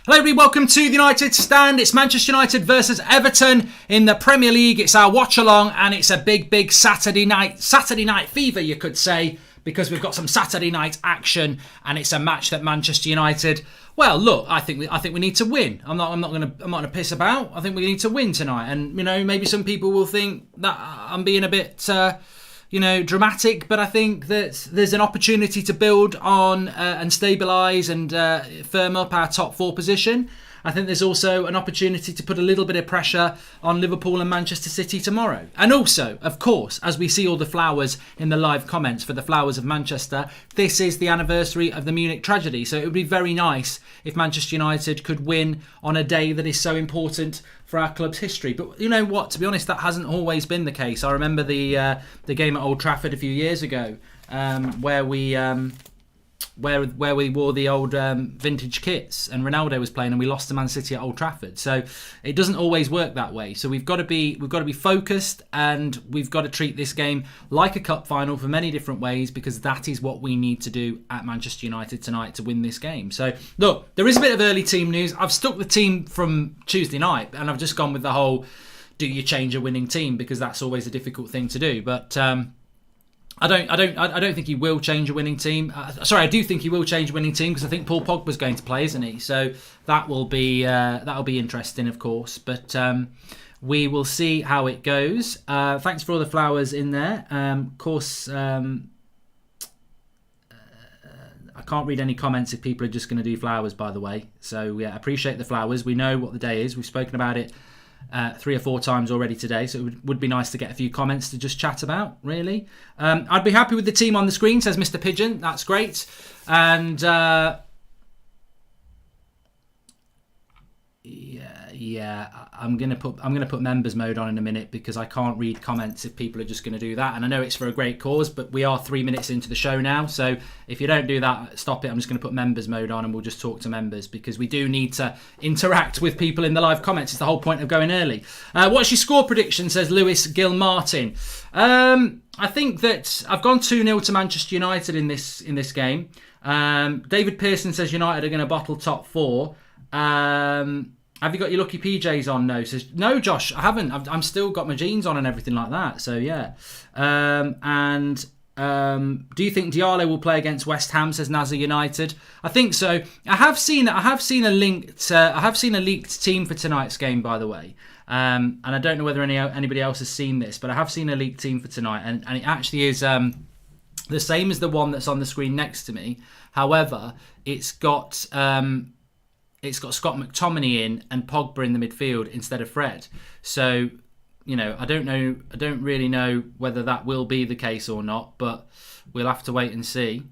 Hello everybody, welcome to the United Stand. It's Manchester United versus Everton in the Premier League. It's our watch along and it's a big Saturday night fever, you could say, because we've got some Saturday night action and it's a match that Manchester United, well, look, I think we need to win. I'm not gonna piss about. I think we need to win tonight. And maybe some people will think that I'm being a bit dramatic, but I think that there's an opportunity to build on and stabilise and firm up our top four position. I think there's also an opportunity to put a little bit of pressure on Liverpool and Manchester City tomorrow. And also, of course, as we see all the flowers in the live comments for the Flowers of Manchester, this is the anniversary of the Munich tragedy. So it would be very nice if Manchester United could win on a day that is so important for our club's history. But you know what? To be honest, that hasn't always been the case. I remember the game at Old Trafford a few years ago, where we wore the old vintage kits and Ronaldo was playing and we lost to Man City at Old Trafford. So it doesn't always work that way. So we've got to be focused and we've got to treat this game like a cup final for many different ways, because that is what we need to do at Manchester United tonight to win this game. So look, there is a bit of early team news. I've stuck the team from Tuesday night and I've just gone with the whole, do you change a winning team? Because that's always a difficult thing to do. But I don't think he will change a winning team. I do think he will change a winning team because I think Paul Pogba's going to play, isn't he? So that'll be interesting, of course. But we will see how it goes. Thanks for all the flowers in there. Of course, I can't read any comments if people are just going to do flowers, by the way. So yeah, appreciate the flowers. We know what the day is. We've spoken about it 3 or 4 times already today, so it would be nice to get a few comments to just chat about, really. I'd be happy with the team on the screen, says Mr. Pigeon. That's great. And I'm gonna put members mode on in a minute because I can't read comments if people are just going to do that. And I know it's for a great cause, but we are 3 minutes into the show now, so if you don't do that, stop it. I'm just going to put members mode on and we'll just talk to members because we do need to interact with people in the live comments. It's the whole point of going early. What's your score prediction, says Lewis Gil Martin. I think that I've gone 2-0 to Manchester United in this game. David Pearson says United are going to bottle top 4. Have you got your lucky PJs on? No, says no, Josh. I haven't. I'm still got my jeans on and everything like that. So yeah. Do you think Diallo will play against West Ham? Says Nazar United. I think so. I have seen a leaked team for tonight's game, by the way. And I don't know whether anybody else has seen this, but I have seen a leaked team for tonight, and it actually is the same as the one that's on the screen next to me. However, it's got Scott McTominay in and Pogba in the midfield instead of Fred. So, I don't really know whether that will be the case or not, but we'll have to wait and see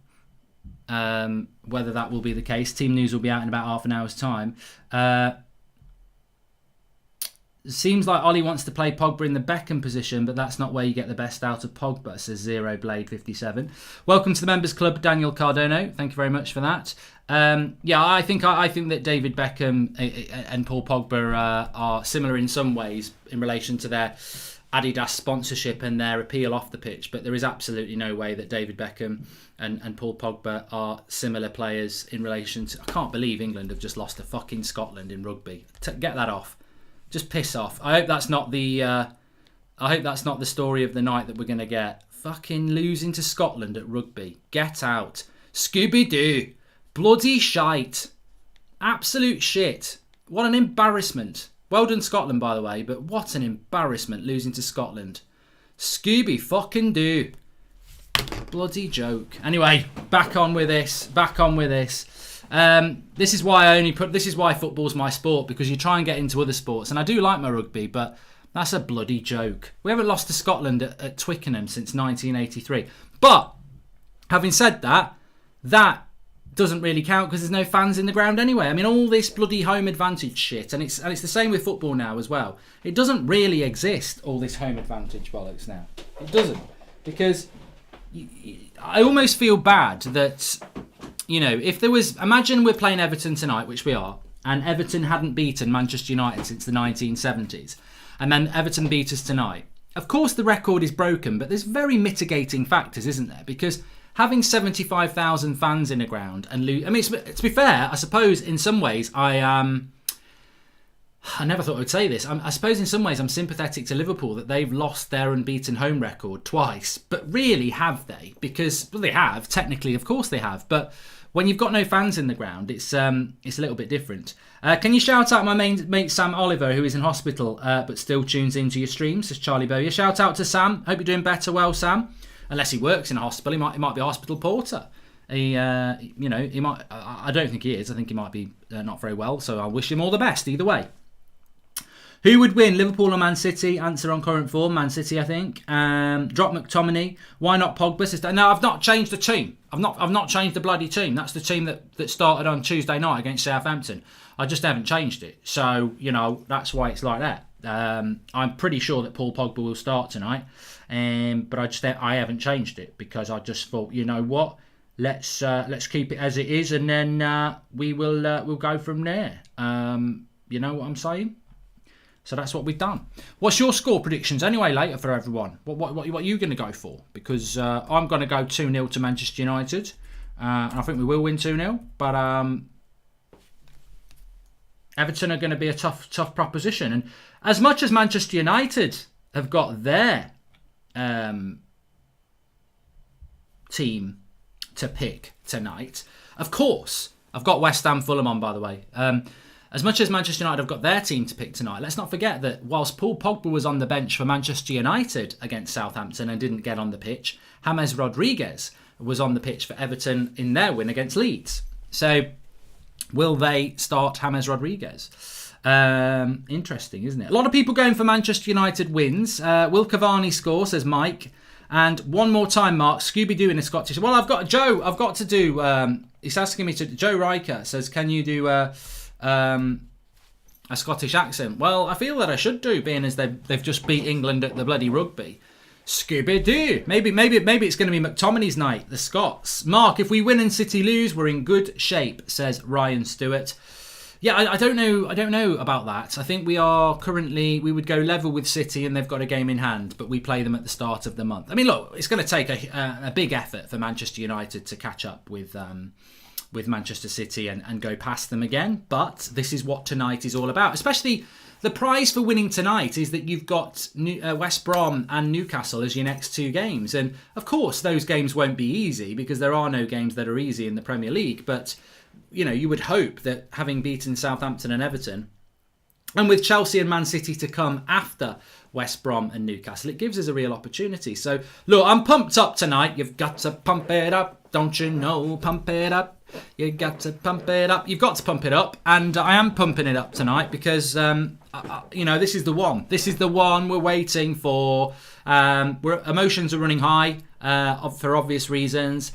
whether that will be the case. Team news will be out in about half an hour's time. Seems like Ollie wants to play Pogba in the Beckham position, but that's not where you get the best out of Pogba, says Zero Blade 57. Welcome to the Members Club, Daniel Cardono. Thank you very much for that. I think that David Beckham and Paul Pogba are similar in some ways in relation to their Adidas sponsorship and their appeal off the pitch, but there is absolutely no way that David Beckham and Paul Pogba are similar players in relation to... I can't believe England have just lost to fucking Scotland in rugby. Get that off. Just piss off. I hope that's not the story of the night that we're going to get. Fucking losing to Scotland at rugby. Get out. Scooby-Doo. Bloody shite. Absolute shit. What an embarrassment. Well done, Scotland, by the way, but what an embarrassment losing to Scotland. Scooby fucking doo. Bloody joke. Anyway, back on with this. This is why football's my sport, because you try and get into other sports, and I do like my rugby, but that's a bloody joke. We haven't lost to Scotland at Twickenham since 1983. But having said that doesn't really count because there's no fans in the ground anyway. I mean, all this bloody home advantage shit, and it's the same with football now as well. It doesn't really exist, all this home advantage bollocks now. It doesn't, because I almost feel bad that, if there was... Imagine we're playing Everton tonight, which we are, and Everton hadn't beaten Manchester United since the 1970s, and then Everton beat us tonight. Of course, the record is broken, but there's very mitigating factors, isn't there? Because having 75,000 fans in the ground and lose. I mean, to be fair, I suppose in some ways I never thought I would say this. I suppose in some ways I'm sympathetic to Liverpool that they've lost their unbeaten home record twice. But really, have they? Because, well, they have. Technically, of course they have. But when you've got no fans in the ground, it's a little bit different. Can you shout out my mate Sam Oliver, who is in hospital but still tunes into your streams, says Charlie Bowyer. Shout out to Sam. Hope you're doing better well, Sam. Unless he works in a hospital, he might be a hospital porter. He might. I don't think he is. I think he might be not very well. So I wish him all the best either way. Who would win, Liverpool or Man City? Answer on current form, Man City, I think. Drop McTominay. Why not Pogba? No, I've not changed the team. I've not changed the bloody team. That's the team that started on Tuesday night against Southampton. I just haven't changed it. So, that's why it's like that. I'm pretty sure that Paul Pogba will start tonight. But I haven't changed it because I just thought, you know what? Let's keep it as it is, and then we'll go from there. You know what I'm saying? So that's what we've done. What's your score predictions anyway later for everyone? What are you going to go for? Because I'm going to go 2-0 to Manchester United. And I think we will win 2-0. But Everton are going to be a tough proposition. And as much as Manchester United have got their team to pick tonight, of course, I've got West Ham Fulham on, by the way. As much as Manchester United have got their team to pick tonight, let's not forget that whilst Paul Pogba was on the bench for Manchester United against Southampton and didn't get on the pitch, James Rodriguez was on the pitch for Everton in their win against Leeds. So, will they start James Rodriguez? Interesting, isn't it? A lot of people going for Manchester United wins. Will Cavani score, says Mike. And one more time, Mark, Scooby-Doo in a Scottish. Well, I've got to do... he's asking me to... Joe Riker says, can you do... a Scottish accent? Well, I feel that I should do, being as they've just beat England at the bloody rugby. Scooby-Doo. Maybe it's going to be McTominay's night, the Scots. Mark, if we win and City lose, we're in good shape, says Ryan Stewart. Yeah, I don't know about that. I think we would go level with City and they've got a game in hand, but we play them at the start of the month. I mean, look, it's going to take a big effort for Manchester United to catch up with Manchester City and go past them again. But this is what tonight is all about. Especially the prize for winning tonight is that you've got West Brom and Newcastle as your next two games. And of course, those games won't be easy because there are no games that are easy in the Premier League. But, you would hope that having beaten Southampton and Everton, and with Chelsea and Man City to come after West Brom and Newcastle, it gives us a real opportunity. So, look, I'm pumped up tonight. You've got to pump it up. Don't you know? Pump it up. You got to pump it up. You've got to pump it up. And I am pumping it up tonight because, this is the one. This is the one we're waiting for. Emotions are running high for obvious reasons.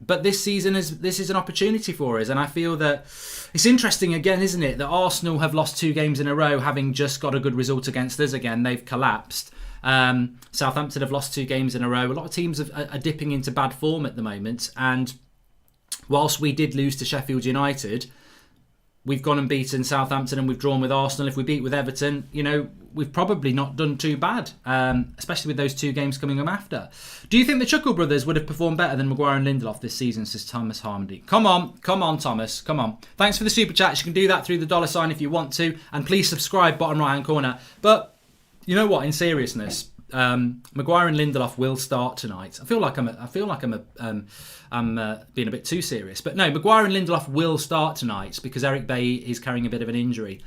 But this season this is an opportunity for us. And I feel that it's interesting again, isn't it, that Arsenal have lost 2 games in a row, having just got a good result against us again. They've collapsed. Southampton have lost 2 games in a row. A lot of teams are dipping into bad form at the moment. And whilst we did lose to Sheffield United, we've gone and beaten Southampton and we've drawn with Arsenal. If we beat with Everton, we've probably not done too bad, especially with those 2 games coming up after. Do you think the Chuckle Brothers would have performed better than Maguire and Lindelof this season, says Thomas Harmony? Come on, Thomas, come on. Thanks for the super chats. You can do that through the $sign if you want to. And please subscribe, bottom right-hand corner. But you know what, in seriousness, Maguire and Lindelof will start tonight. I feel like I'm being a bit too serious, but no, Maguire and Lindelof will start tonight because Eric Bailly is carrying a bit of an injury.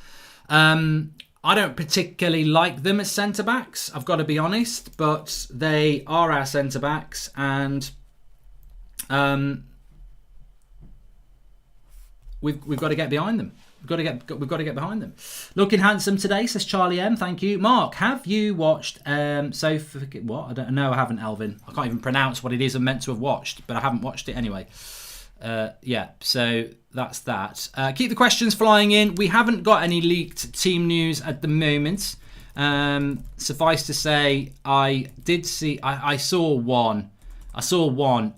I don't particularly like them as centre backs, I've got to be honest, but they are our centre backs, and we've got to get behind them. We've got to get behind them. Looking handsome today, says Charlie M. Thank you, Mark. Have you watched? What? I don't know. I haven't, Alvin. I can't even pronounce what it is I'm meant to have watched, but I haven't watched it anyway. So that's that. Keep the questions flying in. We haven't got any leaked team news at the moment. Suffice to say, I saw one.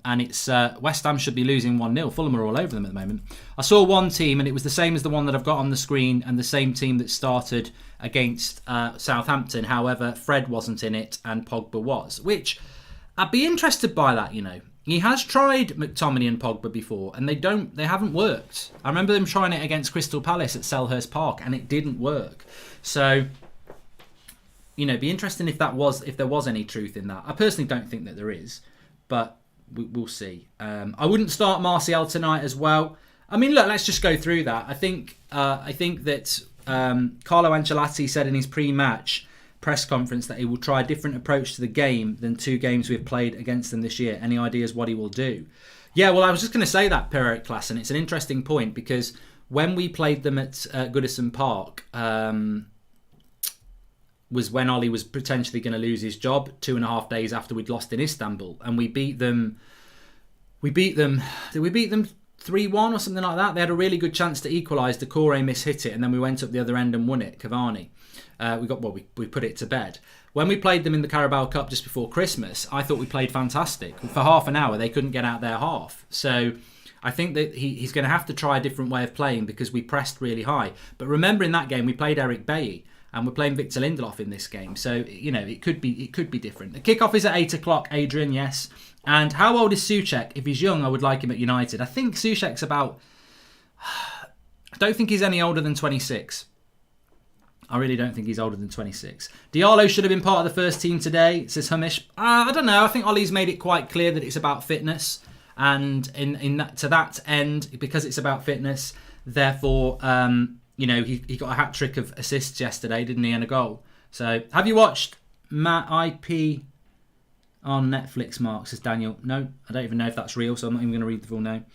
And it's West Ham should be losing 1-0. Fulham are all over them at the moment. I saw one team, and it was the same as the one that I've got on the screen, and the same team that started against Southampton. However, Fred wasn't in it, and Pogba was. Which, I'd be interested by that, He has tried McTominay and Pogba before, and they haven't worked. I remember them trying it against Crystal Palace at Selhurst Park, and it didn't work. So, it'd be interesting if there was any truth in that. I personally don't think that there is, but we'll see. I wouldn't start Martial tonight as well. I mean, look, let's just go through that. I think that Carlo Ancelotti said in his pre-match press conference that he will try a different approach to the game than 2 games we've played against them this year. Any ideas what he will do? Yeah, well, I was just going to say that, Periodic Class, and it's an interesting point because when we played them at Goodison Park, was when Ollie was potentially going to lose his job 2.5 days after we'd lost in Istanbul, and we beat them. Did we beat them 3-1 or something like that? They had a really good chance to equalise. Decore mishit it, and then we went up the other end and won it. Cavani. We put it to bed. When we played them in the Carabao Cup just before Christmas, I thought we played fantastic. For half an hour, they couldn't get out their half. So I think that he's going to have to try a different way of playing because we pressed really high. But remember, in that game, we played Eric Bailly, and we're playing Victor Lindelof in this game. So, it could be different. The kickoff is at 8 o'clock, Adrian, yes. And how old is Souček? If he's young, I would like him at United. I think Souček's about... I don't think he's any older than 26. I really don't think he's older than 26. Diallo should have been part of the first team today, says Hamish. I don't know. I think Ollie's made it quite clear that it's about fitness. And to that end, because it's about fitness, therefore, he got a hat-trick of assists yesterday, didn't he, and a goal. So, have you watched Matt IP on Netflix, Mark, says Daniel? No, I don't even know if that's real, so I'm not even going to read the full name.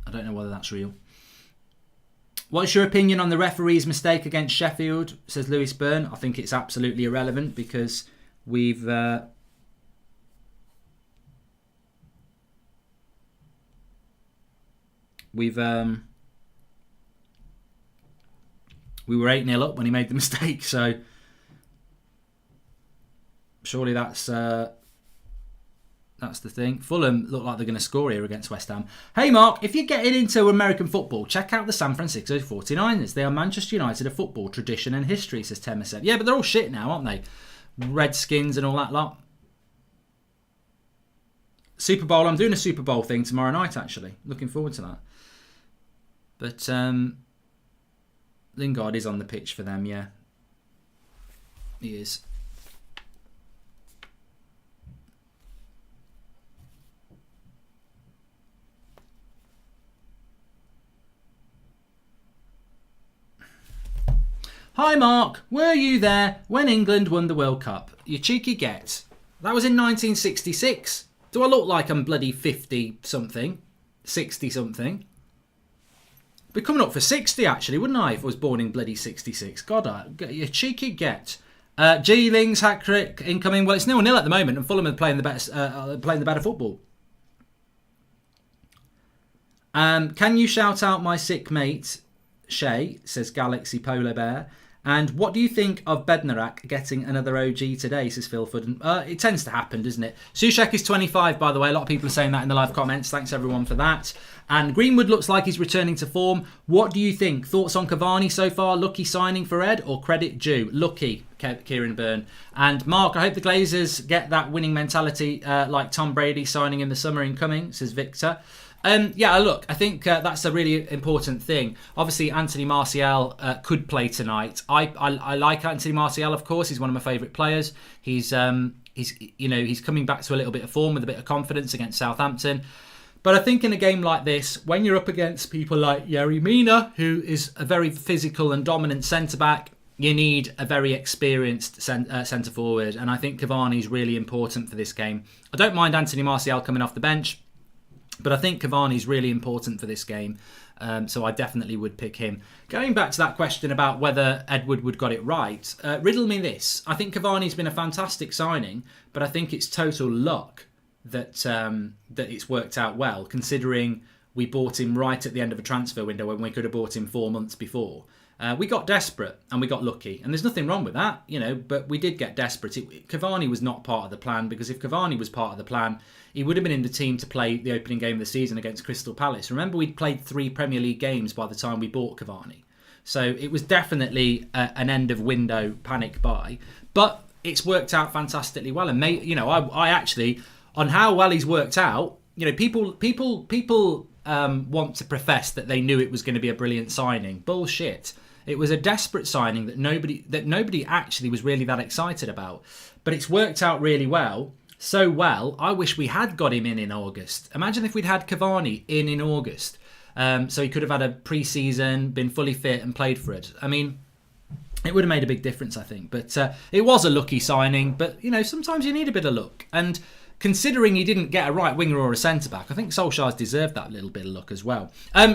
I don't know whether that's real. What's your opinion on the referee's mistake against Sheffield, says Lewis Byrne? I think it's absolutely irrelevant because we were 8-0 up when he made the mistake, so surely that's the thing. Fulham look like they're going to score here against West Ham. Hey Mark, if you're getting into American football, check out the San Francisco 49ers. They are Manchester United of football, tradition and history, says Temesev. Yeah, but they're all shit now, aren't they? Redskins and all that lot. Super Bowl, I'm doing a Super Bowl thing tomorrow night, actually. Looking forward to that. But Lingard is on the pitch for them, yeah. He is. Hi Mark, were you there when England won the World Cup? You cheeky get. That was in 1966. Do I look like I'm bloody 50-something? 60-something? Be coming up for 60 actually, wouldn't I, if I was born in bloody 66? God, you cheeky get. G-Ling's hat-trick incoming. Well, it's 0-0 at the moment, and Fulham are playing the better football. Can you shout out my sick mate, Shay, says Galaxy Polar Bear. And what do you think of Bednarak getting another OG today, says Phil Fooden? It tends to happen, doesn't it? Souček is 25, by the way. A lot of people are saying that in the live comments. Thanks, everyone, for that. And Greenwood looks like he's returning to form. What do you think? Thoughts on Cavani so far? Lucky signing for Ed or credit due? Lucky, Kieran Byrne. And Mark, I hope the Glazers get that winning mentality like Tom Brady signing in the summer incoming, says Victor. Yeah, look, I think that's a really important thing. Obviously, Anthony Martial could play tonight. I like Anthony Martial, of course. He's one of my favourite players. He's coming back to a little bit of form with a bit of confidence against Southampton. But I think in a game like this, when you're up against people like Yerry Mina, who is a very physical and dominant centre-back, you need a very experienced centre forward. And I think Cavani is really important for this game. I don't mind Anthony Martial coming off the bench, but I think Cavani is really important for this game. So I definitely would pick him. Going back to that question about whether Ed Woodward got it right, riddle me this. I think Cavani's been a fantastic signing, but I think it's total luck that it's worked out well, considering we bought him right at the end of a transfer window when we could have bought him 4 months before. We got desperate and we got lucky, and there's nothing wrong with that, but we did get desperate. Cavani was not part of the plan, because if Cavani was part of the plan, he would have been in the team to play the opening game of the season against Crystal Palace. Remember, we'd played 3 Premier League games by the time we bought Cavani. So it was definitely an end of window panic buy. But it's worked out fantastically well. And I actually, on how well he's worked out, people want to profess that they knew it was going to be a brilliant signing. Bullshit. It was a desperate signing that nobody actually was really that excited about. But it's worked out really well. So well, I wish we had got him in August. Imagine if we'd had Cavani in August. So he could have had a pre-season, been fully fit and played for it. I mean, it would have made a big difference, I think. But it was a lucky signing. But, sometimes you need a bit of luck. And considering he didn't get a right winger or a centre-back, I think Solskjaer's deserved that little bit of luck as well.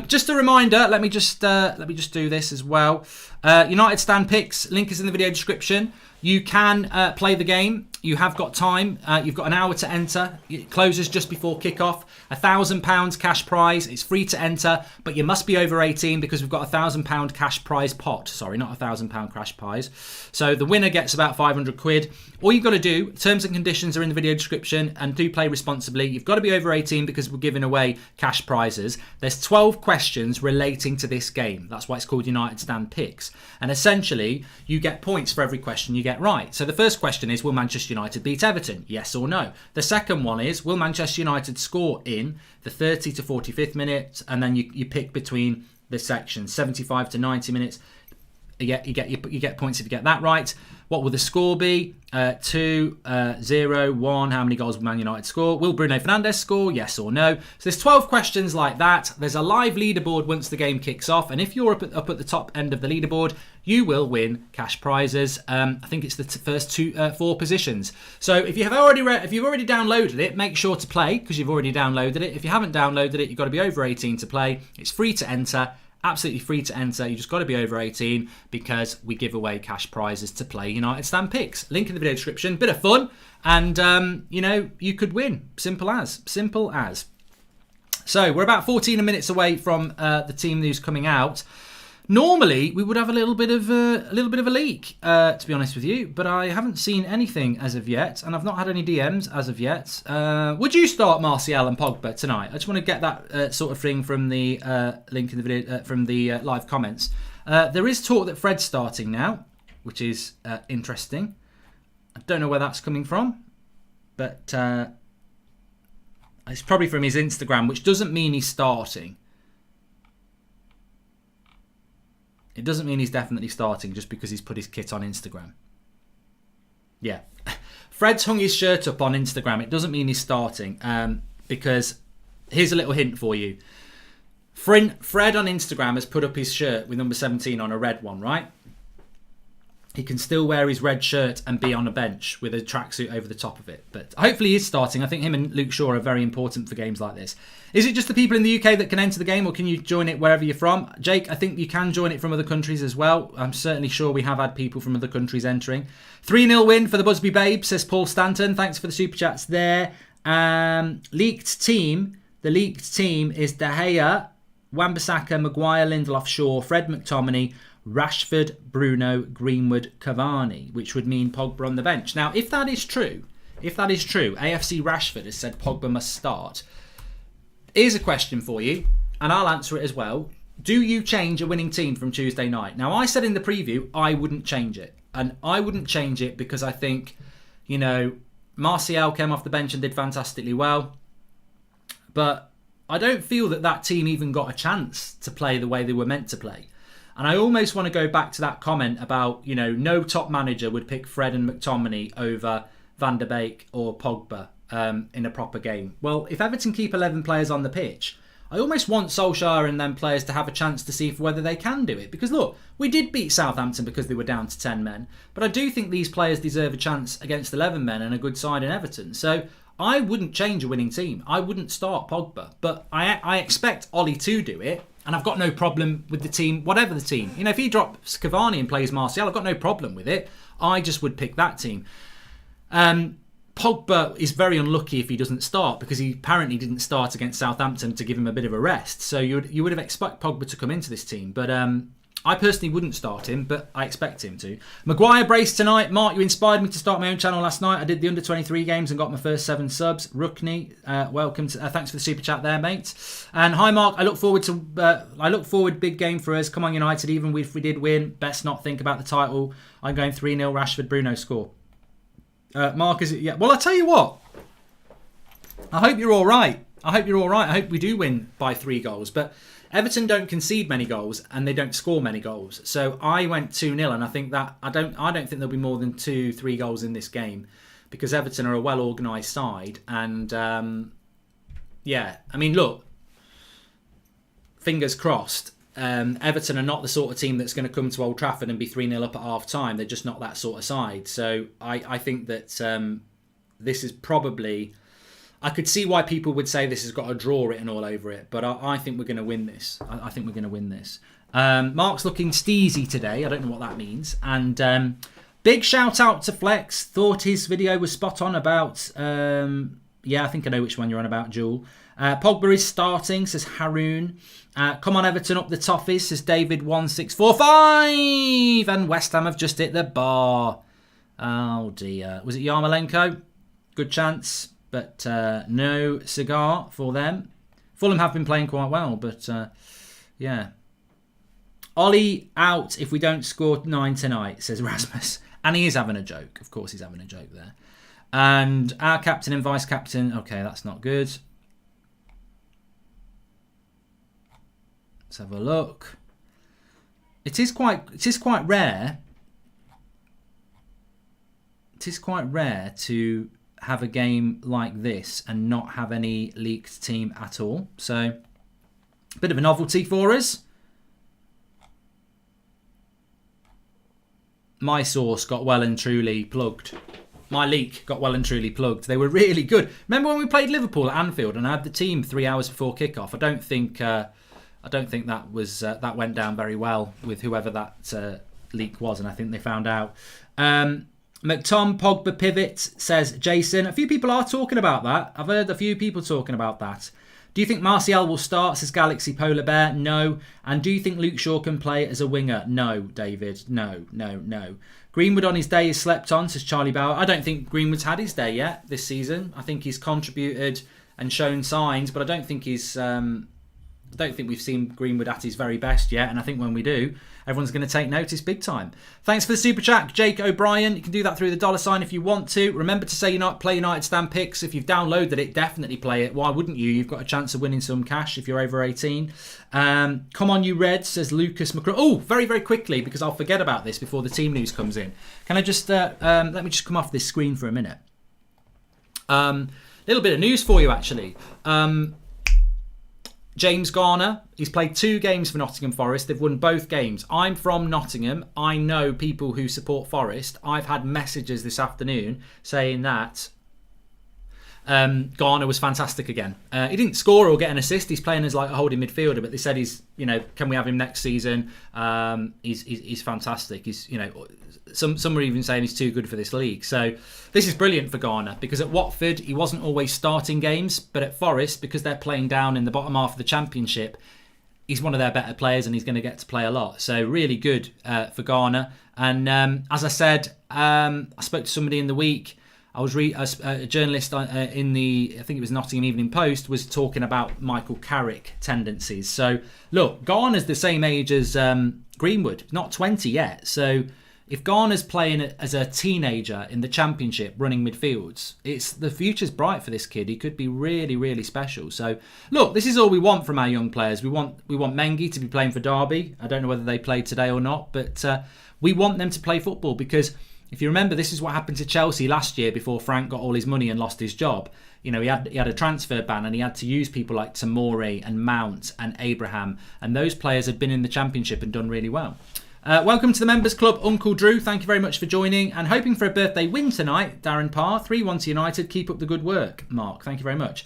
Just a reminder, let me just do this as well. United Stand Picks, link is in the video description. You can play the game. You have got time. You've got an hour to enter. It closes just before kickoff. £1,000 cash prize. It's free to enter, but you must be over 18 because we've got £1,000 cash prize pot. Sorry, not £1,000 cash prize. So the winner gets about 500 quid. All you've got to do, terms and conditions are in the video description, and do play responsibly. You've got to be over 18 because we're giving away cash prizes. There's 12 questions relating to this game. That's why it's called United Stand Picks. And essentially, you get points for every question you get right. So the first question is, will Manchester United beat Everton? Yes or no? The second one is, will Manchester United score in the 30 to 45th minute? And then you pick between the sections, 75 to 90 minutes. You get points if you get that right. What will the score be? 2, 0, 1. How many goals will Man United score? Will Bruno Fernandes score? Yes or no? So there's 12 questions like that. There's a live leaderboard once the game kicks off. And if you're up at the top end of the leaderboard, you will win cash prizes. I think it's the first 4 positions. So if you've already downloaded it, make sure to play because you've already downloaded it. If you haven't downloaded it, you've got to be over 18 to play. It's free to enter. Absolutely free to enter. You just got to be over 18 because we give away cash prizes to play United Stand Picks. Link in the video description. Bit of fun. And, you could win. Simple as. So we're about 14 minutes away from the team news coming out. Normally, we would have a little bit of a leak, to be honest with you, but I haven't seen anything as of yet, and I've not had any DMs as of yet. Would you start Martial and Pogba tonight? I just want to get that sort of thing from the link in the video, from the live comments. There is talk that Fred's starting now, which is interesting. I don't know where that's coming from, but it's probably from his Instagram, which doesn't mean he's starting. It doesn't mean he's definitely starting just because he's put his kit on Instagram. Yeah. Fred's hung his shirt up on Instagram. It doesn't mean he's starting because here's a little hint for you. Fred on Instagram has put up his shirt with number 17 on, a red one, right? He can still wear his red shirt and be on a bench with a tracksuit over the top of it. But hopefully he's starting. I think him and Luke Shaw are very important for games like this. Is it just the people in the UK that can enter the game, or can you join it wherever you're from? Jake, I think you can join it from other countries as well. I'm certainly sure we have had people from other countries entering. 3-0 win for the Busby Babes, says Paul Stanton. Thanks for the super chats there. Leaked team. The leaked team is De Gea, Wan-Bissaka, Maguire, Lindelof, Shaw, Fred McTominay, Rashford, Bruno, Greenwood, Cavani, which would mean Pogba on the bench. Now, if that is true, AFC Rashford has said Pogba must start. Here's a question for you, and I'll answer it as well. Do you change a winning team from Tuesday night? Now, I said in the preview I wouldn't change it, and I wouldn't change it because I think, Martial came off the bench and did fantastically well, but I don't feel that team even got a chance to play the way they were meant to play. And I almost want to go back to that comment about, no top manager would pick Fred and McTominay over Van der Beek or Pogba in a proper game. Well, if Everton keep 11 players on the pitch, I almost want Solskjaer and them players to have a chance to see whether they can do it. Because look, we did beat Southampton because they were down to 10 men. But I do think these players deserve a chance against 11 men and a good side in Everton. So I wouldn't change a winning team. I wouldn't start Pogba. But I expect Ollie to do it. And I've got no problem with the team, whatever the team. If he drops Cavani and plays Martial, I've got no problem with it. I just would pick that team. Pogba is very unlucky if he doesn't start because he apparently didn't start against Southampton to give him a bit of a rest. So you would have expected Pogba to come into this team. But I personally wouldn't start him, but I expect him to. Maguire brace tonight. Mark, you inspired me to start my own channel last night. I did the under-23 games and got my first 7 subs. Rookney, welcome. Thanks for the super chat there, mate. And hi, Mark. I look forward. Big game for us. Come on, United. Even if we did win, best not think about the title. I'm going 3-0 Rashford, Bruno score. Mark, is it? Yeah. Well, I tell you what. I hope you're all right. I hope we do win by 3 goals. But Everton don't concede many goals and they don't score many goals. So I went 2-0, and I think that I don't think there'll be more than 2-3 goals in this game, because Everton are a well organised side. And yeah, I mean, look, fingers crossed. Everton are not the sort of team that's going to come to Old Trafford and be 3-0 up at half time. They're just not that sort of side. So I think that this is probably... I could see why people would say this has got a draw written all over it, but I think we're going to win this. I think we're going to win this. Mark's looking steezy today. I don't know what that means. And big shout out to Flex. Thought his video was spot on about... yeah, I think I know which one you're on about, Jewel. Pogba is starting, says Haroon. Come on, Everton, up the toffees, says David1645. And West Ham have just hit the bar. Oh, dear. Was it Yarmolenko? Good chance. But no cigar for them. Fulham have been playing quite well, but yeah. Ollie out if we don't score 9 tonight, says Rasmus. And he is having a joke. Of course he's having a joke there. And our captain and vice captain. Okay, that's not good. Let's have a look. It is quite rare. It is quite rare to have a game like this and not have any leaked team at all. So, a bit of a novelty for us. My source got well and truly plugged. My leak got well and truly plugged. They were really good. Remember when we played Liverpool at Anfield and I had the team 3 hours before kickoff? I don't think that was that went down very well with whoever that leak was, and I think they found out. McTom Pogba pivot, says Jason. A few people are talking about that. I've heard a few people talking about that. Do you think Martial will start, says Galaxy Polar Bear? No. And do you think Luke Shaw can play as a winger? No, David. No. Greenwood on his day is slept on, says Charlie Bauer. I don't think Greenwood's had his day yet this season. I think he's contributed and shown signs, but I don't think he's... I don't think we've seen Greenwood at his very best yet, and I think when we do, everyone's going to take notice big time. Thanks for the super chat, Jake O'Brien. You can do that through the $sign if you want to. Remember to say play United Stand Picks. If you've downloaded it, definitely play it. Why wouldn't you? You've got a chance of winning some cash if you're over 18. Come on, you Reds, says Lucas McCraw. Oh, very, very quickly, because I'll forget about this before the team news comes in. Can I just let me just come off this screen for a minute? Little bit of news for you, actually. James Garner, he's played 2 games for Nottingham Forest. They've won both games. I'm from Nottingham. I know people who support Forest. I've had messages this afternoon saying that Garner was fantastic again. He didn't score or get an assist. He's playing as like a holding midfielder, but they said he's, can we have him next season? He's fantastic. He's, some are even saying he's too good for this league. So this is brilliant for Garner, because at Watford he wasn't always starting games, but at Forest, because they're playing down in the bottom half of the Championship, he's one of their better players and he's going to get to play a lot. So really good for Garner. And as I said, I spoke to somebody in the week. I was a journalist in the, I think it was Nottingham Evening Post, was talking about Michael Carrick tendencies. So look, Garner's the same age as Greenwood, not 20 yet. So if Garner's playing as a teenager in the Championship, running midfields, the future's bright for this kid. He could be really, really special. So look, this is all we want from our young players. We want Mengi to be playing for Derby. I don't know whether they played today or not, but we want them to play football, because if you remember, this is what happened to Chelsea last year before Frank got all his money and lost his job. He had a transfer ban and he had to use people like Tomori and Mount and Abraham, and those players had been in the Championship and done really well. Welcome to the Members Club, Uncle Drew. Thank you very much for joining, and hoping for a birthday win tonight, Darren Parr. 3-1 to United. Keep up the good work, Mark. Thank you very much.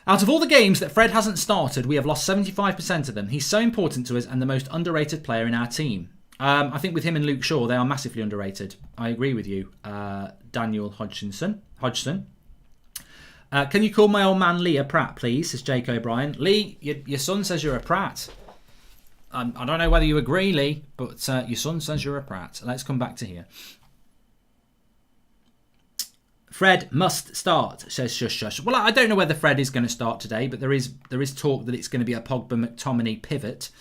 Out of all the games that Fred hasn't started, we have lost 75% of them. He's so important to us and the most underrated player in our team. I think with him and Luke Shaw, they are massively underrated. I agree with you, Daniel Hodgson. Can you call my old man Lee a prat, please, says Jake O'Brien. Lee, your son says you're a prat. I don't know whether you agree, Lee, but your son says you're a prat. Let's come back to here. Fred must start, says Shush Shush. Well, I don't know whether Fred is going to start today, but there is talk that it's going to be a Pogba McTominay pivot.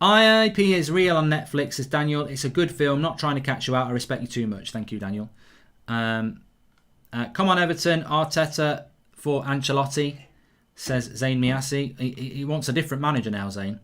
IIP is real on Netflix, says Daniel. It's a good film. Not trying to catch you out. I respect you too much. Thank you, Daniel. Come on, Everton. Arteta for Ancelotti, says Zayn Miasi. He wants a different manager now, Zayn.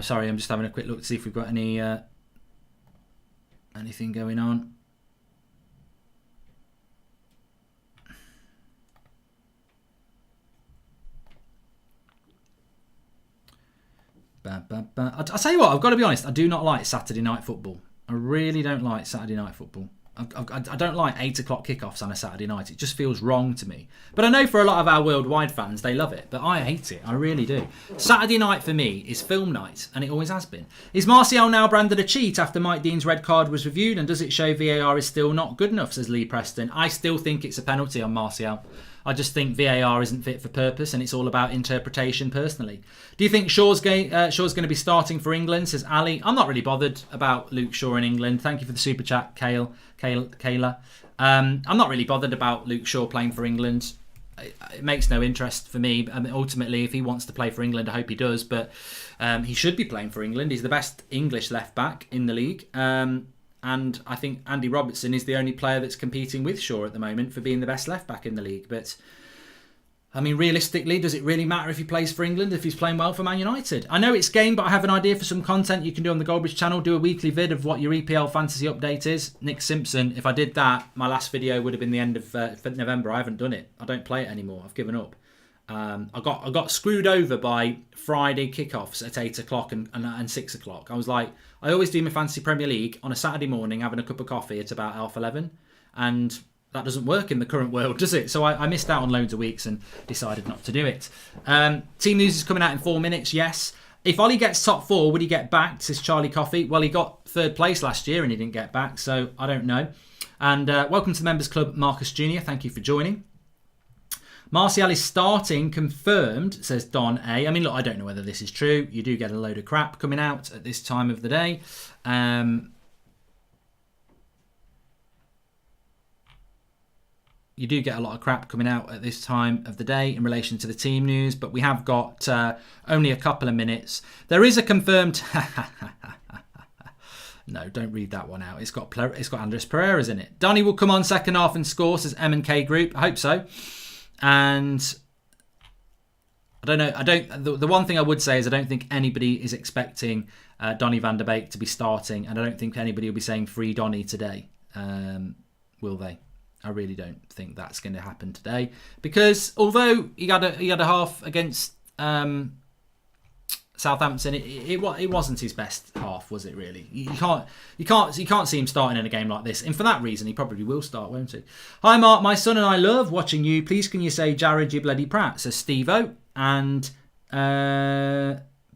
Sorry, I'm just having a quick look to see if we've got any anything going on. I'll tell you what, I've got to be honest, I do not like Saturday night football. I really don't like Saturday night football. I don't like 8 o'clock kickoffs on a Saturday night. It just feels wrong to me. But I know for a lot of our worldwide fans, they love it. But I hate it. I really do. Saturday night for me is film night, and it always has been. Is Martial now branded a cheat after Mike Dean's red card was reviewed? And does it show VAR is still not good enough, says Lee Preston? I still think it's a penalty on Martial. I just think VAR isn't fit for purpose, and it's all about interpretation personally. Do you think Shaw's going to be starting for England, says Ali? I'm not really bothered about Luke Shaw in England. Thank you for the super chat, Kayla. I'm not really bothered about Luke Shaw playing for England. It makes no interest for me. I mean, ultimately, if he wants to play for England, I hope he does. But he should be playing for England. He's the best English left back in the league. And I think Andy Robertson is the only player that's competing with Shaw at the moment for being the best left back in the league. But, I mean, realistically, does it really matter if he plays for England, if he's playing well for Man United? I know it's game, but I have an idea for some content you can do on the Goldbridge channel. Do a weekly vid of what your EPL fantasy update is. Nick Simpson, if I did that, my last video would have been the end of November. I haven't done it. I don't play it anymore. I've given up. I got screwed over by Friday kickoffs at 8 o'clock and 6 o'clock. I was like, I always do my fantasy Premier League on a Saturday morning, having a cup of coffee at about 11:30, and that doesn't work in the current world, does it? So I missed out on loads of weeks and decided not to do it. Team news is coming out in 4 minutes. Yes. If Ollie gets top 4, would he get backed? Says Charlie Coffey. Well, he got 3rd place last year and he didn't get back, so I don't know. And welcome to the Members Club, Marcus Jr. Thank you for joining. Martial is starting, confirmed, says Don A. I mean, look, I don't know whether this is true. You do get a load of crap coming out at this time of the day. You do get a lot of crap coming out at this time of the day in relation to the team news, but we have got only a couple of minutes. There is a confirmed... No, don't read that one out. It's got Andres Pereira's in it. Donny will come on second half and score, says M&K Group. I hope so. And I don't know. The one thing I would say is I don't think anybody is expecting Donny van der Beek to be starting, and I don't think anybody will be saying free Donny today. Will they? I really don't think that's going to happen today, because although he had a half against Southampton, it wasn't his best half, was it? Really, you can't see him starting in a game like this, and for that reason, he probably will start, won't he? Hi, Mark. My son and I love watching you. Please, can you say Jared, you bloody prat? Says Steve-O. And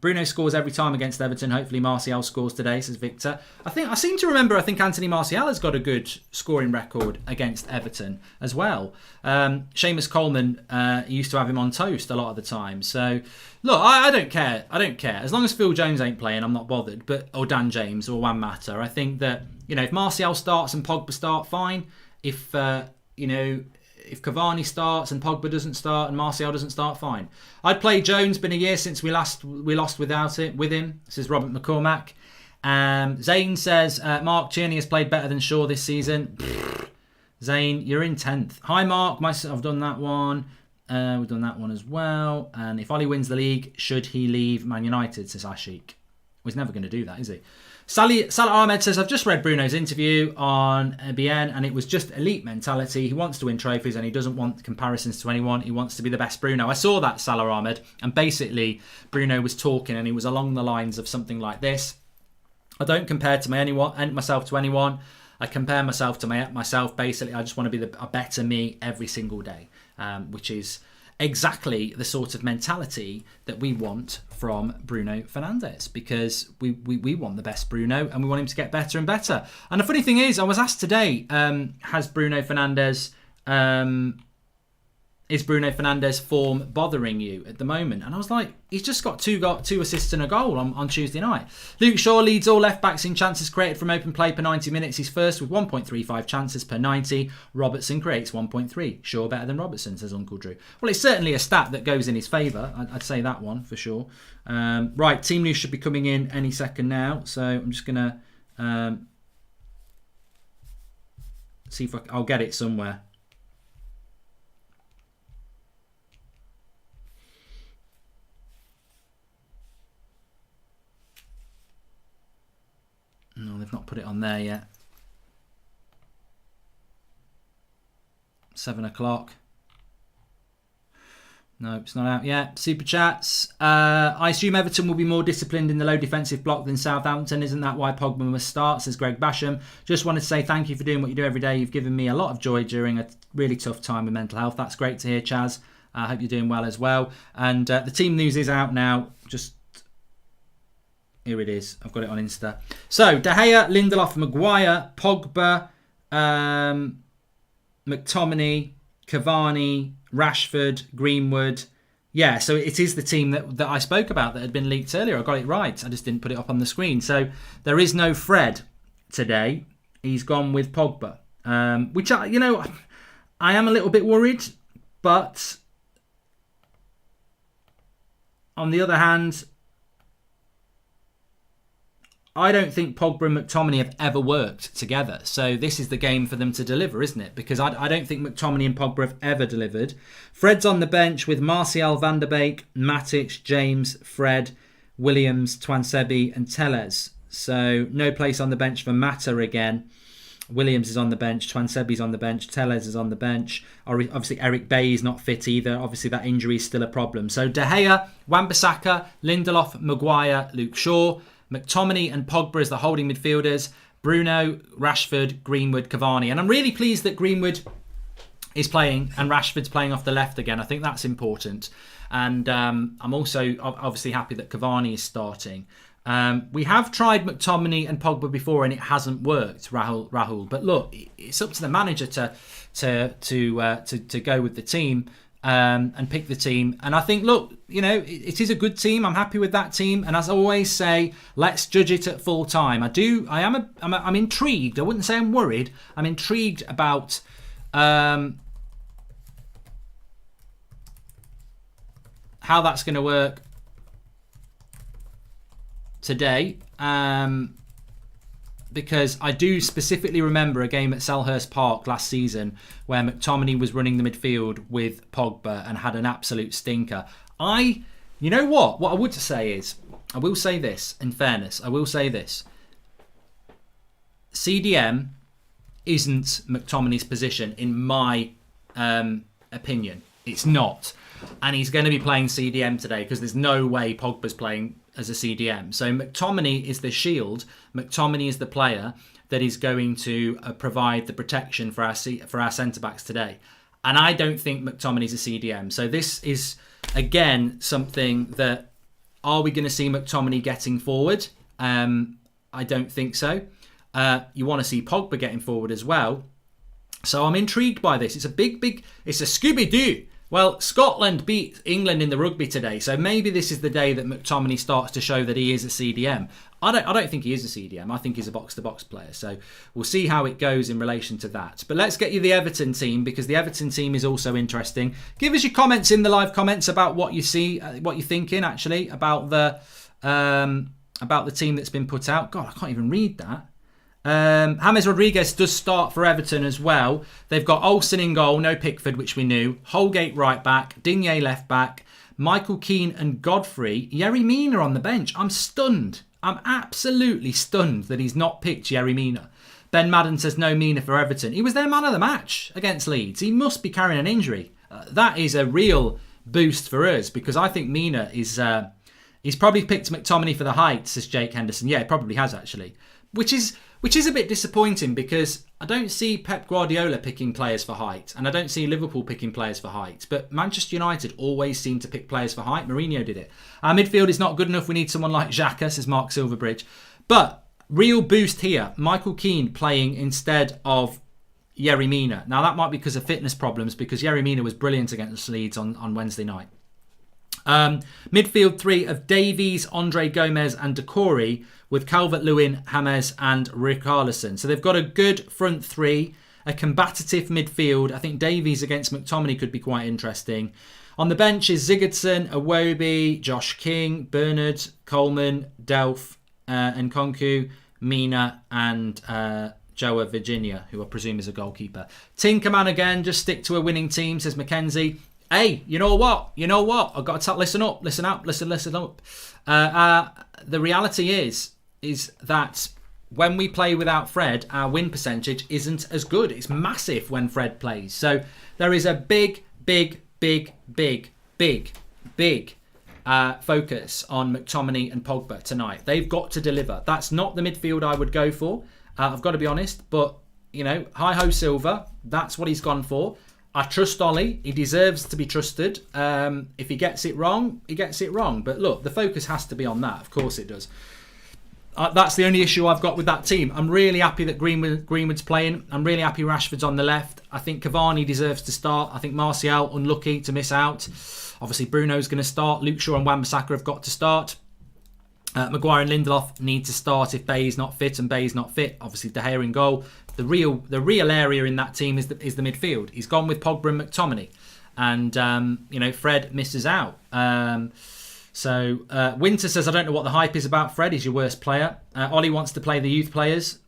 Bruno scores every time against Everton. Hopefully, Martial scores today, says Victor. I seem to remember. I think Anthony Martial has got a good scoring record against Everton as well. Seamus Coleman used to have him on toast a lot of the time. So, look, I don't care. I don't care. As long as Phil Jones ain't playing, I'm not bothered. Or Dan James or Juan Mata. I think that, if Martial starts and Pogba start, fine. If Cavani starts and Pogba doesn't start and Martial doesn't start, fine. I'd play Jones. Been a year since we lost with him. This is Robert McCormack. Zane says Mark Tierney has played better than Shaw this season. Zane, you're in 10th. Hi Mark, I've done that one. We've done that one as well. And if Ollie wins the league, should he leave Man United? Says Ashik. Well, he's never going to do that, is he? Salah Ahmed says, I've just read Bruno's interview on BN and it was just elite mentality. He wants to win trophies and he doesn't want comparisons to anyone. He wants to be the best Bruno. I saw that, Salah Ahmed, and basically Bruno was talking and he was along the lines of something like this. I don't compare myself to anyone. I compare myself to myself. Basically, I just want to be a better me every single day, which is exactly the sort of mentality that we want from Bruno Fernandes, because we want the best Bruno and we want him to get better and better. And the funny thing is, I was asked today, has Bruno Fernandes is Bruno Fernandes' form bothering you at the moment? And I was like, he's just got two assists and a goal on Tuesday night. Luke Shaw leads all left-backs in chances created from open play per 90 minutes. He's first with 1.35 chances per 90. Robertson creates 1.3. Shaw better than Robertson, says Uncle Drew. Well, it's certainly a stat that goes in his favour. I'd say that one for sure. Right, team news should be coming in any second now. So I'm just going to see if I'll get it somewhere. No, they've not put it on there yet. 7 o'clock. No, it's not out yet. Super chats. I assume Everton will be more disciplined in the low defensive block than Southampton. Isn't that why Pogba must start, says Greg Basham. Just wanted to say thank you for doing what you do every day. You've given me a lot of joy during a really tough time with mental health. That's great to hear, Chaz. I hope you're doing well as well. And the team news is out now. Just here it is. I've got it on Insta. So, De Gea, Lindelof, Maguire, Pogba, McTominay, Cavani, Rashford, Greenwood. Yeah, so it is the team that I spoke about that had been leaked earlier. I got it right. I just didn't put it up on the screen. So, there is no Fred today. He's gone with Pogba. Which, I am a little bit worried. But, on the other hand, I don't think Pogba and McTominay have ever worked together. So this is the game for them to deliver, isn't it? Because I don't think McTominay and Pogba have ever delivered. Fred's on the bench with Martial, Van der Beek, Matic, James, Fred, Williams, Twansebi and Telles. So no place on the bench for Mata again. Williams is on the bench, Twansebi's on the bench, Telles is on the bench. Obviously Eric Bailly is not fit either. Obviously that injury is still a problem. So De Gea, Wan-Bissaka, Lindelof, Maguire, Luke Shaw, McTominay and Pogba as the holding midfielders, Bruno, Rashford, Greenwood, Cavani. And I'm really pleased that Greenwood is playing and Rashford's playing off the left again. I think that's important. And I'm also obviously happy that Cavani is starting. We have tried McTominay and Pogba before and it hasn't worked, Rahul. But look, it's up to the manager to go with the team. And pick the team. And I think, look, it is a good team. I'm happy with that team. And as I always say, let's judge it at full time. I'm intrigued. I wouldn't say I'm worried. I'm intrigued about how that's going to work today. Because I do specifically remember a game at Selhurst Park last season where McTominay was running the midfield with Pogba and had an absolute stinker. You know what? What I would say is, I will say this, in fairness, I will say this. CDM isn't McTominay's position, in my opinion. It's not. And he's going to be playing CDM today because there's no way Pogba's playing as a CDM. So McTominay is the shield. McTominay is the player that is going to provide the protection for our centre-backs today. And I don't think McTominay's a CDM. So this is, again, something that, are we going to see McTominay getting forward? I don't think so. You want to see Pogba getting forward as well. So I'm intrigued by this. It's a Scooby-Doo. Well, Scotland beat England in the rugby today, so maybe this is the day that McTominay starts to show that he is a CDM. I don't think he is a CDM. I think he's a box-to-box player, so we'll see how it goes in relation to that. But let's get you the Everton team, because the Everton team is also interesting. Give us your comments in the live comments about what you see, what you're thinking, actually, about the team that's been put out. God, I can't even read that. James Rodriguez does start for Everton as well. They've got Olsen in goal, no Pickford, which we knew. Holgate right back, Digne left back, Michael Keane and Godfrey. Yerry Mina on the bench. I'm stunned. I'm absolutely stunned that he's not picked Yerry Mina. Ben Madden says no Mina for Everton. He was their man of the match against Leeds. He must be carrying an injury. That is a real boost for us, because I think Mina is... he's probably picked McTominay for the height, says Jake Henderson. Yeah, he probably has, actually. Which is a bit disappointing, because I don't see Pep Guardiola picking players for height, and I don't see Liverpool picking players for height. But Manchester United always seem to pick players for height. Mourinho did it. Our midfield is not good enough. We need someone like Xhaka, says Mark Silverbridge. But real boost here. Michael Keane playing instead of Yerry Mina. Now, that might be because of fitness problems, because Yerry Mina was brilliant against Leeds on Wednesday night. Midfield 3 of Davies, Andre Gomez and Decore, with Calvert-Lewin, James and Richarlison. So they've got a good front three, a combative midfield. I think Davies against McTominay could be quite interesting. On the bench is Sigurdsson, Iwobi, Josh King, Bernard, Coleman, Delph, Nkunku, Mina and Joa Virginia, who I presume is a goalkeeper. Tinkerman again, just stick to a winning team, says Mackenzie. Hey, you know what? I've got to listen up. The reality is that when we play without Fred, our win percentage isn't as good. It's massive when Fred plays. So there is a big focus on McTominay and Pogba tonight. They've got to deliver. That's not the midfield I would go for. I've got to be honest. But, hi-ho Silva, that's what he's gone for. I trust Ollie. He deserves to be trusted. If he gets it wrong, he gets it wrong. But look, the focus has to be on that. Of course it does. That's the only issue I've got with that team. I'm really happy that Greenwood's playing. I'm really happy Rashford's on the left. I think Cavani deserves to start. I think Martial, unlucky to miss out. Obviously, Bruno's going to start. Luke Shaw and Wan-Bissaka have got to start. Maguire and Lindelof need to start if Bay's not fit, and Bay's not fit. Obviously, De Gea in goal. The real area in that team is the midfield. He's gone with Pogba and McTominay, and Fred misses out. So Winter says, I don't know what the hype is about Fred. He's your worst player. Ollie wants to play the youth players,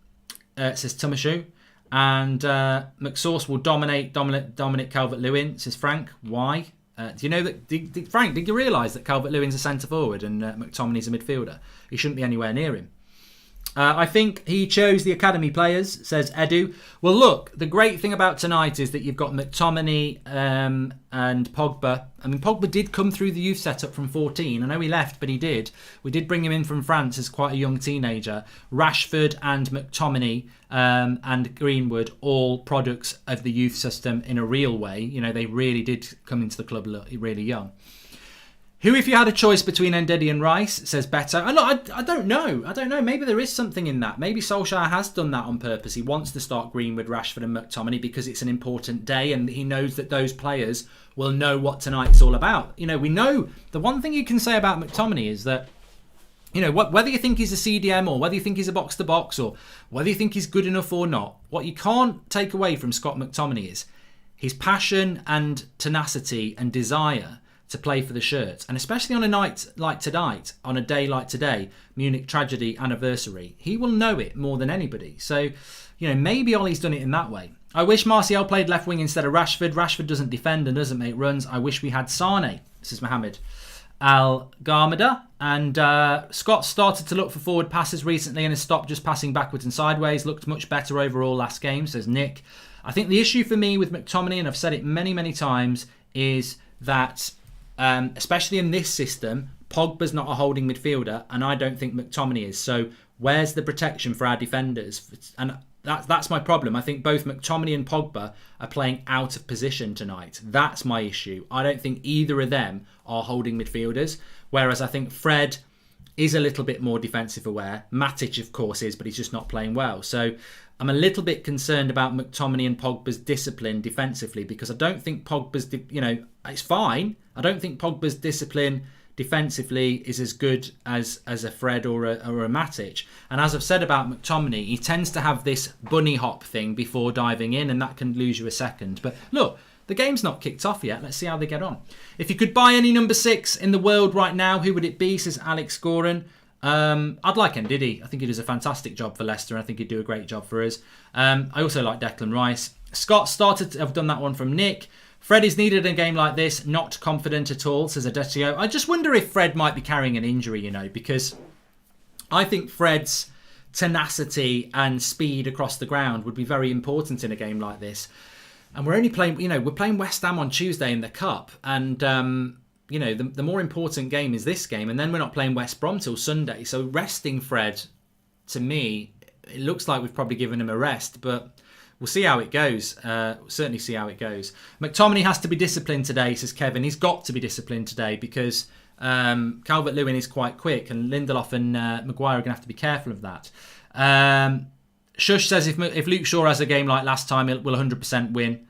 says Tumashu. And McSauce will dominate Calvert-Lewin, says Frank. Why? Do you know that, Frank, did you realise that Calvert-Lewin's a centre forward and McTominay's a midfielder? He shouldn't be anywhere near him. I think he chose the academy players, says Edu. Well, look, the great thing about tonight is that you've got McTominay and Pogba. I mean, Pogba did come through the youth setup from 14. I know he left, but he did. We did bring him in from France as quite a young teenager. Rashford and McTominay and Greenwood, all products of the youth system in a real way. They really did come into the club really young. Who, if you had a choice between Ndidi and Rice, says better. Look, I don't know. Maybe there is something in that. Maybe Solskjaer has done that on purpose. He wants to start Greenwood, Rashford and McTominay because it's an important day and he knows that those players will know what tonight's all about. We know the one thing you can say about McTominay is that, whether you think he's a CDM or whether you think he's a box-to-box or whether you think he's good enough or not, what you can't take away from Scott McTominay is his passion and tenacity and desire to play for the shirt, and especially on a night like tonight, on a day like today, Munich tragedy anniversary, he will know it more than anybody. So, maybe Ollie's done it in that way. I wish Martial played left wing instead of Rashford. Rashford doesn't defend and doesn't make runs. I wish we had Sane. This is Mohammed Al-Ghamada. And Scott started to look for forward passes recently and has stopped just passing backwards and sideways. Looked much better overall last game, says Nick. I think the issue for me with McTominay, and I've said it many, many times, is that especially in this system, Pogba's not a holding midfielder, and I don't think McTominay is. So where's the protection for our defenders? And that's my problem. I think both McTominay and Pogba are playing out of position tonight. That's my issue. I don't think either of them are holding midfielders, whereas I think Fred is a little bit more defensive aware. Matic, of course, is, but he's just not playing well. So I'm a little bit concerned about McTominay and Pogba's discipline defensively, because I don't think Pogba's, it's fine. I don't think Pogba's discipline defensively is as good as a Fred or a Matic. And as I've said about McTominay, he tends to have this bunny hop thing before diving in, and that can lose you a second. But look, the game's not kicked off yet. Let's see how they get on. If you could buy any number 6 in the world right now, who would it be, says Alex Goran. I'd like Ndidi. I think he does a fantastic job for Leicester, and I think he'd do a great job for us. I also like Declan Rice. Scott started. I've done that one from Nick. Fred is needed in a game like this. Not confident at all, says Adetio. I just wonder if Fred might be carrying an injury, because I think Fred's tenacity and speed across the ground would be very important in a game like this. And we're only playing, we're playing West Ham on Tuesday in the Cup, and the more important game is this game, and then we're not playing West Brom till Sunday. So resting Fred, to me, it looks like we've probably given him a rest, but we'll see how it goes. Certainly see how it goes. McTominay has to be disciplined today, says Kevin. He's got to be disciplined today because Calvert-Lewin is quite quick, and Lindelof and Maguire are going to have to be careful of that. Shush says if Luke Shaw has a game like last time, we'll 100% win.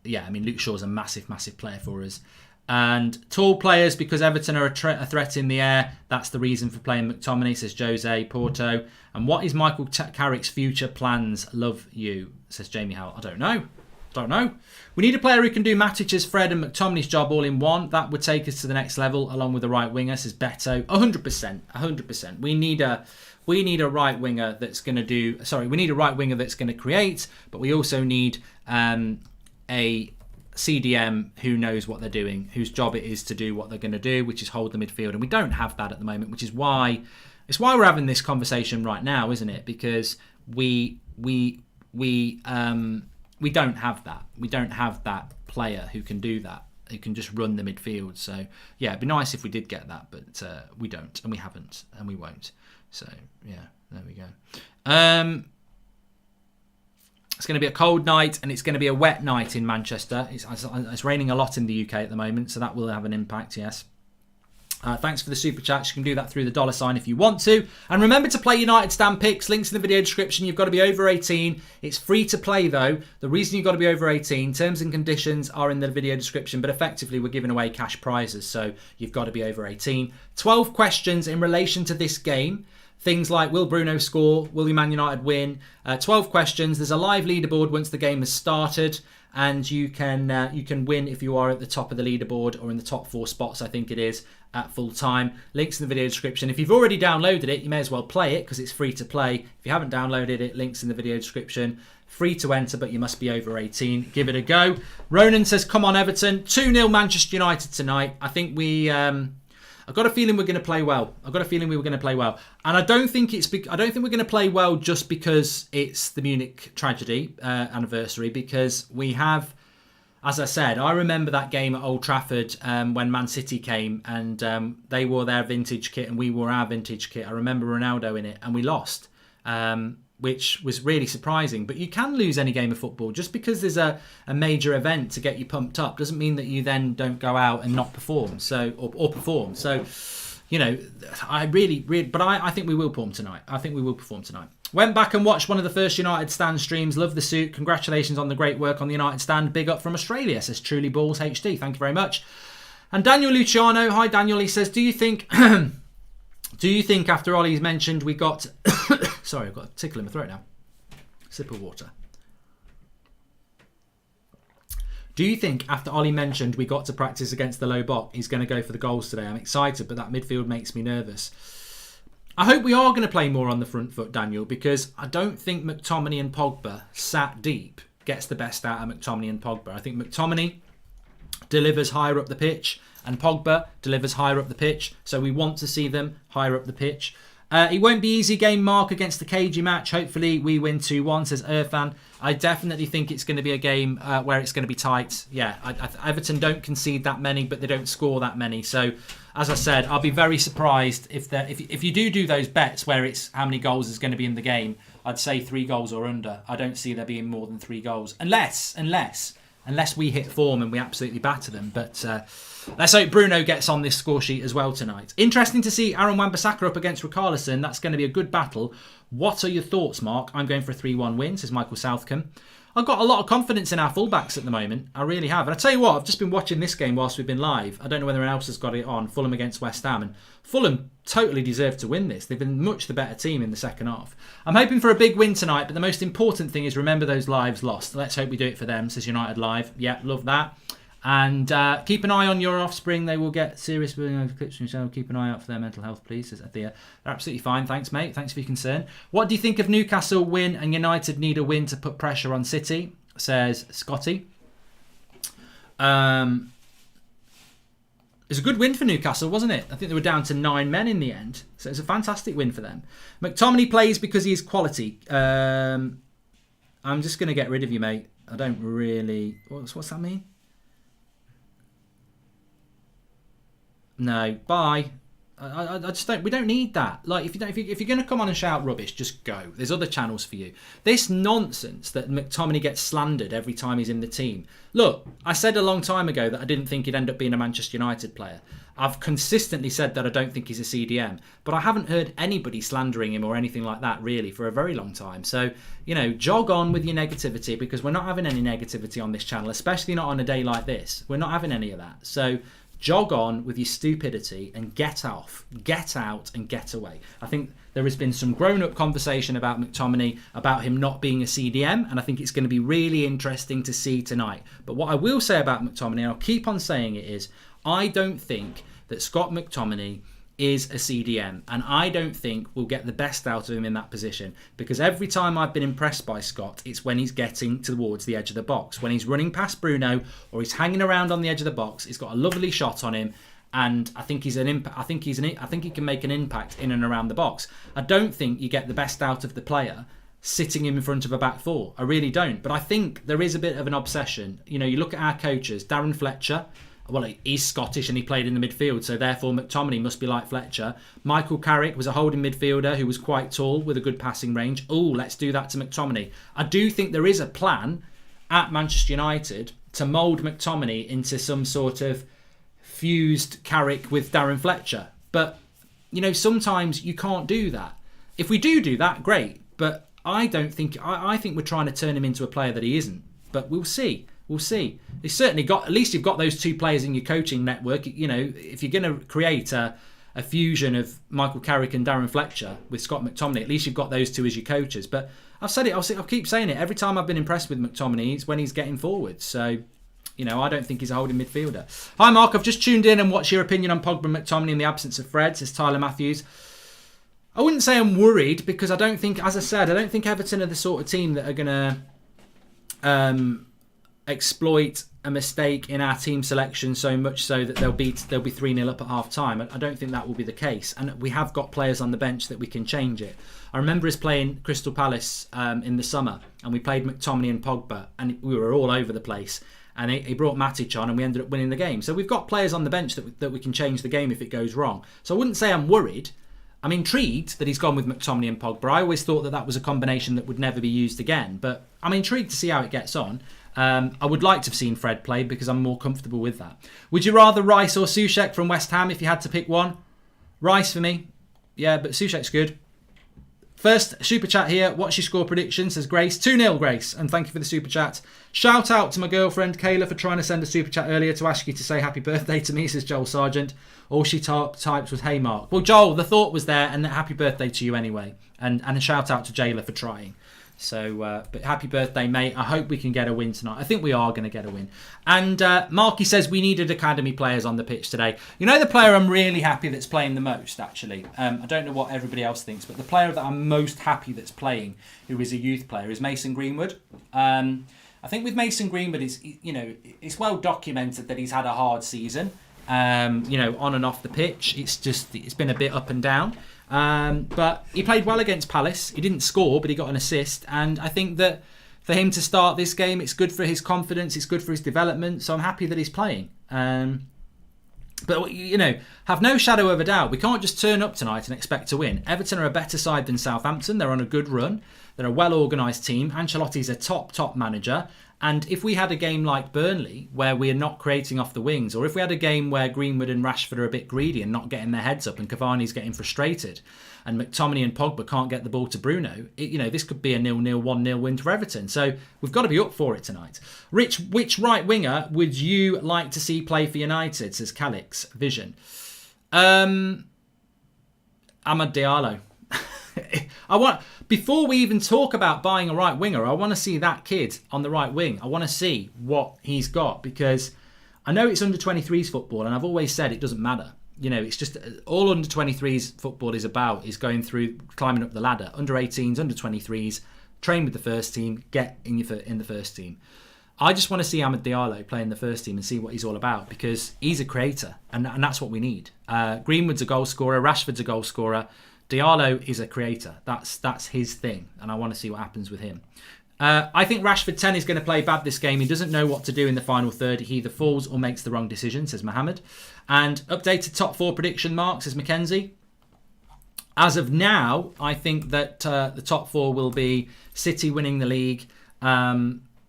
Yeah, I mean, Luke Shaw's a massive, massive player for us. And tall players, because Everton are a threat in the air. That's the reason for playing McTominay, says Jose Porto. And what is Michael Carrick's future plans? Love you, says Jamie Howell. I don't know. We need a player who can do Matic's, Fred and McTominay's job all in one. That would take us to the next level, along with the right winger, says Beto. 100%. We need a right winger that's going to do... Sorry, we need a right winger that's going to create, but we also need a CDM who knows what they're doing, whose job it is to do what they're going to do, which is hold the midfield. And we don't have that at the moment, which is why... It's why we're having this conversation right now, isn't it? Because we don't have that. We don't have that player who can do that, who can just run the midfield. So, yeah, it'd be nice if we did get that, but we don't, and we haven't, and we won't. So, yeah, there we go. It's going to be a cold night, and it's going to be a wet night in Manchester. It's raining a lot in the UK at the moment, so that will have an impact, yes. Thanks for the super chats. You can do that through the $ if you want to. And remember to play United Stand Picks. Links in the video description. You've got to be over 18. It's free to play, though. The reason you've got to be over 18, terms and conditions are in the video description, but effectively we're giving away cash prizes, so you've got to be over 18. 12 questions in relation to this game. Things like, will Bruno score? Will Man United win? 12 questions. There's a live leaderboard once the game has started, and you can win if you are at the top of the leaderboard or in the top 4 spots, I think it is, at full time. Links in the video description. If you've already downloaded it, you may as well play it because it's free to play. If you haven't downloaded it, links in the video description. Free to enter, but you must be over 18. Give it a go. Ronan says, come on Everton. 2-0 Manchester United tonight. I think I've got a feeling we're going to play well. And I don't think we're going to play well just because it's the Munich tragedy anniversary, because we have, as I said, I remember that game at Old Trafford when Man City came and they wore their vintage kit and we wore our vintage kit. I remember Ronaldo in it and we lost, which was really surprising. But you can lose any game of football. Just because there's a major event to get you pumped up doesn't mean that you then don't go out and not perform. Or perform. So, you know, I think we will perform tonight. Went back and watched one of the first United Stand streams. Love the suit. Congratulations on the great work on the United Stand. Big up from Australia, says Truly Balls HD. Thank you very much. And Daniel Luciano, hi Daniel, he says, do you think after Ollie's mentioned we got... Sorry, I've got a tickle in my throat now. Sip of water. Do you think after Ollie mentioned we got to practice against the low block, he's going to go for the goals today? I'm excited, but that midfield makes me nervous. I hope we are going to play more on the front foot, Daniel, because I don't think McTominay and Pogba sat deep gets the best out of McTominay and Pogba. I think McTominay delivers higher up the pitch and Pogba delivers higher up the pitch. So we want to see them higher up the pitch. It won't be easy game, Mark, against the cagey match. Hopefully we win 2-1, says Irfan. I definitely think it's going to be a game where it's going to be tight. Yeah, Everton don't concede that many, but they don't score that many. So, as I said, I'll be very surprised if you do those bets where it's how many goals is going to be in the game. I'd say 3 goals or under. I don't see there being more than 3 goals. Unless we hit form and we absolutely batter them. But let's hope Bruno gets on this score sheet as well tonight. Interesting to see Aaron Wan-Bissaka up against Richarlison. That's going to be a good battle. What are your thoughts, Mark? I'm going for a 3-1 win, says Michael Southcombe. I've got a lot of confidence in our fullbacks at the moment. I really have. And I tell you what, I've just been watching this game whilst we've been live. I don't know whether anyone else has got it on. Fulham against West Ham. And Fulham totally deserve to win this. They've been much the better team in the second half. I'm hoping for a big win tonight, but the most important thing is remember those lives lost. Let's hope we do it for them, says United Live. Yeah, love that. And keep an eye on your offspring. They will get serious clips from yourself. Keep an eye out for their mental health, please, says Athea. They're absolutely fine. Thanks, mate. Thanks for your concern. What do you think of Newcastle win and United need a win to put pressure on City, says Scotty. It's a good win for Newcastle, wasn't it? I think they were down to 9 men in the end. So it's a fantastic win for them. McTominay plays because he is quality. I'm just going to get rid of you, mate. I don't really... What's that mean? No. Bye. I just don't. We don't need that. Like, if you're going to come on and shout rubbish, just go. There's other channels for you. This nonsense that McTominay gets slandered every time he's in the team. Look, I said a long time ago that I didn't think he'd end up being a Manchester United player. I've consistently said that I don't think he's a CDM, but I haven't heard anybody slandering him or anything like that really for a very long time. So, jog on with your negativity, because we're not having any negativity on this channel, especially not on a day like this. We're not having any of that. So jog on with your stupidity and get out and get away. I think there has been some grown-up conversation about McTominay, about him not being a CDM, and I think it's going to be really interesting to see tonight. But what I will say about McTominay, and I'll keep on saying it, is I don't think that Scott McTominay is a CDM, and I don't think we'll get the best out of him in that position, because every time I've been impressed by Scott, it's when he's getting towards the edge of the box, when he's running past Bruno or he's hanging around on the edge of the box. He's got a lovely shot on him, and I think he's an impact. I think he can make an impact in and around the box. I don't think you get the best out of the player sitting him in front of a back four. I really don't. But I think there is a bit of an obsession. You look at our coaches, Darren Fletcher. Well, he's Scottish and he played in the midfield, so therefore McTominay must be like Fletcher. Michael Carrick was a holding midfielder who was quite tall with a good passing range. Oh, let's do that to McTominay. I do think there is a plan at Manchester United to mould McTominay into some sort of fused Carrick with Darren Fletcher. But, sometimes you can't do that. If we do that, great. But I think we're trying to turn him into a player that he isn't. But we'll see. We'll see. You've certainly got, at least you've got those two players in your coaching network. If you're going to create a fusion of Michael Carrick and Darren Fletcher with Scott McTominay, at least you've got those two as your coaches. But I've said it, I'll keep saying it. Every time I've been impressed with McTominay, it's when he's getting forward. So, I don't think he's a holding midfielder. Hi, Mark. I've just tuned in, and what's your opinion on Pogba and McTominay in the absence of Fred, says Tyler Matthews. I wouldn't say I'm worried, because I don't think, as I said, I don't think Everton are the sort of team that are going to exploit a mistake in our team selection so much so that they'll be 3-0 up at half time. I don't think that will be the case, and we have got players on the bench that we can change it. I remember us playing Crystal Palace in the summer, and we played McTominay and Pogba, and we were all over the place, and he brought Matic on, and we ended up winning the game. So we've got players on the bench that we can change the game if it goes wrong. So I wouldn't say I'm worried. I'm intrigued that he's gone with McTominay and Pogba. I always thought that was a combination that would never be used again, but I'm intrigued to see how it gets on. I would like to have seen Fred play, because I'm more comfortable with that. Would you rather Rice or Soucek from West Ham if you had to pick one? Rice for me. Yeah, but Soucek's good. First super chat here. What's your score prediction? Says Grace. 2-0, Grace. And thank you for the super chat. Shout out to my girlfriend Kayla for trying to send a super chat earlier to ask you to say happy birthday to me, says Joel Sargent. All she typed was, hey Mark. Well, Joel, the thought was there, and happy birthday to you anyway. And a shout out to Jayla for trying. So, but happy birthday, mate. I hope we can get a win tonight. I think we are going to get a win. And Marky says we needed academy players on the pitch today. The player I'm really happy that's playing the most, actually. I don't know what everybody else thinks, but the player that I'm most happy that's playing, who is a youth player, is Mason Greenwood. I think with Mason Greenwood, it's well documented that he's had a hard season. On and off the pitch. It's been a bit up and down. But he played well against Palace. He didn't score, but he got an assist. And I think that for him to start this game, it's good for his confidence. It's good for his development. So I'm happy that he's playing. But, have no shadow of a doubt. We can't just turn up tonight and expect to win. Everton are a better side than Southampton. They're on a good run. They're a well-organised team. Ancelotti's a top manager. And if we had a game like Burnley, where we're not creating off the wings, or if we had a game where Greenwood and Rashford are a bit greedy and not getting their heads up, and Cavani's getting frustrated, and McTominay and Pogba can't get the ball to Bruno, this could be a 0-0, 1-0 win for Everton. So we've got to be up for it tonight. Rich, which right winger would you like to see play for United, says Calix Vision? Amad Diallo. Before we even talk about buying a right winger, I want to see that kid on the right wing. I want to see what he's got, because I know it's under 23s football, and I've always said it doesn't matter. It's just all under 23s football is about is going through, climbing up the ladder. Under 18s, under 23s, train with the first team, get in the first team. I just want to see Amad Diallo play in the first team and see what he's all about, because he's a creator, and that's what we need. Greenwood's a goal scorer, Rashford's a goal scorer. Diallo is a creator. That's his thing, and I want to see what happens with him. I think Rashford 10 is going to play bad this game. He doesn't know what to do in the final third. He either falls or makes the wrong decision, says Mohammed. And updated top 4 prediction, Mark, says Mackenzie. As of now, I think that the top 4 will be City winning the league,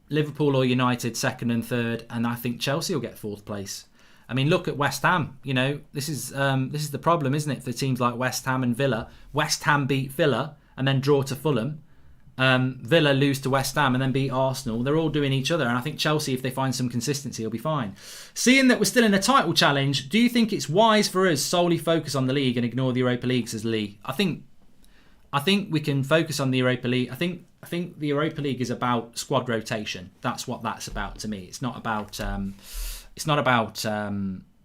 Liverpool or United second and third, and I think Chelsea will get 4th place. I mean, look at West Ham. You know, this is the problem, isn't it, for teams like West Ham and Villa? West Ham beat Villa and then draw to Fulham. Villa lose to West Ham and then beat Arsenal. They're all doing each other, and I think Chelsea, if they find some consistency, will be fine. Seeing that we're still in a title challenge, do you think it's wise for us solely focus on the league and ignore the Europa League, says Lee? I think we can focus on the Europa League. I think the Europa League is about squad rotation. That's what that's about to me. It's not about.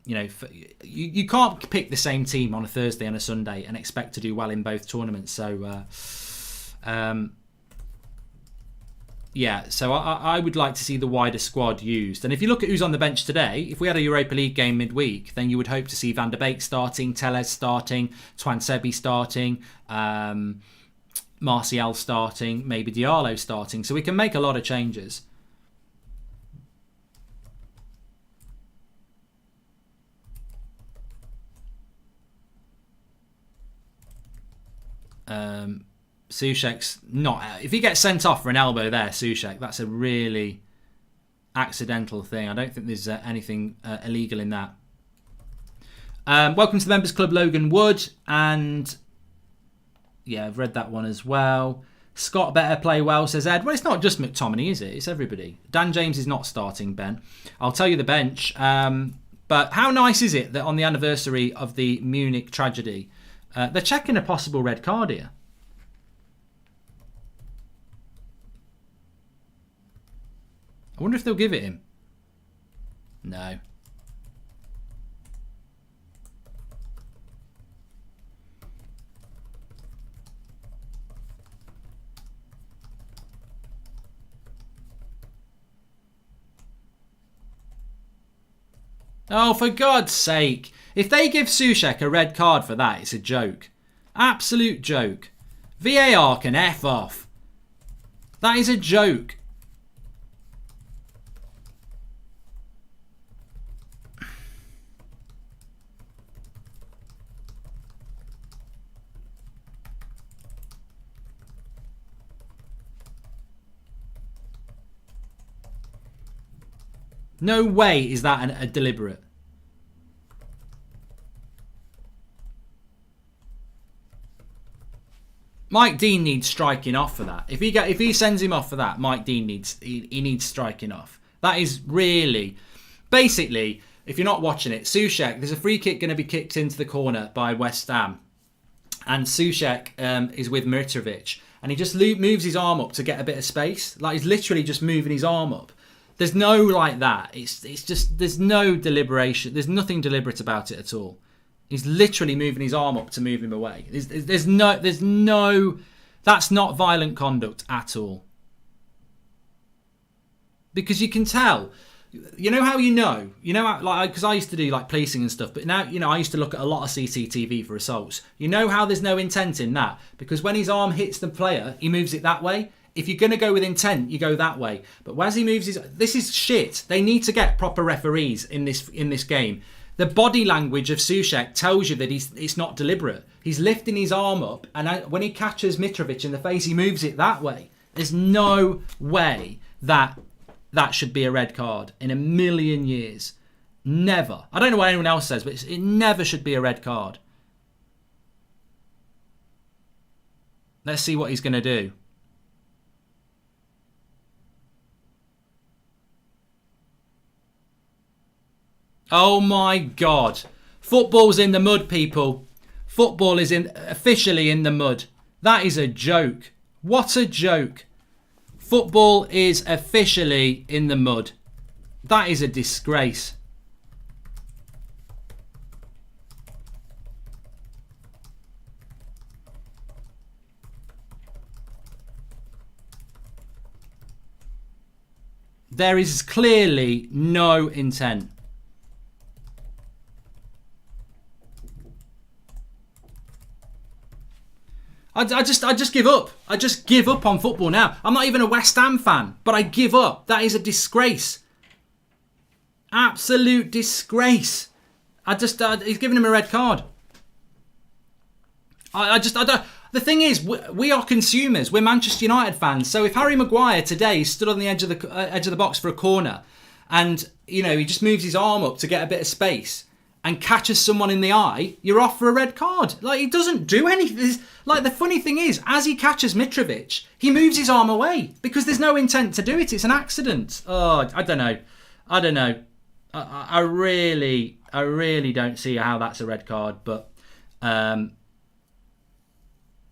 You know, you can't pick the same team on a Thursday and a Sunday and expect to do well in both tournaments. So. Yeah, so I would like to see the wider squad used. And if you look at who's on the bench today, if we had a Europa League game midweek, then you would hope to see Van der Beek starting, Telles starting, Twansebi starting, Martial starting, maybe Diallo starting. So we can make a lot of changes. Soucek's not. If he gets sent off for an elbow there, Soucek, that's a really accidental thing. I don't think there's anything illegal in that. Welcome to the Members Club, Logan Wood. And yeah, I've read that one as well. Scott better play well, says Ed. Well, it's not just McTominay, is it? It's everybody. Dan James is not starting, Ben. I'll tell you the bench. But how nice is it that on the anniversary of the Munich tragedy, they're checking a possible red card here? I wonder if they'll give it him. No. Oh, for God's sake. If they give Soucek a red card for that, it's a joke. Absolute joke. VAR can F off. That is a joke. No way is that a deliberate. Mike Dean needs striking off for that. If he sends him off for that, Mike Dean needs striking off. That is really, basically, if you're not watching it, Soucek, there's a free kick going to be kicked into the corner by West Ham, and Soucek is with Mitrovic, and he just moves his arm up to get a bit of space. Like, he's literally just moving his arm up. There's no like that. It's just, there's no deliberation. There's nothing deliberate about it at all. He's literally moving his arm up to move him away. There's no. That's not violent conduct at all. Because you can tell. You know how how, like, because I used to do like policing and stuff, but now, I used to look at a lot of CCTV for assaults. You know how there's no intent in that? Because when his arm hits the player, he moves it that way. If you're going to go with intent, you go that way. But as he moves this is shit. They need to get proper referees in this game. The body language of Soucek tells you that it's not deliberate. He's lifting his arm up, and when he catches Mitrovic in the face, he moves it that way. There's no way that should be a red card in a million years. Never. I don't know what anyone else says, but it never should be a red card. Let's see what he's going to do. Oh my God. Football's in the mud, people. Football is officially in the mud. That is a joke. What a joke. Football is officially in the mud. That is a disgrace. There is clearly no intent. I just give up. I just give up on football now. I'm not even a West Ham fan, but I give up. That is a disgrace. Absolute disgrace. He's giving him a red card. I don't. The thing is, we are consumers. We're Manchester United fans. So if Harry Maguire today stood on the edge of the box for a corner, and he just moves his arm up to get a bit of space and catches someone in the eye, you're off for a red card. Like, he doesn't do anything. Like, the funny thing is, as he catches Mitrovic, he moves his arm away because there's no intent to do it. It's an accident. Oh, I don't know. I really don't see how that's a red card, but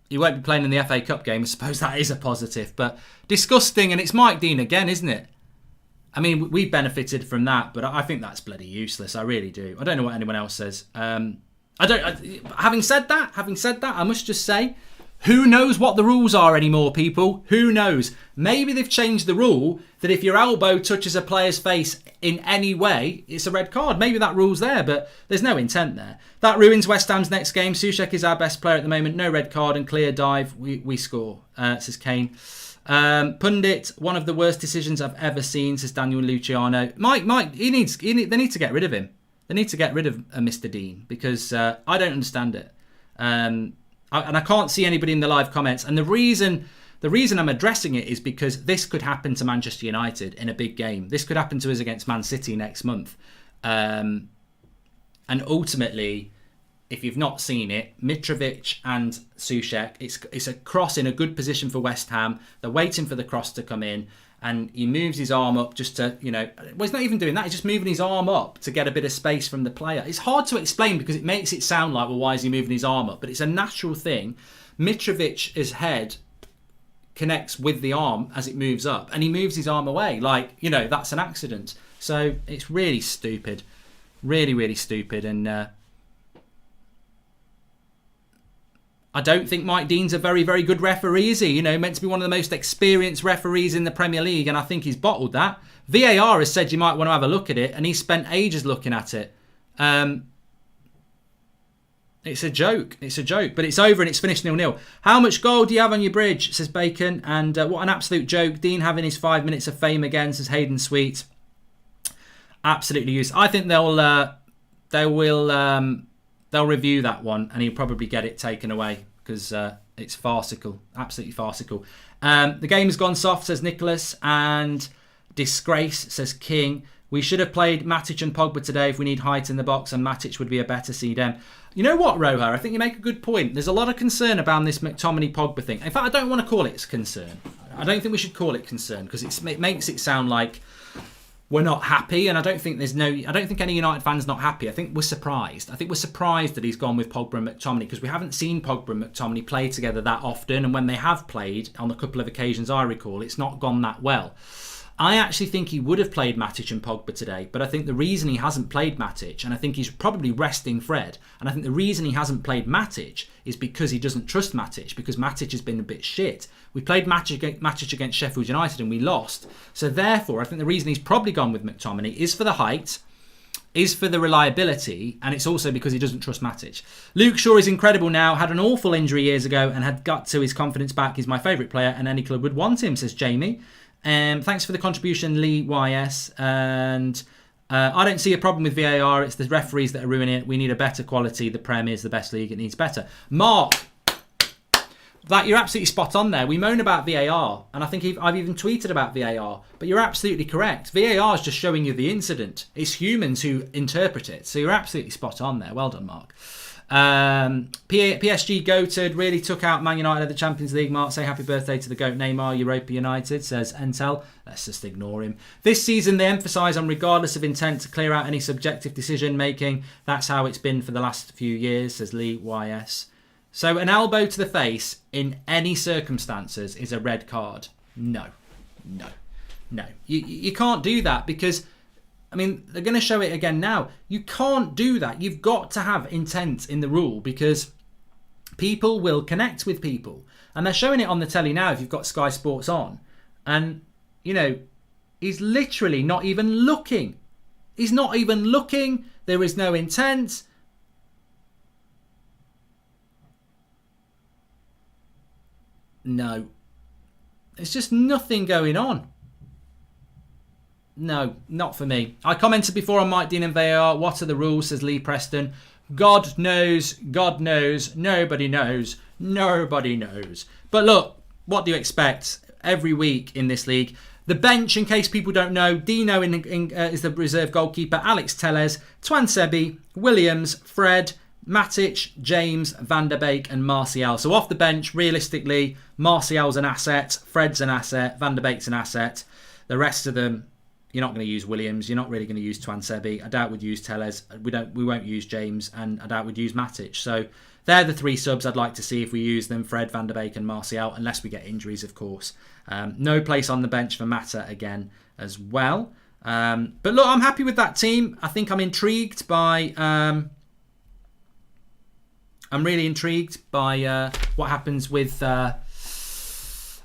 he won't be playing in the FA Cup game. I suppose that is a positive, but disgusting. And it's Mike Dean again, isn't it? I mean, we benefited from that, but I think that's bloody useless. I really do. I don't know what anyone else says. Having said that, I must just say, who knows what the rules are anymore, people? Who knows? Maybe they've changed the rule that if your elbow touches a player's face in any way, it's a red card. Maybe that rule's there, but there's no intent there. That ruins West Ham's next game. Souček is our best player at the moment. No red card and clear dive. We score, says Kane. Pundit, one of the worst decisions I've ever seen, says Daniel Luciano. Mike, they need to get rid of him. They need to get rid of Mr. Dean because I don't understand it. And I can't see anybody in the live comments. And the reason I'm addressing it is because this could happen to Manchester United in a big game. This could happen to us against Man City next month. And ultimately, if you've not seen it, Mitrovic and Souček, it's a cross in a good position for West Ham. They're waiting for the cross to come in, and he moves his arm up just to, well, he's not even doing that. He's just moving his arm up to get a bit of space from the player. It's hard to explain because it makes it sound like, well, why is he moving his arm up? But it's a natural thing. Mitrovic's head connects with the arm as it moves up, and he moves his arm away. Like, that's an accident. So it's really stupid. Really, really stupid. And I don't think Mike Dean's a very, very good referee, is he? Meant to be one of the most experienced referees in the Premier League, and I think he's bottled that. VAR has said you might want to have a look at it, and he spent ages looking at it. It's a joke. But it's over and it's finished 0-0. How much gold do you have on your bridge, says Bacon. And what an absolute joke. Dean having his 5 minutes of fame again, says Hayden Sweet. Absolutely useless. I think they'll review that one and he'll probably get it taken away because it's farcical. Absolutely farcical. The game has gone soft, says Nicholas. And disgrace, says King. We should have played Matic and Pogba today if we need height in the box, and Matic would be a better CDM. You know what, Roja? I think you make a good point. There's a lot of concern about this McTominay-Pogba thing. In fact, I don't want to call it concern. I don't think we should call it concern because it makes it sound like we're not happy, and I don't think any United fan's not happy. I think we're surprised. I think we're surprised that he's gone with Pogba and McTominay because we haven't seen Pogba and McTominay play together that often, and when they have played, on a couple of occasions I recall, it's not gone that well. I actually think he would have played Matic and Pogba today, but I think the reason he hasn't played Matic, and I think he's probably resting Fred, and I think the reason he hasn't played Matic is because he doesn't trust Matic, because Matic has been a bit shit. We played Matic against Sheffield United and we lost. So therefore, I think the reason he's probably gone with McTominay is for the height, is for the reliability, and it's also because he doesn't trust Matic. Luke Shaw is incredible now, had an awful injury years ago and had got to his confidence back. He's my favourite player and any club would want him, says Jamie. Thanks for the contribution, Lee YS. And I don't see a problem with VAR. It's the referees that are ruining it. We need a better quality. The Premier is the best league. It needs better. Mark, that you're absolutely spot on there. We moan about VAR, and I think I've even tweeted about VAR. But you're absolutely correct. VAR is just showing you the incident. It's humans who interpret it. So you're absolutely spot on there. Well done, Mark. PSG goated, really took out Man United at the Champions League. Mark, say happy birthday to the GOAT Neymar. Europa United, says Entel. Let's just ignore him. This season they emphasise on regardless of intent to clear out any subjective decision making. That's how it's been for the last few years, says Lee YS. So an elbow to the face in any circumstances is a red card. No. You can't do that because, I mean, they're going to show it again now. You can't do that. You've got to have intent in the rule because people will connect with people. And they're showing it on the telly now if you've got Sky Sports on. And, he's literally not even looking. He's not even looking. There is no intent. No. There's just nothing going on. No, not for me. I commented before on Mike Dean and VAR. What are the rules, says Lee Preston. God knows, nobody knows, nobody knows. But look, what do you expect every week in this league? The bench, in case people don't know, Dino is the reserve goalkeeper, Alex Telles, Twansebi, Williams, Fred, Matic, James, Van der Beek and Martial. So off the bench, realistically, Martial's an asset, Fred's an asset, Van der Beek's an asset. The rest of them, you're not going to use Williams. You're not really going to use Twansebi. I doubt we'd use Telles. We won't use James, and I doubt we'd use Matic. So they're the three subs I'd like to see if we use them: Fred, Van der Beek, and Martial, unless we get injuries, of course. No place on the bench for Mata again as well. But look, I'm happy with that team. I think I'm intrigued by. I'm really intrigued by what happens with.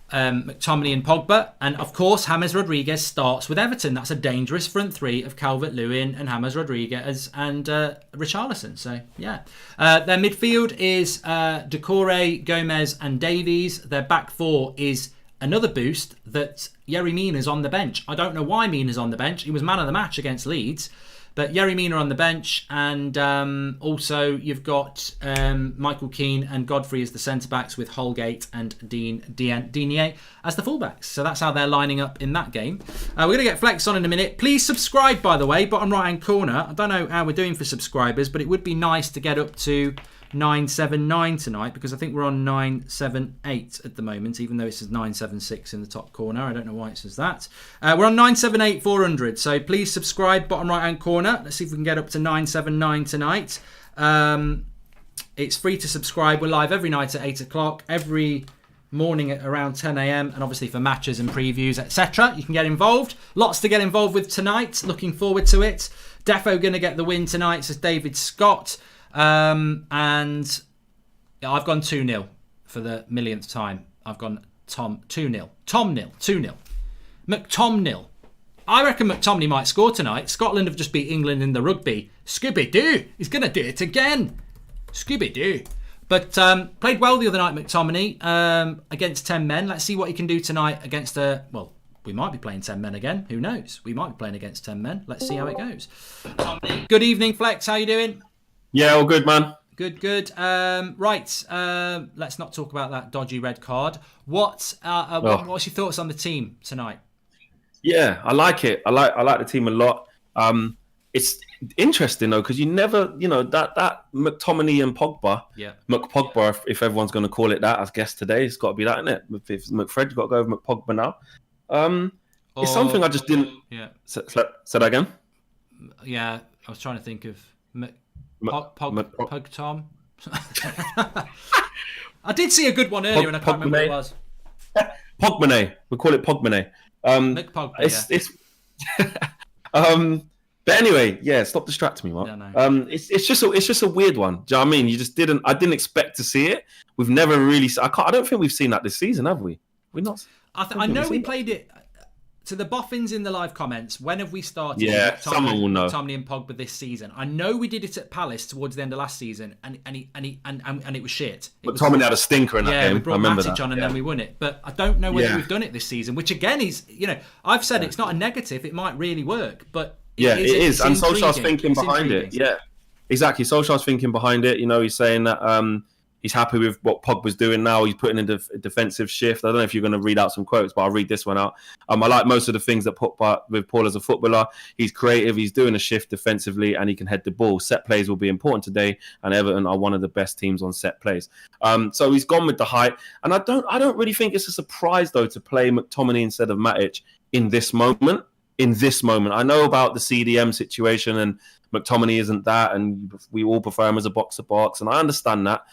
McTominay and Pogba, and of course James Rodriguez starts with Everton. That's a dangerous front three of Calvert-Lewin and James Rodriguez and Richarlison. So yeah, their midfield is Decore, Gomez and Davies. Their back four is another boost that Yerry Mina's on the bench. I don't know why Mina's on the bench. He was man of the match against Leeds. But Yerry Mina on the bench, and also you've got Michael Keane and Godfrey as the centre-backs with Holgate and Digne as the full-backs. So that's how they're lining up in that game. We're going to get Flex on in a minute. Please subscribe, by the way, bottom right-hand corner. I don't know how we're doing for subscribers, but it would be nice to get up to 979 tonight, because I think we're on 978 at the moment, even though it says 976 in the top corner. I don't know why it says that. We're on 978 400, so please subscribe, bottom right hand corner. Let's see if we can get up to 979 tonight. It's free to subscribe. We're live every night at 8 o'clock, every morning at around 10 a.m, and obviously for matches and previews, etc. You can get involved. Lots to get involved with tonight. Looking forward to it. Defo going to get the win tonight, says David Scott. And I've gone 2-0 for the millionth time. I've gone Tom 2-0. Tom 0, 2-0. McTom 0. I reckon McTominay might score tonight. Scotland have just beat England in the rugby. Scooby-Doo. He's going to do it again. Scooby-Doo. But played well the other night, McTominay, against 10 men. Let's see what he can do tonight against we might be playing 10 men again. Who knows? We might be playing against 10 men. Let's see how it goes. Good evening, Flex. How you doing? Yeah, all good, man. Good. Right. Let's not talk about that dodgy red card. What's your thoughts on the team tonight? Yeah, I like it. I like the team a lot. It's interesting though, because you never, that McTominay and Pogba. Yeah. McPogba, if everyone's going to call it that, I guess today it's got to be that, isn't it? If it's McFred, you've got to go with McPogba now. It's something I just didn't. Yeah. Say that again. Yeah, I was trying to think of. Pug Tom. I did see a good one earlier, and I can't remember what it was. Pogmane. We call it Pogmane. But anyway, yeah. Stop distracting me, Mark. No. It's just a weird one. Do you know what I mean? I didn't expect to see it. We've never really. I don't think we've seen that this season, have we? We're not. I know we played it. To the boffins in the live comments, when have we started? Yeah, someone will know. Tommy and Pogba this season. I know we did it at Palace towards the end of last season, and it was shit. But Tommy had a stinker in that game. We brought Matic on, and then we won it. But I don't know whether we've done it this season. Which again is, I've said it's not a negative. It might really work, but it is. And Solskjaer's thinking behind it. Yeah, exactly. Solskjaer's thinking behind it. He's saying that. He's happy with what Pogba's doing now. He's putting in a defensive shift. I don't know if you're going to read out some quotes, but I'll read this one out. I like most of the things that with Paul as a footballer. He's creative. He's doing a shift defensively, and he can head the ball. Set plays will be important today, and Everton are one of the best teams on set plays. So he's gone with the height, and I don't really think it's a surprise though to play McTominay instead of Matic in this moment. I know about the CDM situation, and McTominay isn't that, and we all prefer him as a box-to-box, and I understand that.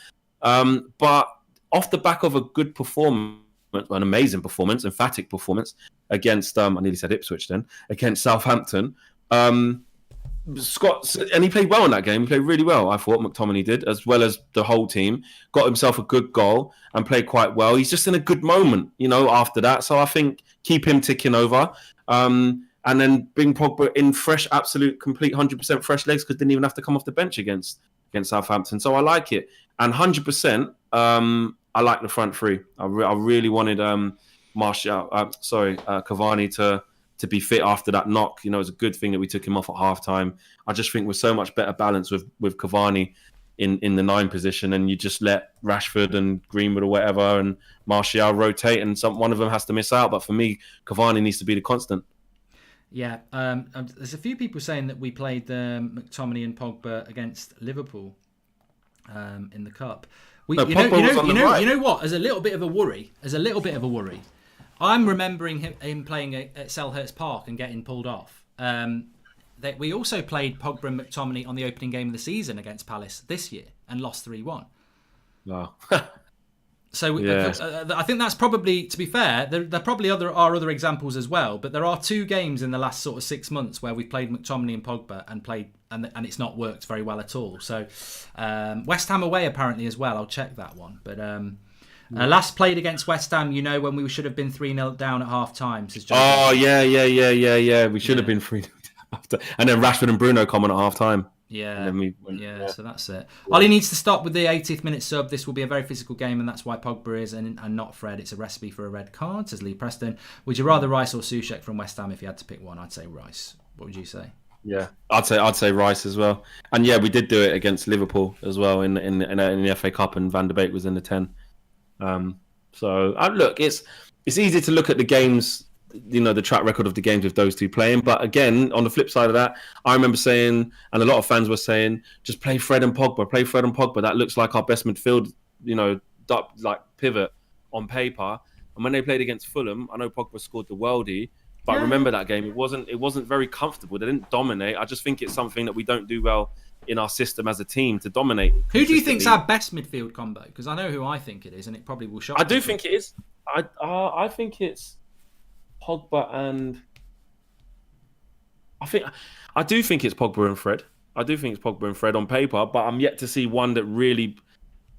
But off the back of a good performance, an amazing performance, emphatic performance against, I nearly said Ipswich then, against Southampton. Scott, and he played well in that game. He played really well, I thought McTominay did, as well as the whole team. Got himself a good goal and played quite well. He's just in a good moment, after that. So I think keep him ticking over. And then bring Pogba in fresh, absolute, complete 100% fresh legs, because didn't even have to come off the bench against Southampton. So I like it. And 100%, I like the front three. I really wanted Cavani to be fit after that knock. You know, it's a good thing that we took him off at halftime. I just think we're so much better balanced with Cavani in the 9 position, and you just let Rashford and Greenwood or whatever and Martial rotate, and one of them has to miss out. But for me, Cavani needs to be the constant. Yeah, there's a few people saying that we played McTominay and Pogba against Liverpool in the cup. You know what? As a little bit of a worry. I'm remembering him playing at Selhurst Park and getting pulled off. That we also played Pogba and McTominay on the opening game of the season against Palace this year and lost 3-1. Wow. So I think that's probably, to be fair, there probably are other examples as well, but there are 2 games in the last sort of 6 months where we played McTominay and Pogba and it's not worked very well at all. So West Ham away apparently as well. I'll check that one. But last played against West Ham, you know, when we should have been 3-0 down at half time. Yeah. We should have been 3-0 down after. And then Rashford and Bruno come on at half time. Yeah, so that's it. Ollie needs to stop with the 80th minute sub. This will be a very physical game, and that's why Pogba is and not Fred. It's a recipe for a red card, says Lee Preston. Would you rather Rice or Soucek from West Ham if you had to pick one? I'd say Rice. What would you say? Yeah, I'd say Rice as well. And yeah, we did do it against Liverpool as well in the FA Cup, and Van der Beek was in the 10. Look, it's easy to look at the games, you know, the track record of the games with those two playing. But again, on the flip side of that, I remember saying, and a lot of fans were saying, just play Fred and Pogba. That looks like our best midfield, you know, like pivot on paper. And when they played against Fulham, I know Pogba scored the worldie, but I remember that game. It wasn't very comfortable. They didn't dominate. I just think it's something that we don't do well in our system as a team, to dominate. Who do you think's our best midfield combo? Because I know who I think it is, and it probably will shock. I do think it is. I think it's Pogba and I do think it's Pogba and Fred. I do think it's Pogba and Fred on paper, but I'm yet to see one that really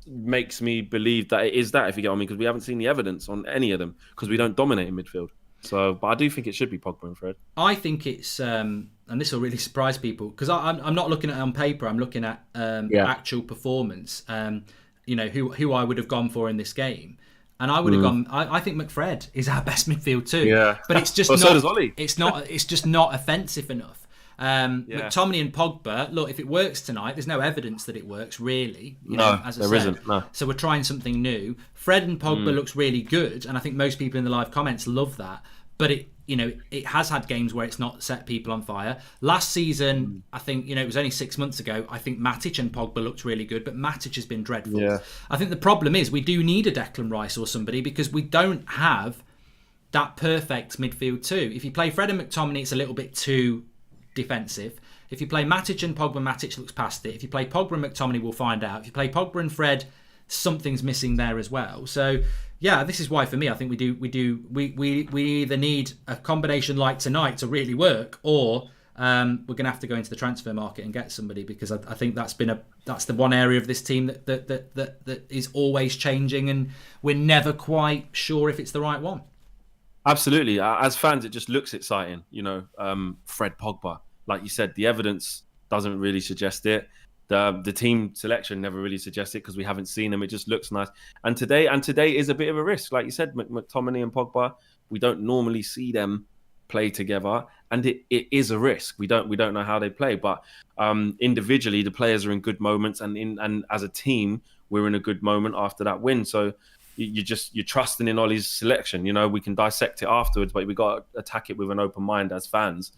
makes me believe that it is that, if you get on me, because we haven't seen the evidence on any of them, because we don't dominate in midfield. So, but I do think it should be Pogba and Fred. I think it's, and this will really surprise people, because I'm not looking at it on paper. I'm looking at actual performance. You know, who I would have gone for in this game. And I would have gone. I think McFred is our best midfield too. Yeah, but it's just well, not. So does Ollie. It's just not offensive enough. McTominay and Pogba. Look, if it works tonight, there's no evidence that it works really. You know, as I said. Isn't. No. So we're trying something new. Fred and Pogba looks really good, and I think most people in the live comments love that. But it has had games where it's not set people on fire. Last season, I think, it was only 6 months ago, I think Matic and Pogba looked really good, but Matic has been dreadful. Yeah. I think the problem is we do need a Declan Rice or somebody, because we don't have that perfect midfield too. If you play Fred and McTominay, it's a little bit too defensive. If you play Matic and Pogba, Matic looks past it. If you play Pogba and McTominay, we'll find out. If you play Pogba and Fred, something's missing there as well. So yeah, this is why for me, I think we either need a combination like tonight to really work, or we're going to have to go into the transfer market and get somebody, because I think that's the one area of this team that is always changing, and we're never quite sure if it's the right one. Absolutely. As fans, it just looks exciting. Fred, Pogba, like you said, the evidence doesn't really suggest it. The team selection never really suggests it, because we haven't seen them. It just looks nice. And today is a bit of a risk. Like you said, McTominay and Pogba, we don't normally see them play together, and it is a risk. We don't know how they play, but individually the players are in good moments, and as a team we're in a good moment after that win. So you're trusting in Ollie's selection. We can dissect it afterwards, but we got to attack it with an open mind as fans,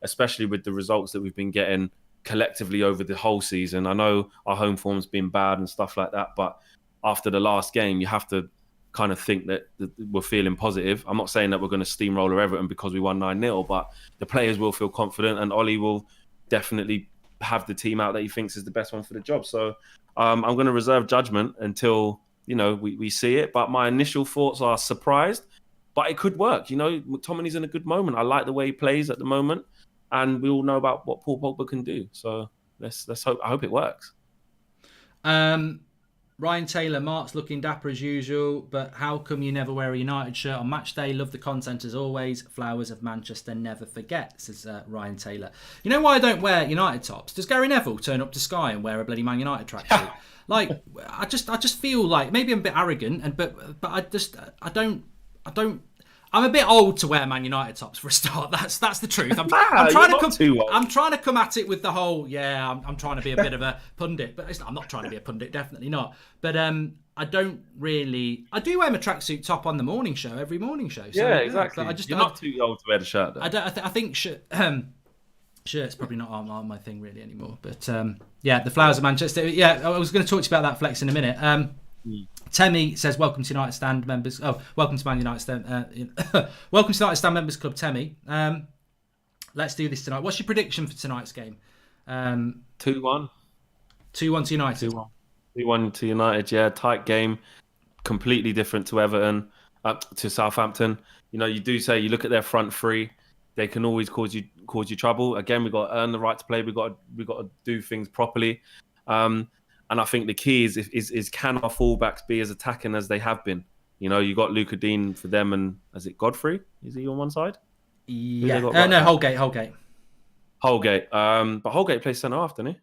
especially with the results that we've been getting collectively over the whole season. I know our home form's been bad and stuff like that, but after the last game, you have to kind of think that we're feeling positive. I'm not saying that we're going to steamroller Everton because we won 9-0, but the players will feel confident, and Ollie will definitely have the team out that he thinks is the best one for the job. So I'm going to reserve judgment until we see it. But my initial thoughts are surprised, but it could work. McTominay's in a good moment. I like the way he plays at the moment. And we all know about what Paul Pogba can do. So let's hope. I hope it works. Ryan Taylor, Mark's looking dapper as usual, but how come you never wear a United shirt on match day? Love the content as always. Flowers of Manchester never forget, says Ryan Taylor. You know why I don't wear United tops? Does Gary Neville turn up to Sky and wear a bloody Man United tracksuit? Like, I just feel like maybe I'm a bit arrogant, but I don't. I'm a bit old to wear Man United tops for a start. That's the truth. I'm trying to come at it with the whole I'm trying to be a bit of a pundit, but I'm not trying to be a pundit, definitely not. But I don't really. I do wear my tracksuit top on the morning show, every morning show. So, yeah, exactly. You're not too old to wear the shirt, though. I think shirt's probably not on my thing really anymore. But the Flowers of Manchester. Yeah, I was going to talk to you about that flex in a minute. Temi says, welcome to United Stand members. Oh, welcome to Man United Stand. Welcome to United Stand Members Club, Temi. Let's do this tonight. What's your prediction for tonight's game? 2-1. 2-1 to United. 2-1 to United, yeah. Tight game. Completely different to Everton, to Southampton. You know, you do say, you look at their front three, they can always cause you trouble. Again, we've got to earn the right to play. We've got to do things properly. And I think the key is can our fullbacks be as attacking as they have been? You know, you got Luca Dean for them, and is it Godfrey? Is he on one side? Yeah. No, Holgate. Holgate. But Holgate plays centre half, doesn't he?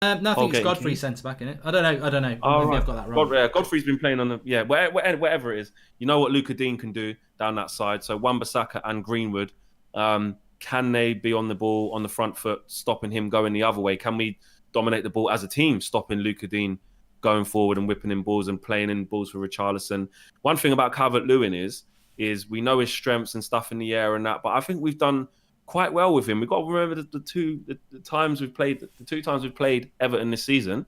No, I think it's Godfrey centre back, innit? I don't know. Oh, Maybe right. I've got that wrong. Godfrey's been playing on the whatever it is. You know what Luca Dean can do down that side. So Wan-Bissaka and Greenwood, can they be on the ball on the front foot, stopping him going the other way? Can we dominate the ball as a team, stopping Luca Dean going forward and whipping in balls and playing in balls for Richarlison? One thing about Calvert-Lewin is we know his strengths and stuff in the air and that, but I think we've done quite well with him. We've got to remember the two times we've played Everton this season.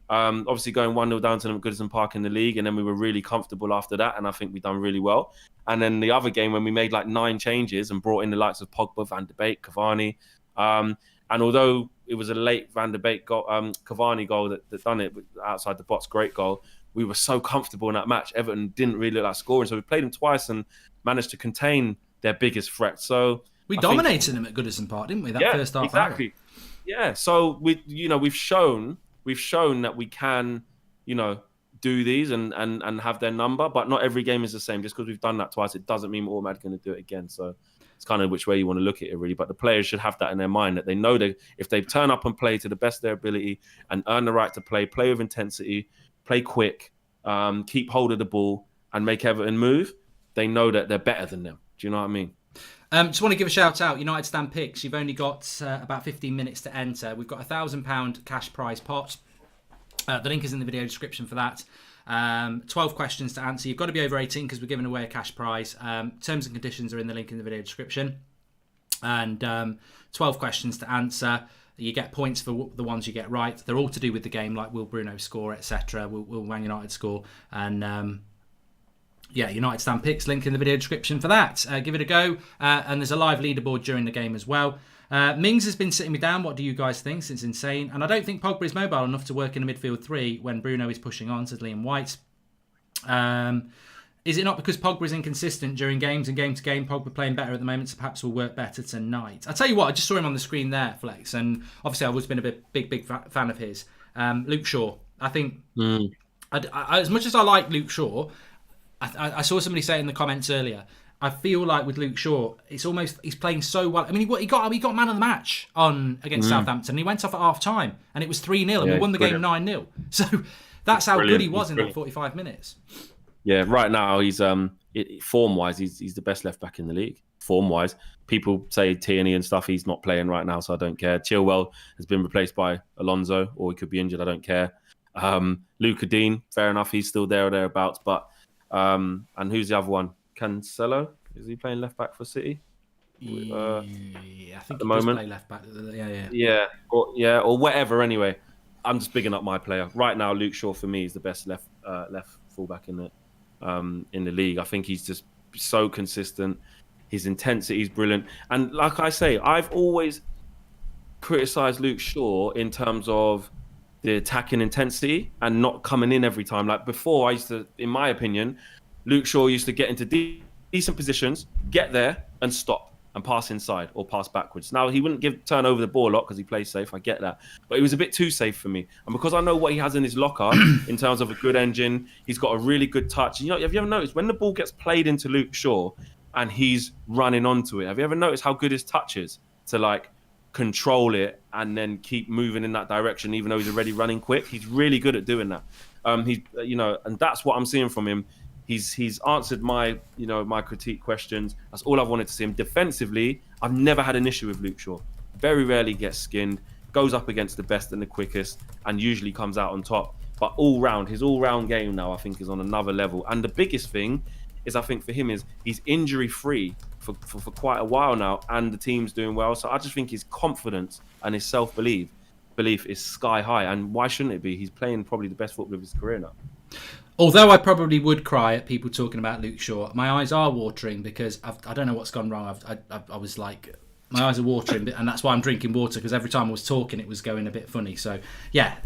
Obviously going 1-0 down to them at Goodison Park in the league, and then we were really comfortable after that, and I think we've done really well. And then the other game when we made like 9 changes and brought in the likes of Pogba, Van de Beek, Cavani, and although it was a late Van de Beek goal, Cavani goal that done it outside the box, great goal, we were so comfortable in that match. Everton didn't really look like scoring, so we played them twice and managed to contain their biggest threat. So we dominated them at Goodison Park, didn't we? That first half. Exactly. Hour. Yeah. So we've shown that we can, do these and have their number, but not every game is the same. Just because we've done that twice, it doesn't mean we're automatically going to do it again. So it's kind of which way you want to look at it, really. But the players should have that in their mind, that they know that if they turn up and play to the best of their ability and earn the right to play with intensity, play quick, keep hold of the ball and make Everton move, they know that they're better than them. Do you know what I mean? Just want to give a shout out, United Stand Picks. You've only got about 15 minutes to enter. We've got a £1,000 cash prize pot. The link is in the video description for that. 12 questions to answer. You've got to be over 18 because we're giving away a cash prize. Terms and conditions are in the link in the video description. And 12 questions to answer. You get points for the ones you get right. They're all to do with the game, like will Bruno score, etc. Will Man United score? And United Stand Picks, link in the video description for that. Give it a go. And there's a live leaderboard during the game as well. Mings has been sitting me down. What do you guys think? It's insane. And I don't think Pogba is mobile enough to work in a midfield 3 when Bruno is pushing on, says Liam White. Is it not because Pogba is inconsistent during games and game to game? Pogba playing better at the moment, so perhaps will work better tonight. I'll tell you what, I just saw him on the screen there, Flex. And obviously I've always been a big fan of his. Luke Shaw. I think, as much as I like Luke Shaw, I saw somebody say in the comments earlier, I feel like with Luke Shaw, it's almost he's playing so well. I mean, he got man of the match against Southampton. He went off at half time, and it was 3-0, and we won the game 9-0. So that's how good he was in that 45 minutes. Yeah, right now he's form wise, he's the best left back in the league. Form wise, people say Tierney and stuff. He's not playing right now, so I don't care. Chilwell has been replaced by Alonso, or he could be injured. I don't care. Luca Dean, fair enough, he's still there or thereabouts. But and who's the other one? Cancelo, is he playing left back for City? I think he does play left back. Or whatever. Anyway, I'm just bigging up my player right now. Luke Shaw for me is the best left fullback in the league. I think he's just so consistent. His intensity is brilliant, and like I say, I've always criticised Luke Shaw in terms of the attacking intensity and not coming in every time. Like before, I used to, in my opinion, Luke Shaw used to get into decent positions, get there and stop. and pass inside or pass backwards. Now, he wouldn't turn over the ball a lot because he plays safe. I get that. But it was a bit too safe for me. And because I know what he has in his locker in terms of a good engine, he's got a really good touch. You know, have you ever noticed when the ball gets played into Luke Shaw and he's running onto it, have you ever noticed how good his touch is to like control it and then keep moving in that direction, even though he's already running quick? He's really good at doing that. And that's what I'm seeing from him. He's answered my critique questions. That's all I've wanted to see him. Defensively, I've never had an issue with Luke Shaw. Very rarely gets skinned, goes up against the best and the quickest, and usually comes out on top. But his all-round game now, I think, is on another level. And the biggest thing is, I think, for him is he's injury-free for quite a while now, and the team's doing well. So I just think his confidence and his self-belief is sky high. And why shouldn't it be? He's playing probably the best football of his career now. Although I probably would cry at people talking about Luke Shaw, my eyes are watering because I don't know what's gone wrong. I was like, my eyes are watering, and that's why I'm drinking water, because every time I was talking, it was going a bit funny. So yeah,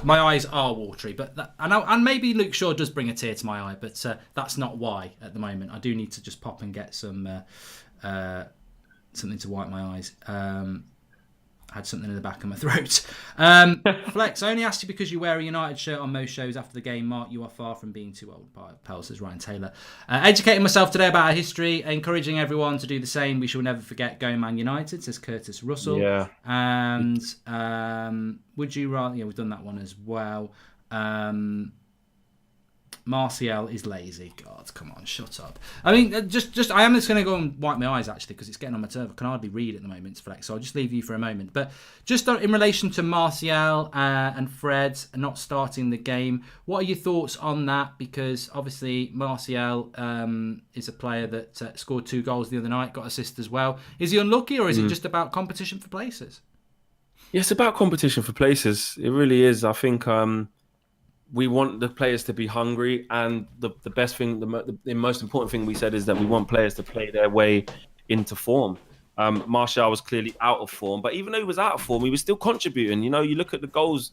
my eyes are watery, but and maybe Luke Shaw does bring a tear to my eye, but that's not why at the moment. I do need to just pop and get some something to wipe my eyes. I had something in the back of my throat. Flex, I only asked you because you wear a United shirt on most shows after the game. Mark, you are far from being too old. Pal, says Ryan Taylor. Educating myself today about our history, encouraging everyone to do the same. We shall never forget Go Man United, says Curtis Russell. Yeah. And would you rather... Yeah, we've done that one as well. Martial is lazy. God, come on, shut up. I mean, I am just going to go and wipe my eyes, actually, because it's getting on my nerve. I can hardly read at the moment, Flex, so I'll just leave you for a moment. But just in relation to Martial and Fred not starting the game, what are your thoughts on that? Because obviously Martial is a player that scored 2 goals the other night, got assist as well. Is he unlucky, or is it just about competition for places? Yeah, it's about competition for places. It really is. I think... we want the players to be hungry, and the best thing, the most important thing we said is that we want players to play their way into form. Martial was clearly out of form, but even though he was out of form, he was still contributing. You know, you look at the goals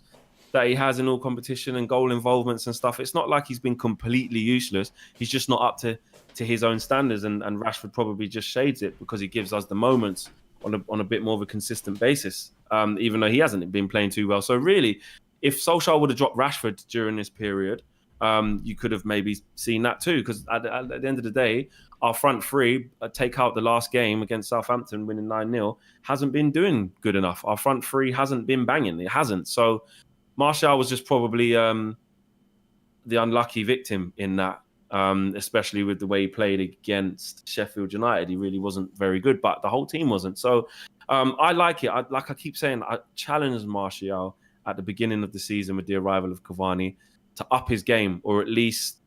that he has in all competition and goal involvements and stuff. It's not like he's been completely useless. He's just not up to his own standards, and Rashford probably just shades it because he gives us the moments on a bit more of a consistent basis, even though he hasn't been playing too well. So really, if Solskjaer would have dropped Rashford during this period, you could have maybe seen that too. Because at the end of the day, our front three, take out the last game against Southampton, winning 9-0, hasn't been doing good enough. Our front three hasn't been banging. It hasn't. So Martial was just probably the unlucky victim in that, especially with the way he played against Sheffield United. He really wasn't very good, but the whole team wasn't. So I like it. Like I keep saying, I challenged Martial at the beginning of the season with the arrival of Cavani to up his game, or at least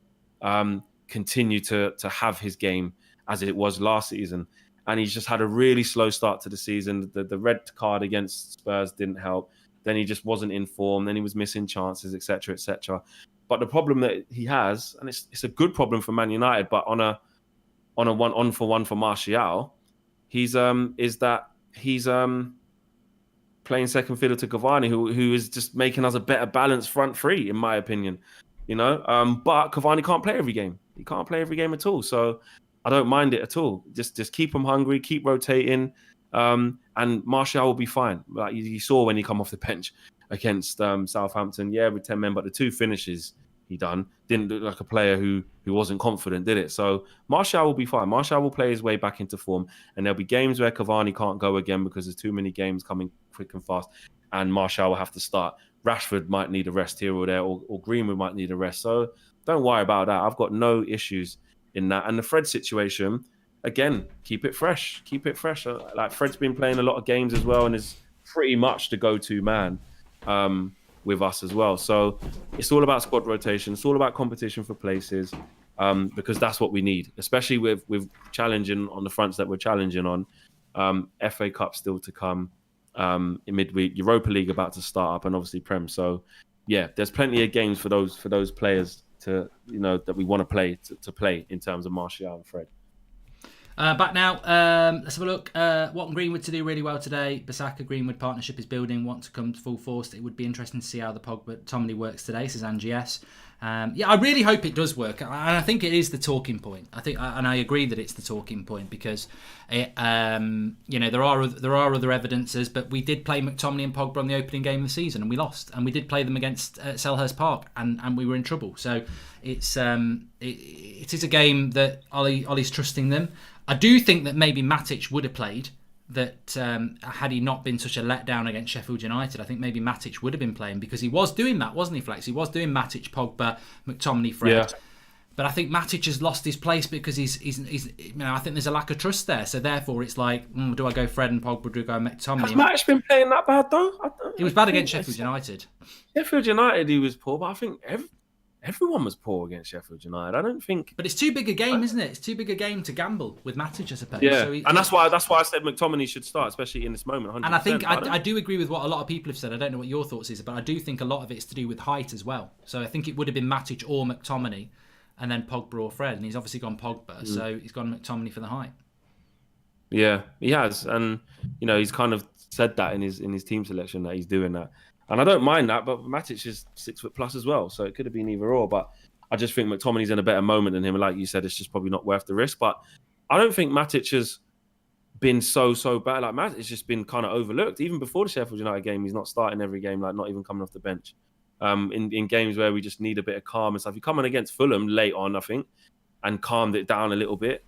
continue to have his game as it was last season. And he's just had a really slow start to the season. The red card against Spurs didn't help. Then he just wasn't in form. Then he was missing chances, etc., etc. But the problem that he has, and it's a good problem for Man United, but on a one for Martial, he's playing second fiddle to Cavani, who is just making us a better balanced front three, in my opinion. You know, but Cavani can't play every game. He can't play every game at all. So I don't mind it at all. Just keep him hungry, keep rotating, and Martial will be fine. Like you saw when he come off the bench against Southampton, with 10 men, but the 2 finishes he done didn't look like a player who wasn't confident, did it? So Martial will be fine. Martial will play his way back into form, and there'll be games where Cavani can't go again because there's too many games coming quick and fast, and Martial will have to start. Rashford might need a rest here or there, or Greenwood might need a rest. So don't worry about that. I've got no issues in that. And the Fred situation, again, keep it fresh. Keep it fresh. Like Fred's been playing a lot of games as well, and is pretty much the go-to man with us as well. So it's all about squad rotation. It's all about competition for places, because that's what we need, especially with challenging on the fronts that we're challenging on. FA Cup still to come in midweek, Europa League about to start up, and obviously Prem. So yeah, there's plenty of games for those players to, you know, that we want to play to play in terms of Martial and Fred. Back now, let's have a look. What Greenwood to do really well today. Bissaka Greenwood partnership is building. Want to come to full force. It would be interesting to see how the Pogba Tomley works today, says Angie S. I really hope it does work, and I think it is the talking point. I agree that it's the talking point because there are other evidences, but we did play McTominay and Pogba on the opening game of the season, and we lost, and we did play them against Selhurst Park, and we were in trouble. So it is a game that Ollie's trusting them. I do think that maybe Matic would have played. That had he not been such a letdown against Sheffield United, I think maybe Matic would have been playing because he was doing that, wasn't he, Flex? He was doing Matic, Pogba, McTominay, Fred. Yeah. But I think Matic has lost his place because he's I think there's a lack of trust there. So therefore, it's like, do I go Fred and Pogba? Do I go McTominay? Has Matic been playing that bad though? He was bad against Sheffield United. Sheffield United, he was poor, but I think everyone was poor against Sheffield United. I don't think... But it's too big a game, isn't it? It's too big a game to gamble with Matic, I suppose. Yeah, and that's why I said McTominay should start, especially in this moment. 100%. And I think I do agree with what a lot of people have said. I don't know what your thoughts is, but I do think a lot of it's to do with height as well. So I think it would have been Matic or McTominay, and then Pogba or Fred, and he's obviously gone Pogba, so he's gone McTominay for the height. Yeah, he has, and he's kind of said that in his team selection that he's doing that. And I don't mind that, but Matic is 6 foot plus as well, so it could have been either or. But I just think McTominay's in a better moment than him. And like you said, it's just probably not worth the risk. But I don't think Matic has been so bad. Like Matic's just been kind of overlooked. Even before the Sheffield United game, he's not starting every game, like not even coming off the bench. In games where we just need a bit of calm and stuff. He come in against Fulham late on, I think, and calmed it down a little bit.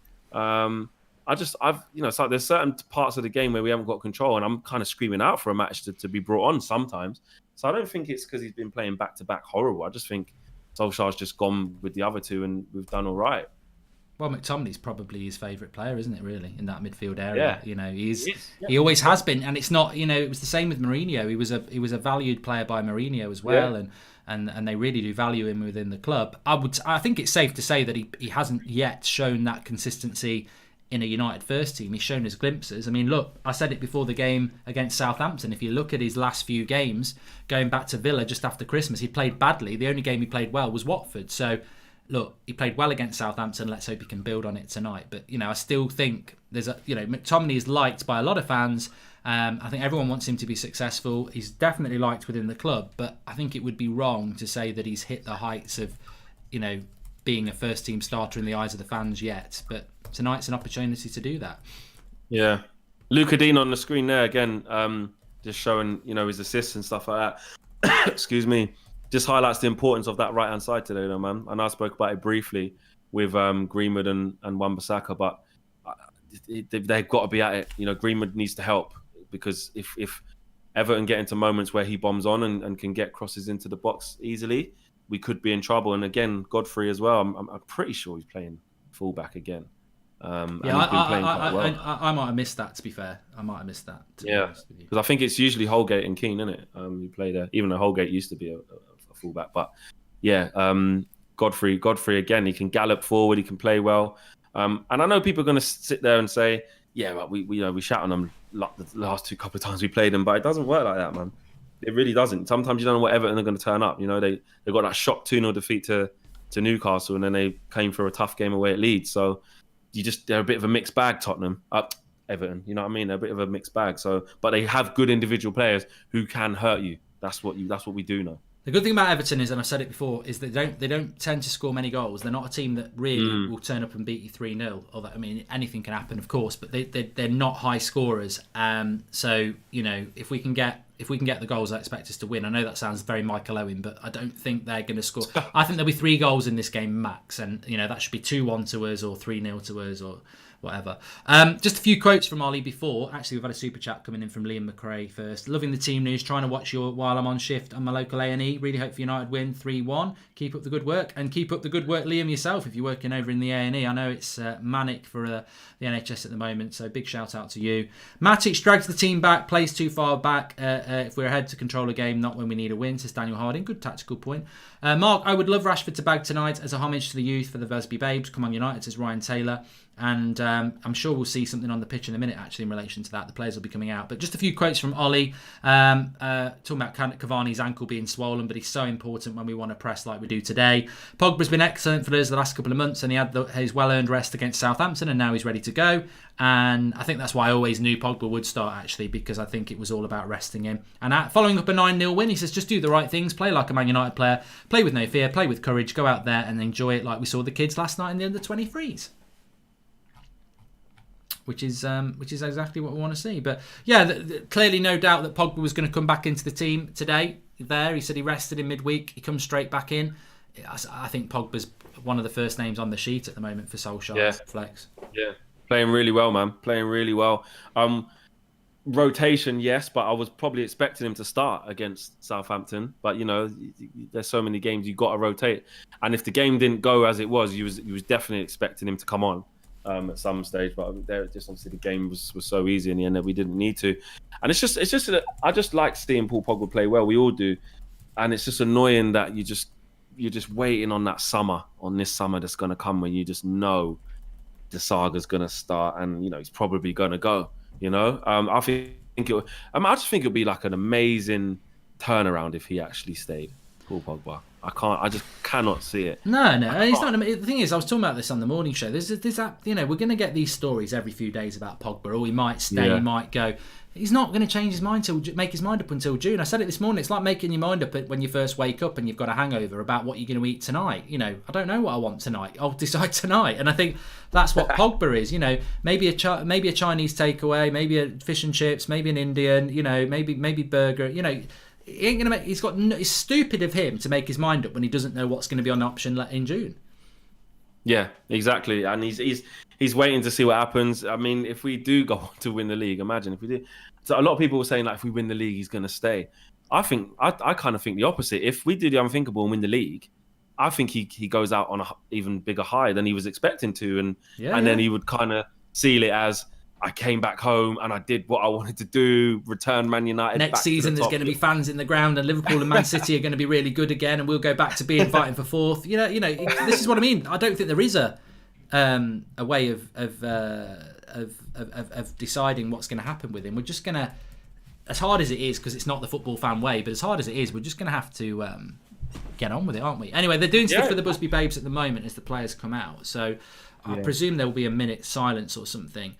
It's like there's certain parts of the game where we haven't got control, and I'm kind of screaming out for a match to be brought on sometimes. So I don't think it's because he's been playing back-to-back horrible. I just think Solskjaer's just gone with the other two, and we've done all right. Well, McTominay's probably his favourite player, isn't it, really, in that midfield area? Yeah. He always has been, and it's not, it was the same with Mourinho. He was a valued player by Mourinho as well, and they really do value him within the club. I think it's safe to say that he hasn't yet shown that consistency in a United first team. He's shown his glimpses. I mean, look, I said it before the game against Southampton. If you look at his last few games, going back to Villa just after Christmas, he played badly. The only game he played well was Watford. So, look, he played well against Southampton. Let's hope he can build on it tonight. But, I still think McTominay is liked by a lot of fans. I think everyone wants him to be successful. He's definitely liked within the club. But I think it would be wrong to say that he's hit the heights of, being a first-team starter in the eyes of the fans yet. But tonight's an opportunity to do that. Yeah. Luca Dean on the screen there again, just showing, his assists and stuff like that. Excuse me. Just highlights the importance of that right-hand side today, though, man. And I spoke about it briefly with Greenwood and Wan-Bissaka, but they've got to be at it. Greenwood needs to help because if Everton get into moments where he bombs on and can get crosses into the box easily, we could be in trouble. And again, Godfrey as well. I'm pretty sure he's playing fullback again. I might have missed that, to be fair. I might have missed that. Because I think it's usually Holgate and Keane, isn't it? You play there, even though Holgate used to be a fullback. But Godfrey again, he can gallop forward, he can play well. And I know people are going to sit there and say, but we shout on them the last couple of times we played them, but it doesn't work like that, man. It really doesn't. Sometimes you don't know what Everton are going to turn up. They got that shock 2-0 defeat to Newcastle, and then they came for a tough game away at Leeds. So they're a bit of a mixed bag, Tottenham. Everton, you know what I mean? They're a bit of a mixed bag. So, but they have good individual players who can hurt you. That's what we do know. The good thing about Everton is, and I've said it before, is that they don't tend to score many goals. They're not a team that really will turn up and beat you 3-0. Although, anything can happen, of course, but they're not high scorers. So, if we can get the goals, I expect us to win. I know that sounds very Michael Owen, but I don't think they're going to score. I think there'll be 3 goals in this game max, and that should be 2-1 to us or 3-0 to us or whatever. Just a few quotes from Ollie before. Actually, we've had a super chat coming in from Liam McRae first. Loving the team news, trying to watch you while I'm on shift on my local A&E. Really hope for United win 3-1. Keep up the good work, and keep up the good work, Liam, yourself, if you're working over in the A&E. I know it's manic for the NHS at the moment, so big shout out to you. Matic drags the team back, plays too far back if we're ahead to control a game, not when we need a win, says Daniel Harding. Good tactical point. Mark, I would love Rashford to bag tonight as a homage to the youth for the Vesby Babes. Come on United, says Ryan Taylor. And I'm sure we'll see something on the pitch in a minute, actually, in relation to that. The players will be coming out. But just a few quotes from Ollie, talking about Cavani's ankle being swollen, but he's so important when we want to press like we do today. Pogba's been excellent for us the last couple of months, and he had his well-earned rest against Southampton, and now he's ready to go. And I think that's why I always knew Pogba would start, actually, because I think it was all about resting him. And following up a 9-0 win, he says, just do the right things, play like a Man United player, play with no fear, play with courage, go out there and enjoy it like we saw the kids last night in the under-23s. Which is exactly what we want to see. But yeah, clearly no doubt that Pogba was going to come back into the team today. He said he rested in midweek. He comes straight back in. I think Pogba's one of the first names on the sheet at the moment for Solskjaer's flex. Yeah, playing really well, man. Playing really well. Rotation, yes, but I was probably expecting him to start against Southampton. But, there's so many games you got to rotate. And if the game didn't go as it was, you was definitely expecting him to come on at some stage. But there, just obviously the game was so easy in the end that we didn't need to. And it's just I just like seeing Paul Pogba play well. We all do. And it's just annoying that you're just waiting on that summer, on this summer that's going to come when you just know the saga's going to start and, he's probably going to go. I just think it'll be like an amazing turnaround if he actually stayed, Paul Pogba. I just cannot see it. No, it's not. The thing is, I was talking about this on the morning show. There's that, we're going to get these stories every few days about Pogba, or he might stay, he might go. He's not going to change his mind make his mind up until June. I said it this morning. It's like making your mind up when you first wake up and you've got a hangover about what you're going to eat tonight. I don't know what I want tonight. I'll decide tonight. And I think that's what Pogba is. Maybe a Chinese takeaway, maybe a fish and chips, maybe an Indian. Maybe burger. He ain't gonna make. It's stupid of him to make his mind up when he doesn't know what's going to be on option in June. Yeah, exactly. And he's waiting to see what happens. I mean, if we do go on to win the league, imagine if we do. So a lot of people were saying like if we win the league, he's going to stay. I kind of think the opposite. If we do the unthinkable and win the league, I think he goes out on an even bigger high than he was expecting to, and then he would kind of seal it as I came back home and I did what I wanted to do. Return Man United. Next season, there's going to be fans in the ground, and Liverpool and Man City are going to be really good again, and we'll go back to being fighting for fourth. This is what I mean. I don't think there is a way of deciding what's going to happen with him. We're just going to, as hard as it is, because it's not the football fan way, but as hard as it is, we're just going to have to get on with it, aren't we? Anyway, they're doing stuff for the Busby Babes at the moment as the players come out, so I presume there will be a minute silence or something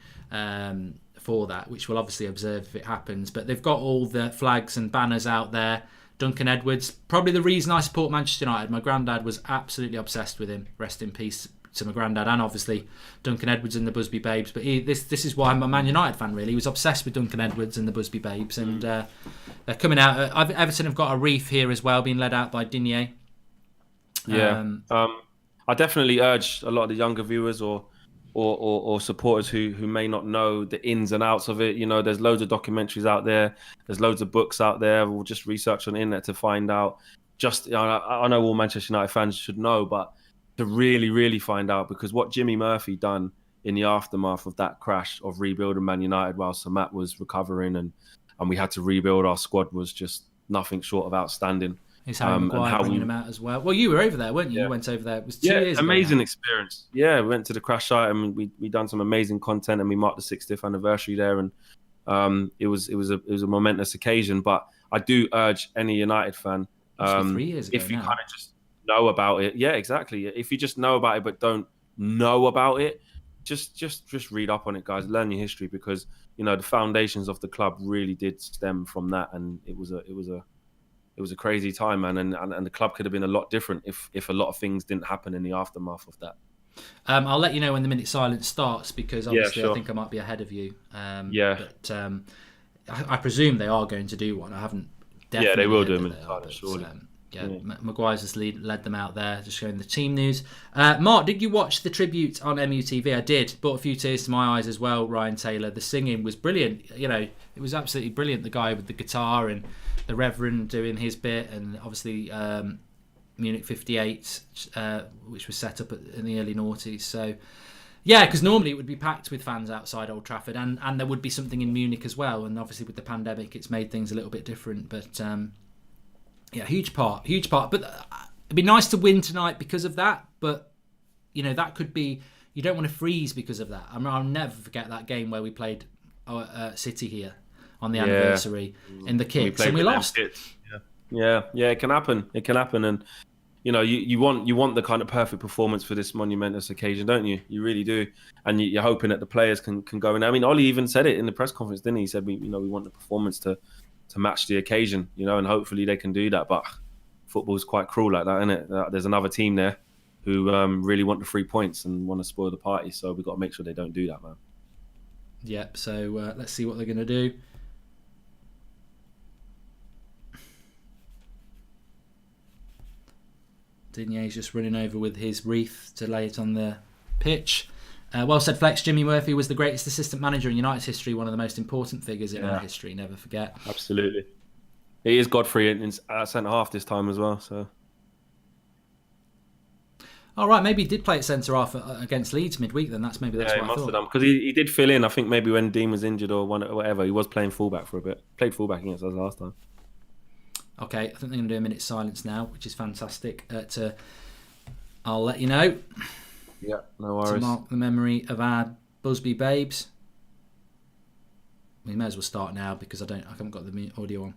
for that, which we'll obviously observe if it happens. But they've got all the flags and banners out there. Duncan Edwards, probably the reason I support Manchester United. My granddad was absolutely obsessed with him. Rest in peace to my granddad, and obviously Duncan Edwards and the Busby Babes. But this is why I'm a Man United fan, really. He was obsessed with Duncan Edwards and the Busby Babes, and they're coming out. Everton have got a wreath here as well, being led out by Digne. I definitely urge a lot of the younger viewers or supporters who may not know the ins and outs of it. There's loads of documentaries out there. There's loads of books out there. We'll just research on the internet to find out. I know all Manchester United fans should know, but to really, really find out, because what Jimmy Murphy done in the aftermath of that crash of rebuilding Man United while Sir Matt was recovering and we had to rebuild our squad was just nothing short of outstanding. Is Harry Maguire bringing him out as well? Well, you were over there, weren't you? You went over there. It was 2 years ago. Amazing experience. Yeah, we went to the crash site and we done some amazing content, and we marked the 60th anniversary there, and it was a momentous occasion. But I do urge any United fan, 3 years ago if you kind of just know about it, exactly. If you just know about it but don't know about it, just read up on it, guys. Learn your history, because the foundations of the club really did stem from that, and it was a crazy time, man, and the club could have been a lot different if a lot of things didn't happen in the aftermath of that. I'll let you know when the minute silence starts, because obviously I think I might be ahead of you. But I presume they are going to do one. I haven't. Definitely they will do a minute silence, surely. Maguire's just led them out there, just showing the team news. Mark, did you watch the tribute on MUTV? I did. Brought a few tears to my eyes as well. Ryan Taylor. The singing was brilliant. It was absolutely brilliant. The guy with the guitar and the Reverend doing his bit, and obviously Munich 58, which was set up in the early noughties. So, because normally it would be packed with fans outside Old Trafford, and there would be something in Munich as well. And obviously with the pandemic, it's made things a little bit different. But huge part. But it'd be nice to win tonight because of that. But that could be. You don't want to freeze because of that. I'll never forget that game where we played City here on the anniversary in the kits, and we lost. Yeah, it can happen. And you want the kind of perfect performance for this monumentous occasion, don't you? You really do, and you're hoping that the players can go in. I mean, Ollie even said it in the press conference, didn't he? He said we want the performance to match the occasion, and hopefully they can do that. But football's quite cruel like that, isn't it? There's another team there who really want the 3 points and want to spoil the party. So we've got to make sure they don't do that, man. Yep. So let's see what they're going to do. Digne's just running over with his wreath to lay it on the pitch. Well said, Flex. Jimmy Murphy was the greatest assistant manager in United's history, one of the most important figures in our history. Never forget. Absolutely. It is Godfrey in centre-half this time as well. So. All right, maybe he did play at centre-half against Leeds midweek then. That's what I thought. Must have done. Because he did fill in, I think, maybe when Dean was injured or whatever. He was playing fullback for a bit. Played fullback against us last time. Okay, I think they're going to do a minute's silence now, which is fantastic. I'll let you know. Yeah, no worries. To mark the memory of our Busby babes. We may as well start now because I haven't got the audio on.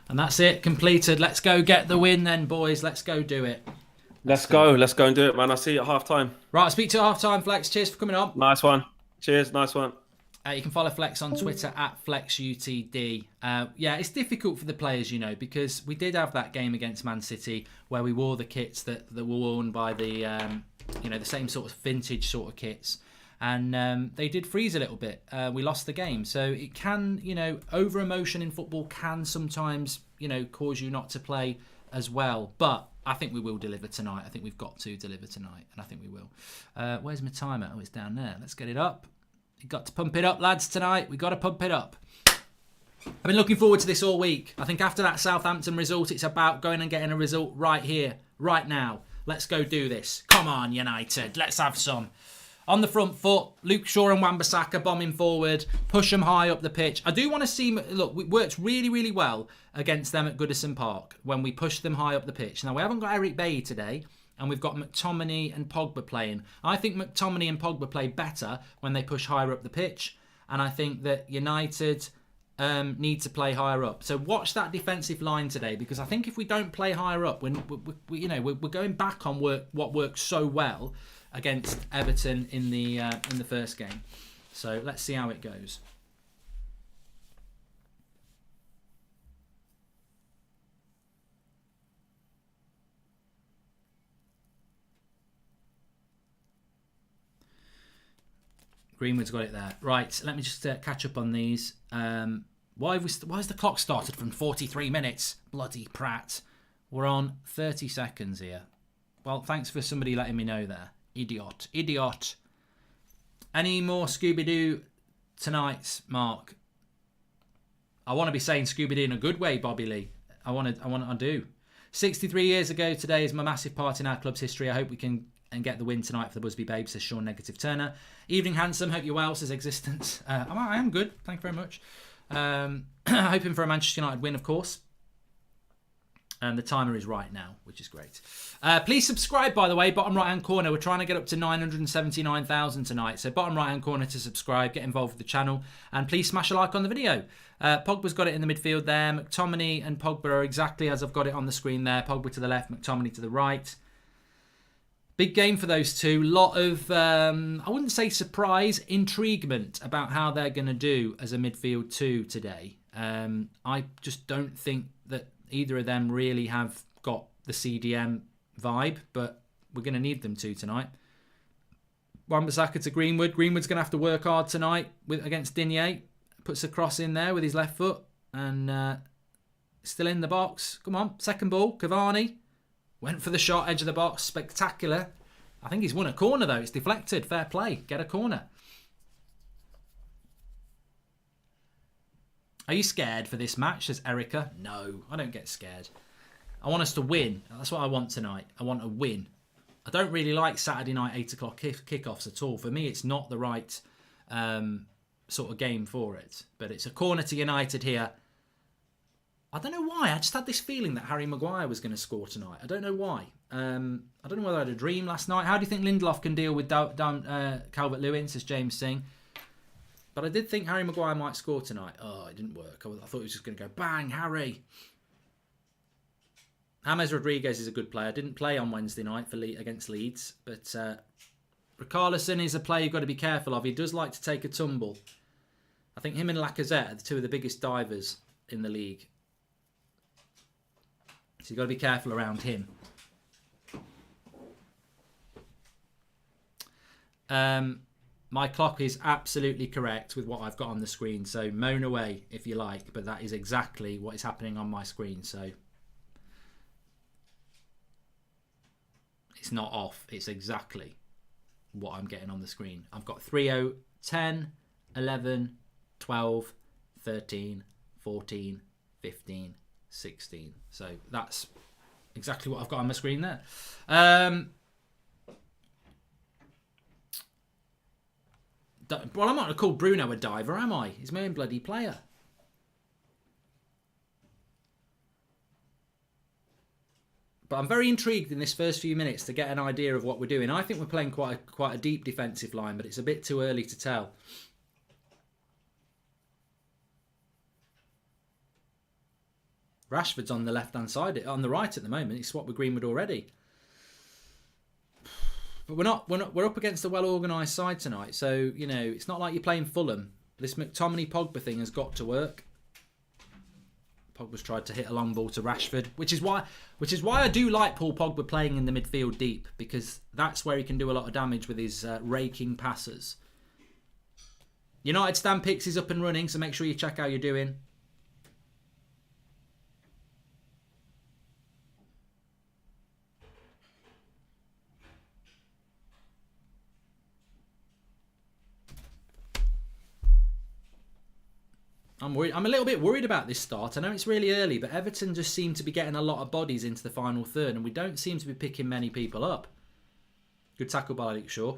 And that's it, completed. Let's go get the win then, boys. Let's go do it. Let's go and do it, man. I'll see you at half-time. Right, I'll speak to you at half-time, Flex. Cheers for coming on. Nice one. Cheers, nice one. You can follow Flex on Twitter at FlexUTD. It's difficult for the players, because we did have that game against Man City where we wore the kits that were worn by the, the same sort of vintage sort of kits. And they did freeze a little bit. We lost the game. So it can, over-emotion in football can sometimes, cause you not to play as well. But I think we will deliver tonight. I think we've got to deliver tonight. And I think we will. Where's my timer? Oh, it's down there. Let's get it up. You've got to pump it up, lads, tonight. We've got to pump it up. I've been looking forward to this all week. I think after that Southampton result, it's about going and getting a result right here, right now. Let's go do this. Come on, United. Let's have some. On the front foot, Luke Shaw and Wan-Bissaka bombing forward, push them high up the pitch. I do want to see, look, it worked really, really well against them at Goodison Park when we pushed them high up the pitch. Now, we haven't got Eric Bailly today, and we've got McTominay and Pogba playing. I think McTominay and Pogba play better when they push higher up the pitch, and I think that United need to play higher up. So watch that defensive line today, because I think if we don't play higher up, we're going back on what worked so well against Everton in the first game. So let's see how it goes. Greenwood's got it there. Right, let me just catch up on these. Why has the clock started from 43 minutes? Bloody Pratt. We're on 30 seconds here. Well, thanks for somebody letting me know there. Idiot. Any more Scooby-Doo tonight, Mark? I want to be saying Scooby-Doo in a good way, Bobby Lee. I do. 63 years ago today is my massive part in our club's history. I hope we can get the win tonight for the Busby Babes, says Sean Negative Turner. Evening, handsome. Hope you're well, says Existence. I am good. Thank you very much. Hoping for a Manchester United win, of course. And the timer is right now, which is great. Please subscribe, by the way, bottom right-hand corner. We're trying to get up to 979,000 tonight. So bottom right-hand corner to subscribe, get involved with the channel. And please smash a like on the video. Pogba's got it in the midfield there. McTominay and Pogba are exactly as I've got it on the screen there. Pogba to the left, McTominay to the right. Big game for those two. Lot of, I wouldn't say surprise, intriguement about how they're going to do as a midfield two today. I just don't think that either of them really have got the CDM vibe, but we're going to need them to tonight. Wan-Bissaka to Greenwood. Greenwood's going to have to work hard tonight against Digne. Puts a cross in there with his left foot and still in the box. Come on, second ball. Cavani went for the shot, edge of the box. Spectacular. I think he's won a corner though. It's deflected. Fair play. Get a corner. Are you scared for this match, says Erica? No, I don't get scared. I want us to win. That's what I want tonight. I want a win. I don't really like Saturday night 8 o'clock kickoffs at all. For me, it's not the right sort of game for it. But it's a corner to United here. I don't know why. I just had this feeling that Harry Maguire was going to score tonight. I don't know why. I don't know whether I had a dream last night. How do you think Lindelof can deal with Calvert-Lewin, says James Singh? But I did think Harry Maguire might score tonight. Oh, it didn't work. I thought he was just going to go, bang, Harry. James Rodriguez is a good player. Didn't play on Wednesday night against Leeds. But Richarlison is a player you've got to be careful of. He does like to take a tumble. I think him and Lacazette are the two of the biggest divers in the league. So you've got to be careful around him. My clock is absolutely correct with what I've got on the screen. So moan away if you like. But that is exactly what is happening on my screen. So it's not off. It's exactly what I'm getting on the screen. I've got 3-0, 10, 11, 12, 13, 14, 15, 16. So that's exactly what I've got on my screen there. Well, I'm not going to call Bruno a diver, am I? He's my own bloody player. But I'm very intrigued in this first few minutes to get an idea of what we're doing. I think we're playing quite a deep defensive line, but it's a bit too early to tell. Rashford's on the left-hand side, on the right at the moment. He's swapped with Greenwood already. But we're up against a well-organised side tonight. So, you know, it's not like you're playing Fulham. This McTominay-Pogba thing has got to work. Pogba's tried to hit a long ball to Rashford, which is why I do like Paul Pogba playing in the midfield deep, because that's where he can do a lot of damage with his raking passes. United Stan Picks is up and running, so make sure you check how you're doing. I'm worried. I'm a little bit worried about this start. I know it's really early, but Everton just seem to be getting a lot of bodies into the final third, and we don't seem to be picking many people up. Good tackle by Luke Shaw.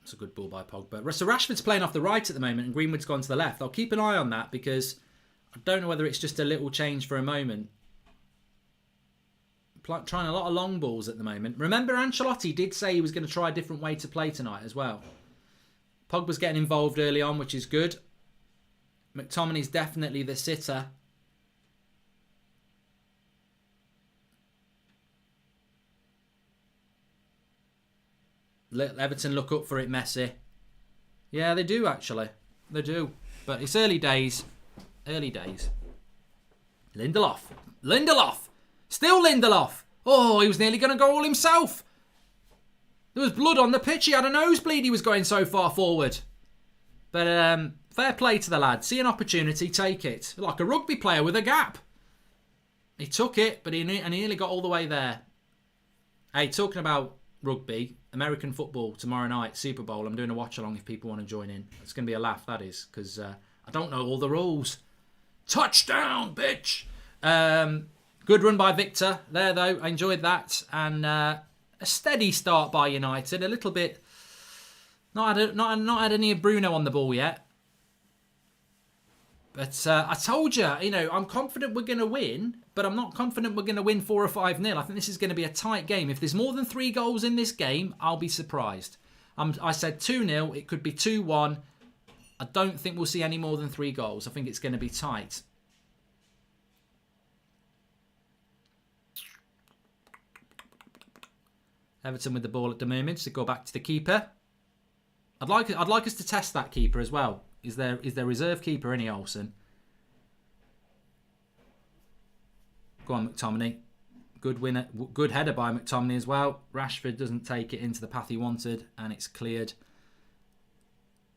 It's a good ball by Pogba. So Rashford's playing off the right at the moment, and Greenwood's gone to the left. I'll keep an eye on that, because I don't know whether it's just a little change for a moment. Trying a lot of long balls at the moment. Remember, Ancelotti did say he was going to try a different way to play tonight as well. Pogba's getting involved early on, which is good. McTominay's definitely the sitter. Let Everton look up for it, Messi. Yeah, they do actually. They do. But it's early days. Early days. Lindelof. Still Lindelof. Oh, he was nearly going to go all himself. There was blood on the pitch. He had a nosebleed. He was going so far forward. But fair play to the lad. See an opportunity, take it. Like a rugby player with a gap. He took it, but he nearly got all the way there. Hey, talking about rugby, American football tomorrow night, Super Bowl. I'm doing a watch along if people want to join in. It's going to be a laugh, that is, because I don't know all the rules. Touchdown, bitch. Good run by Victor there, though. I enjoyed that. And a steady start by United. A little bit... Not had any of Bruno on the ball yet. But I told you, I'm confident we're going to win, but I'm not confident we're going to win 4 or 5-0. I think this is going to be a tight game. If there's more than 3 goals in this game, I'll be surprised. I said 2-0. It could be 2-1. I don't think we'll see any more than 3 goals. I think it's going to be tight. Everton with the ball at the moment to go back to the keeper. I'd like us to test that keeper as well. Is there reserve keeper any Olsen? Go on, McTominay. Good winner, good header by McTominay as well. Rashford doesn't take it into the path he wanted, and it's cleared.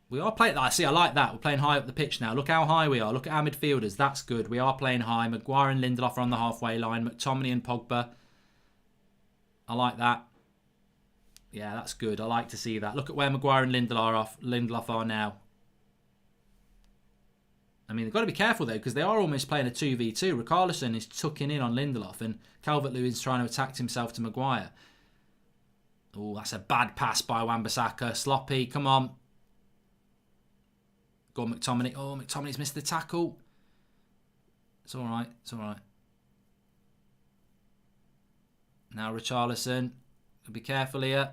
We are playing. I like that. We're playing high up the pitch now. Look how high we are. Look at our midfielders. That's good. We are playing high. Maguire and Lindelof are on the halfway line. McTominay and Pogba. I like that. Yeah, that's good. I like to see that. Look at where Maguire and Lindelof are now. I mean, they've got to be careful, though, because they are almost playing a 2v2. Richarlison is tucking in on Lindelof, and Calvert-Lewin's trying to attach himself to Maguire. Oh, that's a bad pass by Wan-Bissaka. Sloppy, come on. Go on, McTominay. Oh, McTominay's missed the tackle. It's all right. It's all right. Now Richarlison. Be careful here.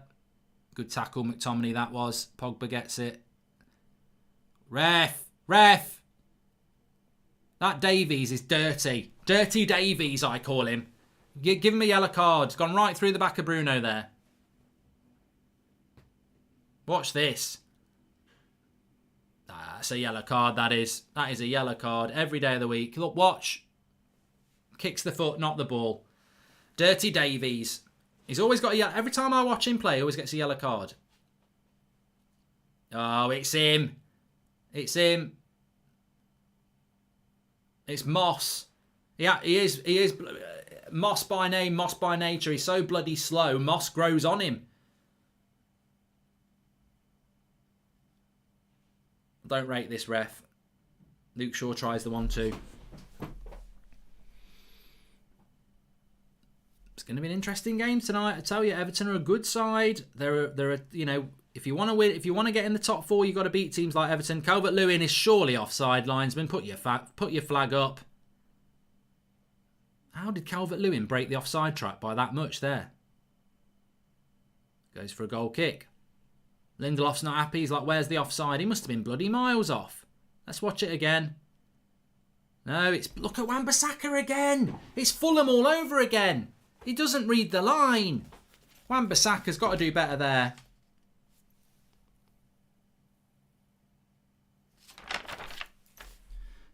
Good tackle, McTominay, that was. Pogba gets it. Ref! That Davies is dirty. Dirty Davies, I call him. Give him a yellow card. It's gone right through the back of Bruno there. Watch this. That's a yellow card, that is. That is a yellow card every day of the week. Look, watch. Kicks the foot, not the ball. Dirty Davies. He's always got a yellow. Every time I watch him play, he always gets a yellow card. Oh, it's him. It's him. It's Moss. Yeah, he is Moss by name, Moss by nature. He's so bloody slow. Moss grows on him. Don't rate this ref. Luke Shaw tries the 1-2. It's going to be an interesting game tonight. I tell you, Everton are a good side. They're you know, if you want to win, if you want to get in the top four, you've got to beat teams like Everton. Calvert-Lewin is surely offside, linesman. Put your flag up. How did Calvert-Lewin break the offside track by that much there? Goes for a goal kick. Lindelof's not happy. He's like, where's the offside? He must have been bloody miles off. Let's watch it again. No, look at Wan-Bissaka again. It's Fulham all over again. He doesn't read the line. Wan-Bissaka's got to do better there.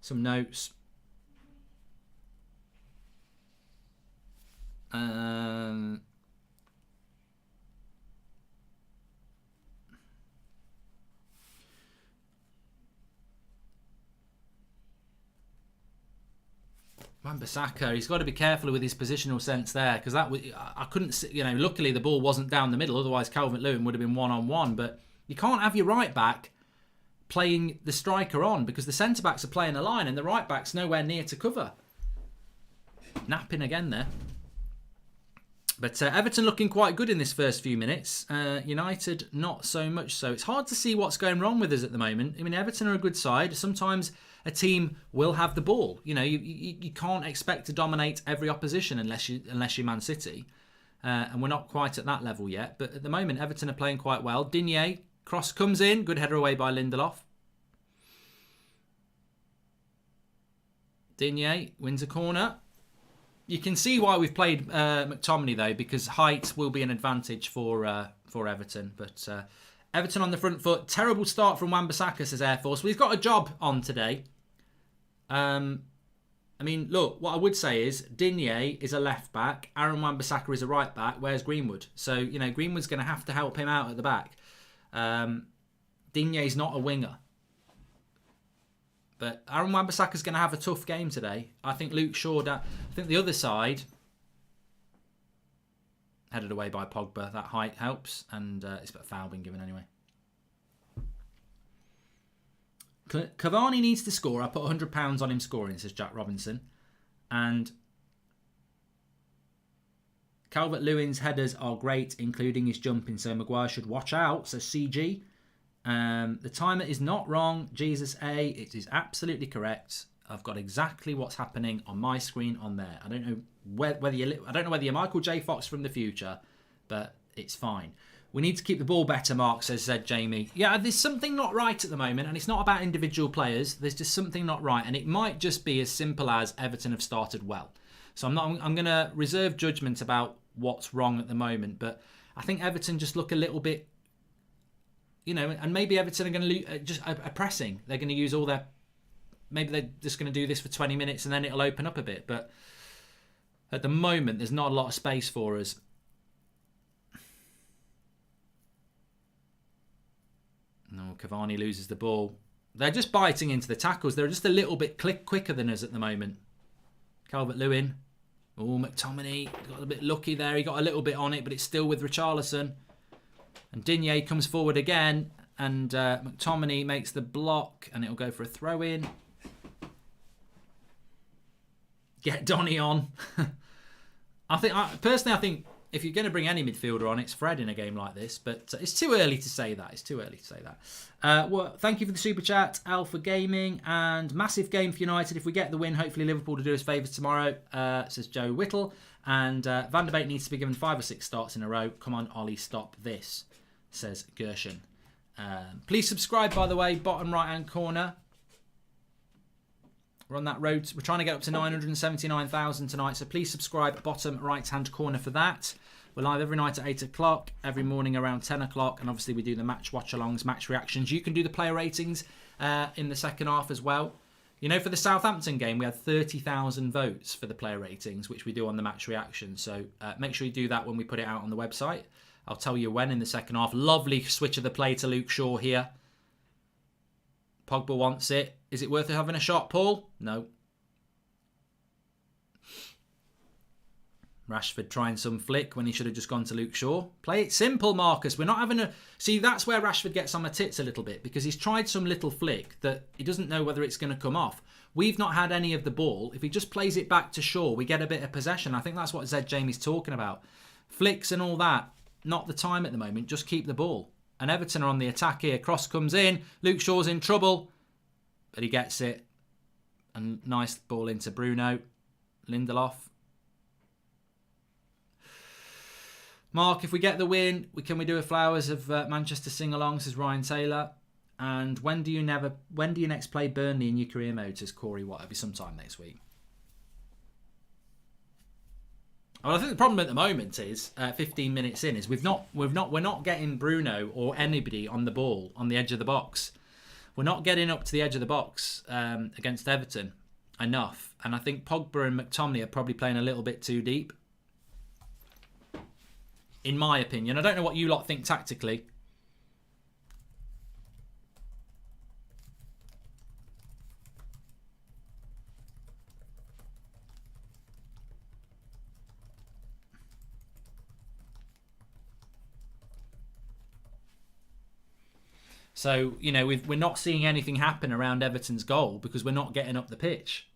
Some notes. Wan-Bissaka, he's got to be careful with his positional sense there, because I couldn't see, you know, luckily the ball wasn't down the middle, otherwise Calvert-Lewin would have been one-on-one, but you can't have your right back playing the striker on, because the centre backs are playing a line and the right back's nowhere near to cover. Napping again there. But Everton looking quite good in this first few minutes. United not so much so. It's hard to see what's going wrong with us at the moment. I mean, Everton are a good side. Sometimes a team will have the ball. You know, you can't expect to dominate every opposition unless you're Man City. And we're not quite at that level yet. But at the moment, Everton are playing quite well. Digne, cross comes in. Good header away by Lindelof. Digne wins a corner. You can see why we've played McTominay, though, because height will be an advantage for Everton. But Everton on the front foot. Terrible start from Wan-Bissaka, says Air Force. Well, he's got a job on today. I mean, look, what I would say is Digne is a left back. Aaron Wan-Bissaka is a right back. Where's Greenwood? So, you know, Greenwood's going to have to help him out at the back. Digne's not a winger. But Aaron Wan-Bissaka's going to have a tough game today. I think Luke Shaw, I think the other side, headed away by Pogba. That height helps, and it's a foul been given anyway. Cavani needs to score. I put £100 on him scoring, says Jack Robinson. And Calvert-Lewin's headers are great, including his jumping, so Maguire should watch out, says CG. The timer is not wrong. Jesus A, it is absolutely correct. I've got exactly what's happening on my screen on there. I don't know whether you're Michael J. Fox from the future, but it's fine. We need to keep the ball better, Mark, says Jamie. Yeah, there's something not right at the moment, and it's not about individual players. There's just something not right, and it might just be as simple as Everton have started well. So I'm going to reserve judgment about what's wrong at the moment, but I think Everton just look a little bit you know, and maybe Everton are going to just a pressing. They're going to use all their. Maybe they're just going to do this for 20 minutes and then it'll open up a bit. But at the moment, there's not a lot of space for us. No, Cavani loses the ball. They're just biting into the tackles. They're just a little bit quicker than us at the moment. Calvert-Lewin. Oh, McTominay got a bit lucky there. He got a little bit on it, but it's still with Richarlison. And Digne comes forward again. And McTominay makes the block. And it'll go for a throw-in. Get Donny on. Personally, I think if you're going to bring any midfielder on, it's Fred in a game like this. But it's too early to say that. Well, thank you for the super chat, Alpha Gaming. And massive game for United. If we get the win, hopefully Liverpool to do us favours tomorrow, says Joe Whittle. And Van der Beek needs to be given 5 or 6 starts in a row. Come on, Ollie, stop this, says Gershon. Please subscribe, by the way, bottom right-hand corner. We're on that road. We're trying to get up to 979,000 tonight. So please subscribe, bottom right-hand corner for that. We're live every night at 8 o'clock, every morning around 10 o'clock. And obviously we do the match watch-alongs, match reactions. You can do the player ratings in the second half as well. You know, for the Southampton game, we had 30,000 votes for the player ratings, which we do on the match reaction. So make sure you do that when we put it out on the website. I'll tell you when in the second half. Lovely switch of the play to Luke Shaw here. Pogba wants it. Is it worth having a shot, Paul? No. Rashford trying some flick when he should have just gone to Luke Shaw. Play it simple, Marcus. We're not having a... See, that's where Rashford gets on my tits a little bit, because he's tried some little flick that he doesn't know whether it's going to come off. We've not had any of the ball. If he just plays it back to Shaw, we get a bit of possession. I think that's what Zed Jamie's talking about. Flicks and all that, not the time at the moment. Just keep the ball. And Everton are on the attack here. Cross comes in. Luke Shaw's in trouble. But he gets it. And nice ball into Bruno. Lindelof. Mark, if we get the win, can we do a Flowers of Manchester sing-along, says Ryan Taylor. And when do you next play Burnley in your career mode, says Corey Watt? It'll be sometime next week. Well, I think the problem at the moment is 15 minutes in is we're not getting Bruno or anybody on the ball on the edge of the box. We're not getting up to the edge of the box against Everton enough, and I think Pogba and McTominay are probably playing a little bit too deep, in my opinion. I don't know what you lot think tactically. So, you know, we're not seeing anything happen around Everton's goal because we're not getting up the pitch.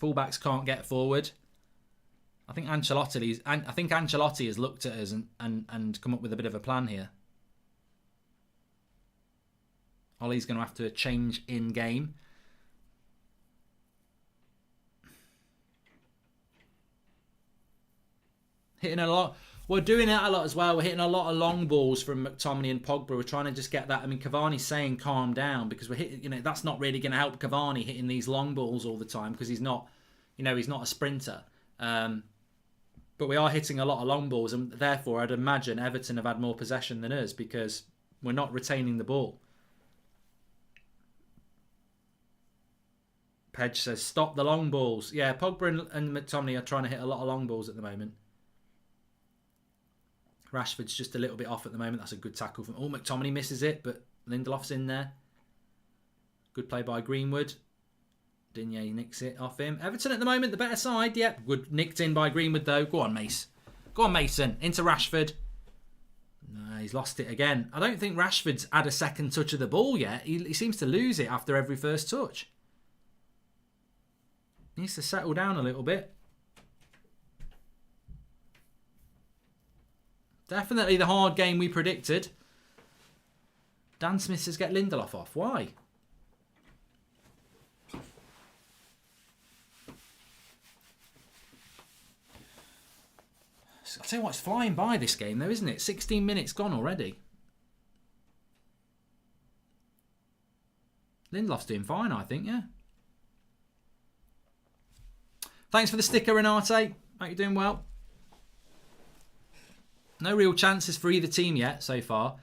Fullbacks can't get forward. I think Ancelotti has looked at us and come up with a bit of a plan here. Ollie's going to have to change in game. Hitting a lot. We're doing it a lot as well. We're hitting a lot of long balls from McTominay and Pogba. We're trying to just get that. I mean, Cavani's saying calm down because we're hitting, you know, that's not really going to help Cavani hitting these long balls all the time because he's not, you know, he's not a sprinter. But we are hitting a lot of long balls, and therefore I'd imagine Everton have had more possession than us because we're not retaining the ball. Pedge says, stop the long balls. Yeah, Pogba and McTominay are trying to hit a lot of long balls at the moment. Rashford's just a little bit off at the moment. That's a good tackle from... Oh, McTominay misses it, but Lindelof's in there. Good play by Greenwood. Digne nicks it off him. Everton at the moment, the better side. Yep, good. Nicked in by Greenwood, though. Go on, Mace. Go on, Mason. Into Rashford. No, he's lost it again. I don't think Rashford's had a second touch of the ball yet. He seems to lose it after every first touch. He needs to settle down a little bit. Definitely the hard game we predicted. Dan Smith says get Lindelof off. Why? I'll tell you what, it's flying by this game though, isn't it? 16 minutes gone already. Lindelof's doing fine, I think, yeah. Thanks for the sticker, Renate. Hope you're doing well. No real chances for either team yet so far.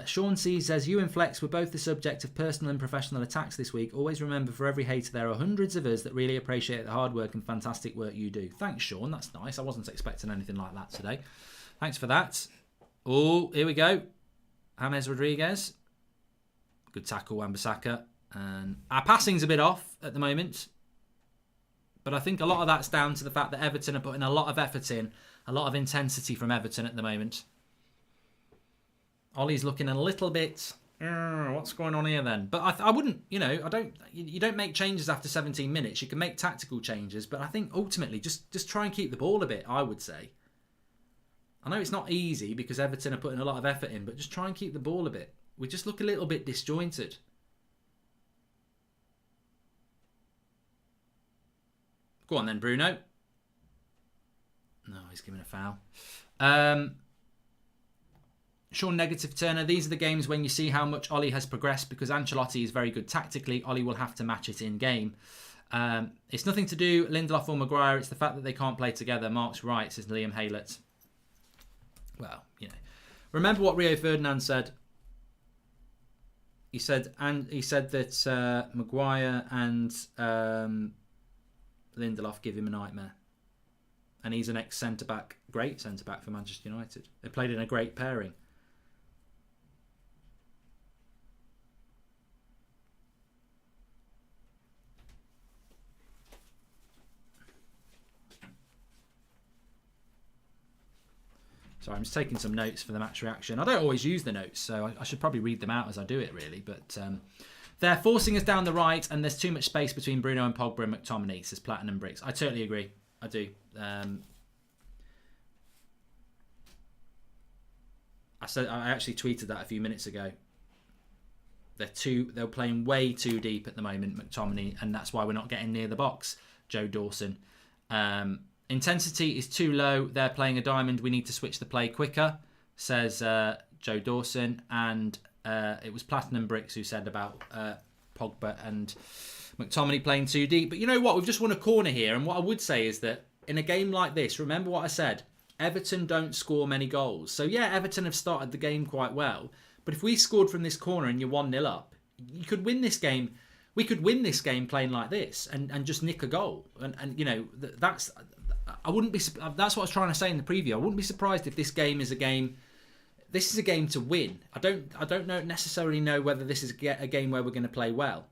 Sean C says, you and Flex were both the subject of personal and professional attacks this week. Always remember, for every hater there are hundreds of us that really appreciate the hard work and fantastic work you do. Thanks, Sean. That's nice. I wasn't expecting anything like that today. Thanks for that. Oh, here we go. James Rodriguez. Good tackle, Wan-Bissaka. And our passing's a bit off at the moment. But I think a lot of that's down to the fact that Everton are putting a lot of effort in. A lot of intensity from Everton at the moment. Ollie's looking a little bit, what's going on here then? But I wouldn't, you don't make changes after 17 minutes. You can make tactical changes, but I think ultimately just try and keep the ball a bit, I would say. I know it's not easy because Everton are putting a lot of effort in, but just try and keep the ball a bit. We just look a little bit disjointed. Go on then, Bruno. No, he's giving a foul. Sean Negative Turner, these are the games when you see how much Ollie has progressed because Ancelotti is very good tactically. Ollie will have to match it in game. It's nothing to do Lindelof or Maguire. It's the fact that they can't play together. Mark's right, says Liam Haylett. Well, remember what Rio Ferdinand said. He said that Maguire and Lindelof give him a nightmare. And he's an ex-centre-back, great centre-back for Manchester United. They played in a great pairing. Sorry, I'm just taking some notes for the match reaction. I don't always use the notes, so I should probably read them out as I do it, really. But they're forcing us down the right, and there's too much space between Bruno and Pogba and McTominay, says Platinum Bricks. I totally agree. I do. I actually tweeted that a few minutes ago. They're playing way too deep at the moment, McTominay, and that's why we're not getting near the box. Joe Dawson. Intensity is too low. They're playing a diamond. We need to switch the play quicker, says Joe Dawson. And it was Platinum Bricks who said about Pogba and McTominay playing too deep. But you know what? We've just won a corner here. And what I would say is that in a game like this, remember what I said? Everton don't score many goals. So yeah, Everton have started the game quite well. But if we scored from this corner and you're 1-0 up, you could win this game. We could win this game playing like this and just nick a goal. And that's I wouldn't be. That's what I was trying to say in the preview. I wouldn't be surprised if this game is a game. This is a game to win. I don't necessarily know whether this is a game where we're going to play well.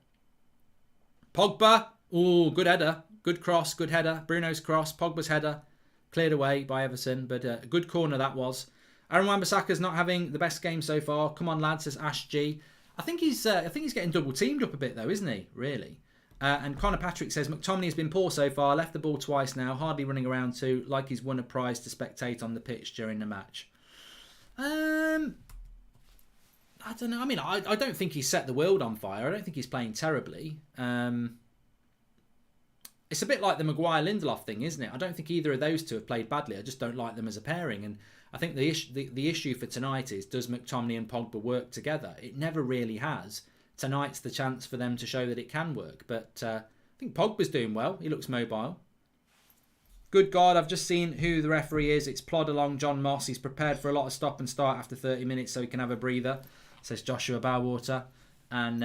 Pogba, good header, good cross, good header. Bruno's cross, Pogba's header, cleared away by Everton, but a good corner that was. Aaron Wan-Bissaka's not having the best game so far. Come on, lads, says Ash G. I think he's getting double teamed up a bit though, isn't he? Really. And Connor Patrick says McTominay has been poor so far. Left the ball twice now, hardly running around too, like he's won a prize to spectate on the pitch during the match. I don't know. I mean, I don't think he's set the world on fire. I don't think he's playing terribly. It's a bit like the Maguire-Lindelof thing, isn't it? I don't think either of those two have played badly. I just don't like them as a pairing. And I think the issue for tonight is, does McTominay and Pogba work together? It never really has. Tonight's the chance for them to show that it can work. But I think Pogba's doing well. He looks mobile. Good God, I've just seen who the referee is. It's Plod Along John Moss. He's prepared for a lot of stop and start after 30 minutes so he can have a breather, says Joshua Bowater. And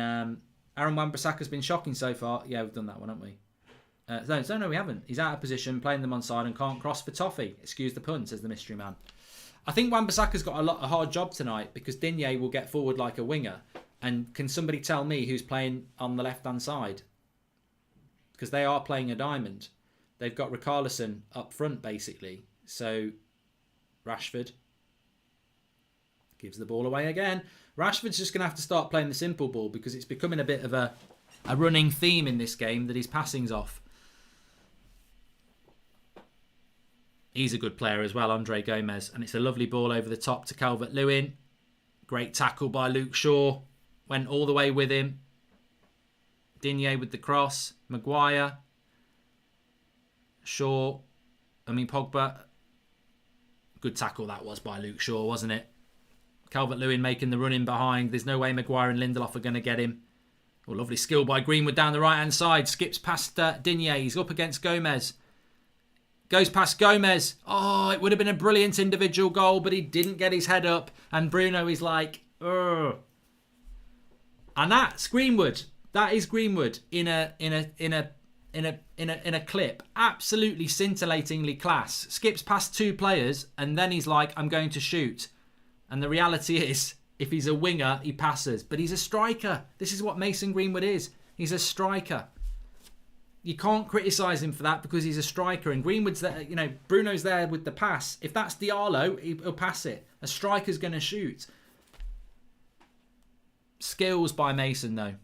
Aaron Wan-Bissaka's been shocking so far. Yeah, we've done that one, haven't we? No, we haven't. He's out of position, playing them onside and can't cross for toffee. Excuse the pun, says the mystery man. I think Wan-Bissaka's got a hard job tonight because Digne will get forward like a winger. And can somebody tell me who's playing on the left-hand side? Because they are playing a diamond. They've got Richarlison up front, basically. So, Rashford gives the ball away again. Rashford's just going to have to start playing the simple ball because it's becoming a bit of a running theme in this game that his passing's off. He's a good player as well, Andre Gomez. And it's a lovely ball over the top to Calvert-Lewin. Great tackle by Luke Shaw. Went all the way with him. Digne with the cross. Maguire. Pogba. Good tackle that was by Luke Shaw, wasn't it? Calvert-Lewin making the run in behind. There's no way Maguire and Lindelof are going to get him. Oh, lovely skill by Greenwood down the right-hand side. Skips past Digne. He's up against Gomez. Goes past Gomez. Oh, it would have been a brilliant individual goal, but he didn't get his head up. And Bruno is like, ugh. And that's Greenwood. That is Greenwood in a clip. Absolutely scintillatingly class. Skips past 2 players and then he's like, I'm going to shoot. And the reality is, if he's a winger, he passes. But he's a striker. This is what Mason Greenwood is. He's a striker. You can't criticise him for that because he's a striker. And Greenwood's there, you know, Bruno's there with the pass. If that's Diallo, he'll pass it. A striker's going to shoot. Skills by Mason, though.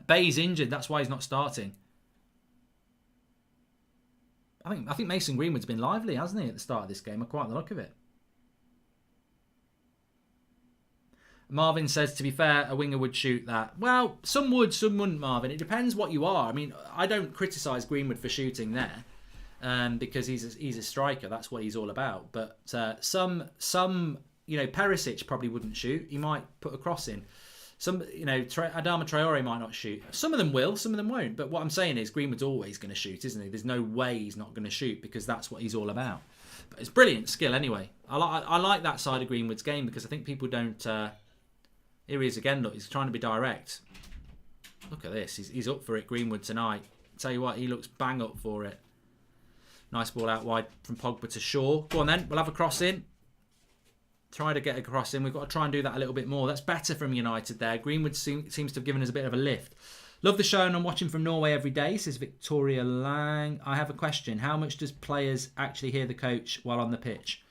Bay's injured. That's why he's not starting. I think Mason Greenwood's been lively, hasn't he, at the start of this game? I quite like the look of it. Marvin says, to be fair, a winger would shoot that. Well, some would, some wouldn't, Marvin. It depends what you are. I mean, I don't criticise Greenwood for shooting there because he's a striker. That's what he's all about. But some you know, Perisic probably wouldn't shoot. He might put a cross in. Some, you know, Adama Traore might not shoot. Some of them will, some of them won't. But what I'm saying is Greenwood's always going to shoot, isn't he? There's no way he's not going to shoot because that's what he's all about. But it's brilliant skill anyway. I like that side of Greenwood's game because I think people don't... Here he is again, look, he's trying to be direct. Look at this, he's up for it, Greenwood, tonight. Tell you what, he looks bang up for it. Nice ball out wide from Pogba to Shaw. Go on then, we'll have a cross in. Try to get a cross in. We've got to try and do that a little bit more. That's better from United there. Greenwood seems to have given us a bit of a lift. Love the show and I'm watching from Norway every day, says Victoria Lang. I have a question. How much does players actually hear the coach while on the pitch?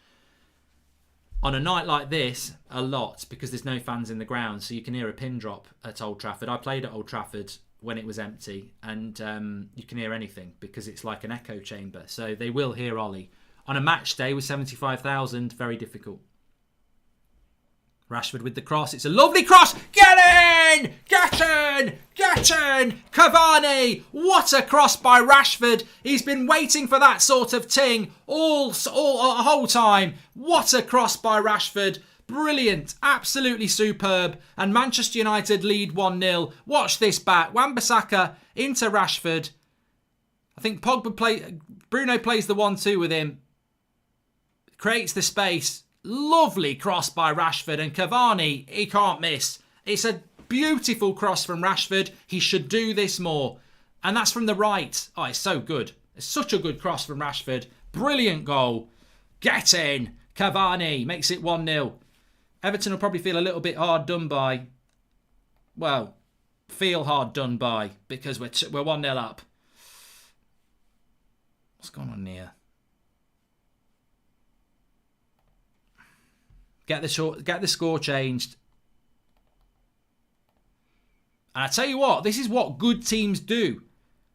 On a night like this, a lot, because there's no fans in the ground, so you can hear a pin drop at Old Trafford. I played at Old Trafford when it was empty, and you can hear anything because it's like an echo chamber. So they will hear Ollie. On a match day with 75,000, very difficult. Rashford with the cross. It's a lovely cross. Get in! Get in! Get in! Cavani! What a cross by Rashford. He's been waiting for that sort of ting all a whole time. What a cross by Rashford. Brilliant. Absolutely superb. And Manchester United lead 1-0. Watch this back. Wan-Bissaka into Rashford. I think Bruno plays the 1-2 with him. Creates the space. Lovely cross by Rashford, and Cavani, he can't miss. It's a beautiful cross from Rashford. He should do this more. And that's from the right. Oh, it's so good. It's such a good cross from Rashford. Brilliant goal. Get in. Cavani makes it 1-0. Everton will probably feel a little bit hard done by. Well, feel hard done by because we're 1-0 up. What's going on here? Get the score changed. And I tell you what, this is what good teams do.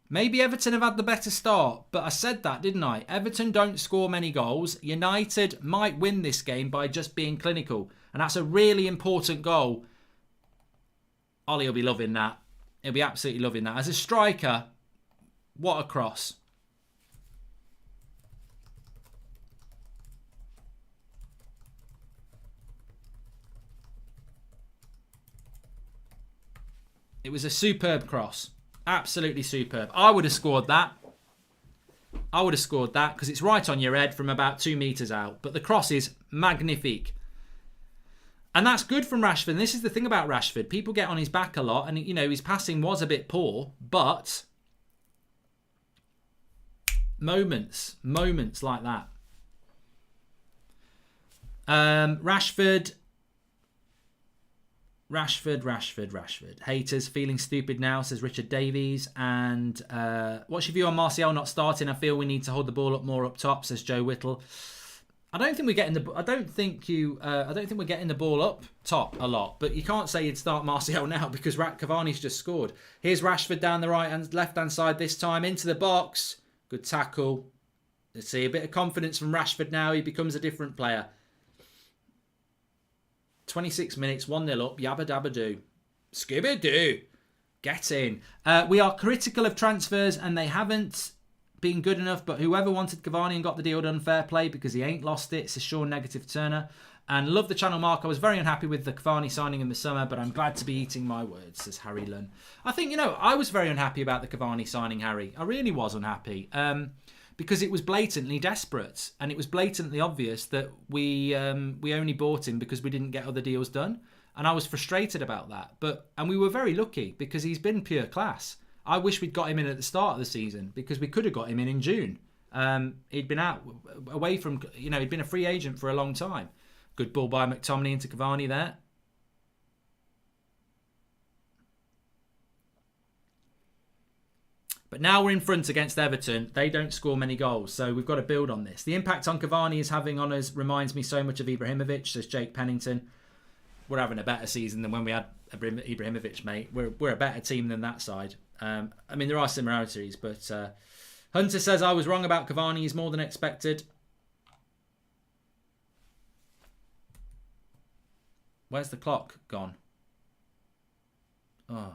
Maybe Everton have had the better start, but I said that, didn't I? Everton don't score many goals. United might win this game by just being clinical. And that's a really important goal. Ollie will be loving that. He'll be absolutely loving that. As a striker, what a cross. It was a superb cross. Absolutely superb. I would have scored that. I would have scored that because it's right on your head from about 2 metres out. But the cross is magnifique. And that's good from Rashford. And this is the thing about Rashford. People get on his back a lot. And, you know, his passing was a bit poor. But moments like that. Rashford. Haters feeling stupid now, says Richard Davies. And what's your view on Martial not starting? I feel we need to hold the ball up more up top, says Joe Whittle. I don't think we're getting the ball up top a lot, but you can't say you'd start Martial now because Cavani's just scored. Here's Rashford down the right and left hand side this time into the box. Good tackle. Let's see a bit of confidence from Rashford now. He becomes a different player. 26 minutes, 1-0 up, yabba dabba doo. Skibba doo. Get in. We are critical of transfers and they haven't been good enough, but whoever wanted Cavani and got the deal done, fair play, because he ain't lost it, says Sean Negative Turner. And love the channel, Mark. I was very unhappy with the Cavani signing in the summer, but I'm glad to be eating my words, says Harry Lunn. I think, I was very unhappy about the Cavani signing, Harry. I really was unhappy. Because it was blatantly desperate, and it was blatantly obvious that we only bought him because we didn't get other deals done. And I was frustrated about that. And we were very lucky because he's been pure class. I wish we'd got him in at the start of the season because we could have got him in June. He'd been out away from, he'd been a free agent for a long time. Good ball by McTominay into Cavani there. But now we're in front against Everton. They don't score many goals, so we've got to build on this. The impact on Cavani is having on us reminds me so much of Ibrahimovic, says Jake Pennington. We're having a better season than when we had Ibrahimovic, mate. We're a better team than that side. There are similarities, but Hunter says, I was wrong about Cavani. He's more than expected. Where's the clock gone? Oh.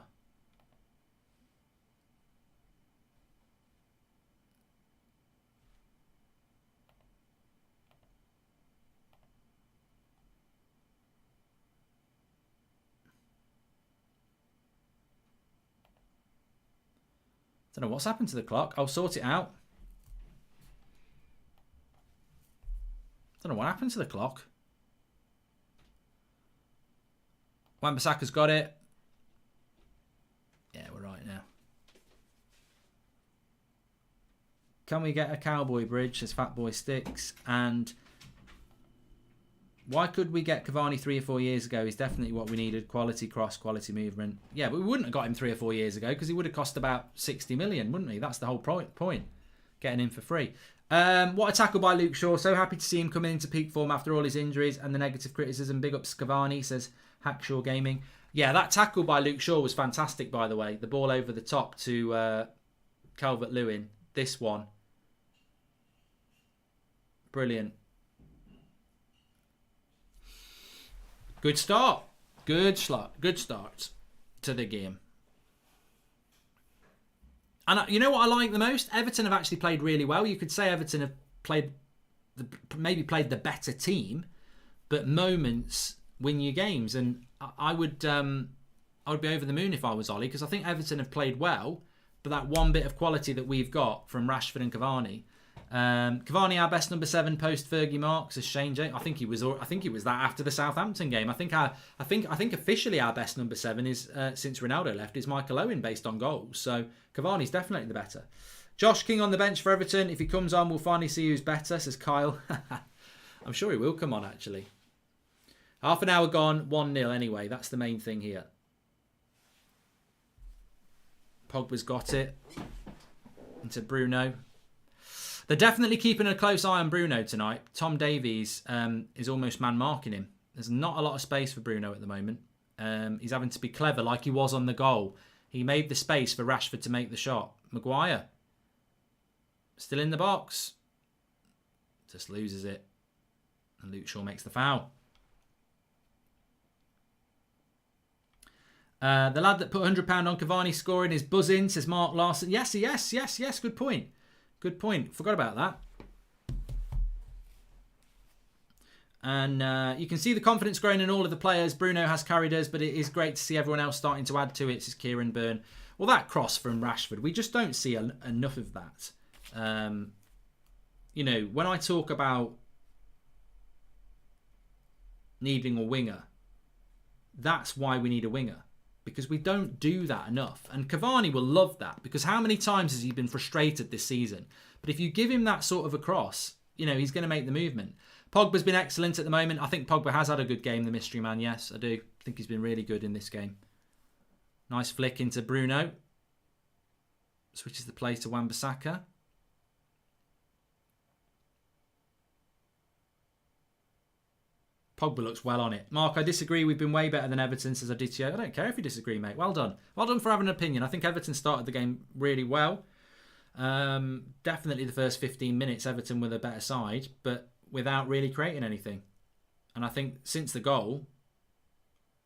Don't know what's happened to the clock. I'll sort it out. Don't know what happened to the clock. Wan-Bissaka's got it. Yeah, we're right now. Can we get a cowboy bridge, says Fatboy Sticks? And why could we get Cavani 3 or 4 years ago? He's definitely what we needed. Quality cross, quality movement. Yeah, but we wouldn't have got him 3 or 4 years ago because he would have cost about 60 million, wouldn't he? That's the whole point. Getting him for free. What a tackle by Luke Shaw. So happy to see him coming into peak form after all his injuries and the negative criticism. Big ups Cavani, says Hackshaw Gaming. Yeah, that tackle by Luke Shaw was fantastic, by the way. The ball over the top to Calvert-Lewin. This one. Brilliant. Good start. Good start to the game. And you know what I like the most? Everton have actually played really well. You could say Everton have maybe played the better team, but moments win you games. And I would be over the moon if I was Ollie, because I think Everton have played well, but that one bit of quality that we've got from Rashford and Cavani. Cavani, our best number 7 post Fergie Marks, as Shane J. I think he was that after the Southampton game. I think officially our best number 7 is since Ronaldo left is Michael Owen based on goals. So Cavani's definitely the better. Josh King on the bench for Everton. If he comes on, we'll finally see who's better, says Kyle. I'm sure he will come on actually. Half an hour gone, 1-0 anyway. That's the main thing here. Pogba's got it into Bruno. They're definitely keeping a close eye on Bruno tonight. Tom Davies is almost man-marking him. There's not a lot of space for Bruno at the moment. He's having to be clever like he was on the goal. He made the space for Rashford to make the shot. Maguire. Still in the box. Just loses it. And Luke Shaw makes the foul. The lad that put £100 on Cavani scoring is buzzing, says Mark Larson. Yes. Good point. Good point. Forgot about that. And you can see the confidence growing in all of the players. Bruno has carried us, but it is great to see everyone else starting to add to it, says Kieran Byrne. Well, that cross from Rashford, we just don't see enough of that. When I talk about needing a winger, that's why we need a winger. Because we don't do that enough. And Cavani will love that. Because how many times has he been frustrated this season? But if you give him that sort of a cross, he's going to make the movement. Pogba's been excellent at the moment. I think Pogba has had a good game, the mystery man. Yes, I do. I think he's been really good in this game. Nice flick into Bruno. Switches the play to Wan-Bissaka. Pogba looks well on it. Mark, I disagree. We've been way better than Everton, says Aditya. I don't care if you disagree, mate. Well done. Well done for having an opinion. I think Everton started the game really well. Definitely the first 15 minutes, Everton were the better side, but without really creating anything. And I think since the goal,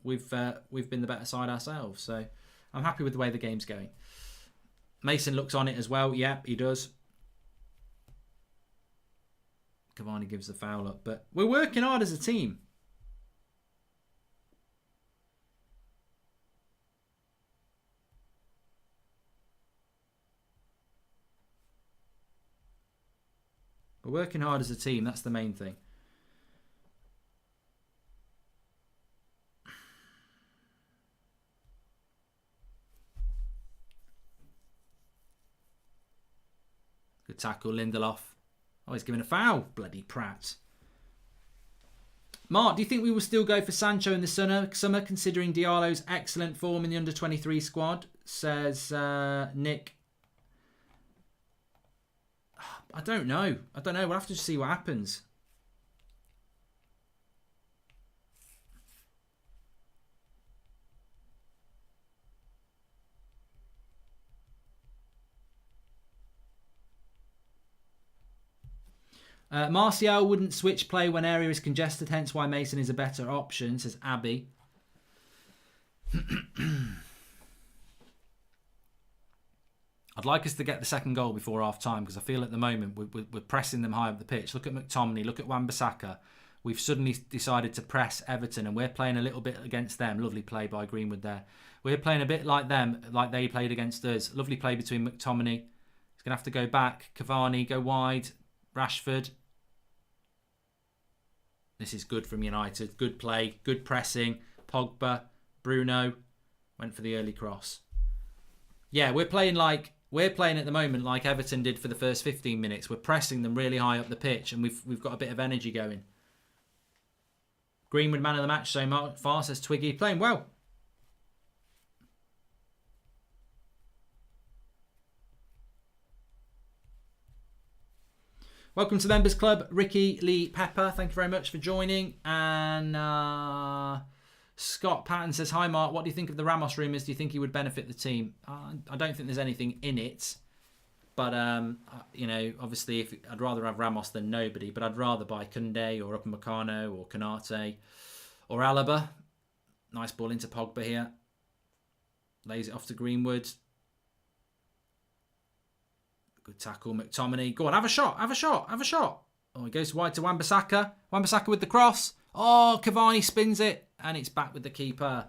we've been the better side ourselves. So I'm happy with the way the game's going. Mason looks on it as well. Yep, he does. Cavani gives the foul up. But we're working hard as a team. We're working hard as a team. That's the main thing. Good tackle, Lindelof. Oh, he's given a foul. Bloody Pratt. Mark, do you think we will still go for Sancho in the summer considering Diallo's excellent form in the under-23 squad? Says Nick. I don't know. We'll have to see what happens. Martial wouldn't switch play when area is congested, hence why Mason is a better option, says Abby. I'd like us to get the second goal before half time because I feel at the moment we're pressing them high up the pitch. Look at McTominay, look at Wan-Bissaka. We've suddenly decided to press Everton and we're playing a little bit against them. Lovely play by Greenwood there. We're playing a bit like them, like they played against us. Lovely play between McTominay. He's going to have to go back. Cavani, go wide. Rashford. This is good from United. Good play, good pressing. Pogba, Bruno went for the early cross. Yeah, we're playing at the moment like Everton did for the first 15 minutes. We're pressing them really high up the pitch and we've got a bit of energy going. Greenwood man of the match so far, says Twiggy. Playing well. Welcome to the Members Club, Ricky Lee Pepper. Thank you very much for joining. And Scott Patton says, hi Mark, what do you think of the Ramos rumours? Do you think he would benefit the team? I don't think there's anything in it. But, obviously I'd rather have Ramos than nobody. But I'd rather buy Koundé or Upamecano or Konate or Alaba. Nice ball into Pogba here. Lays it off to Greenwood. Good tackle, McTominay. Go on, have a shot. Oh, he goes wide to Wan-Bissaka. Wan-Bissaka with the cross. Oh, Cavani spins it. And it's back with the keeper.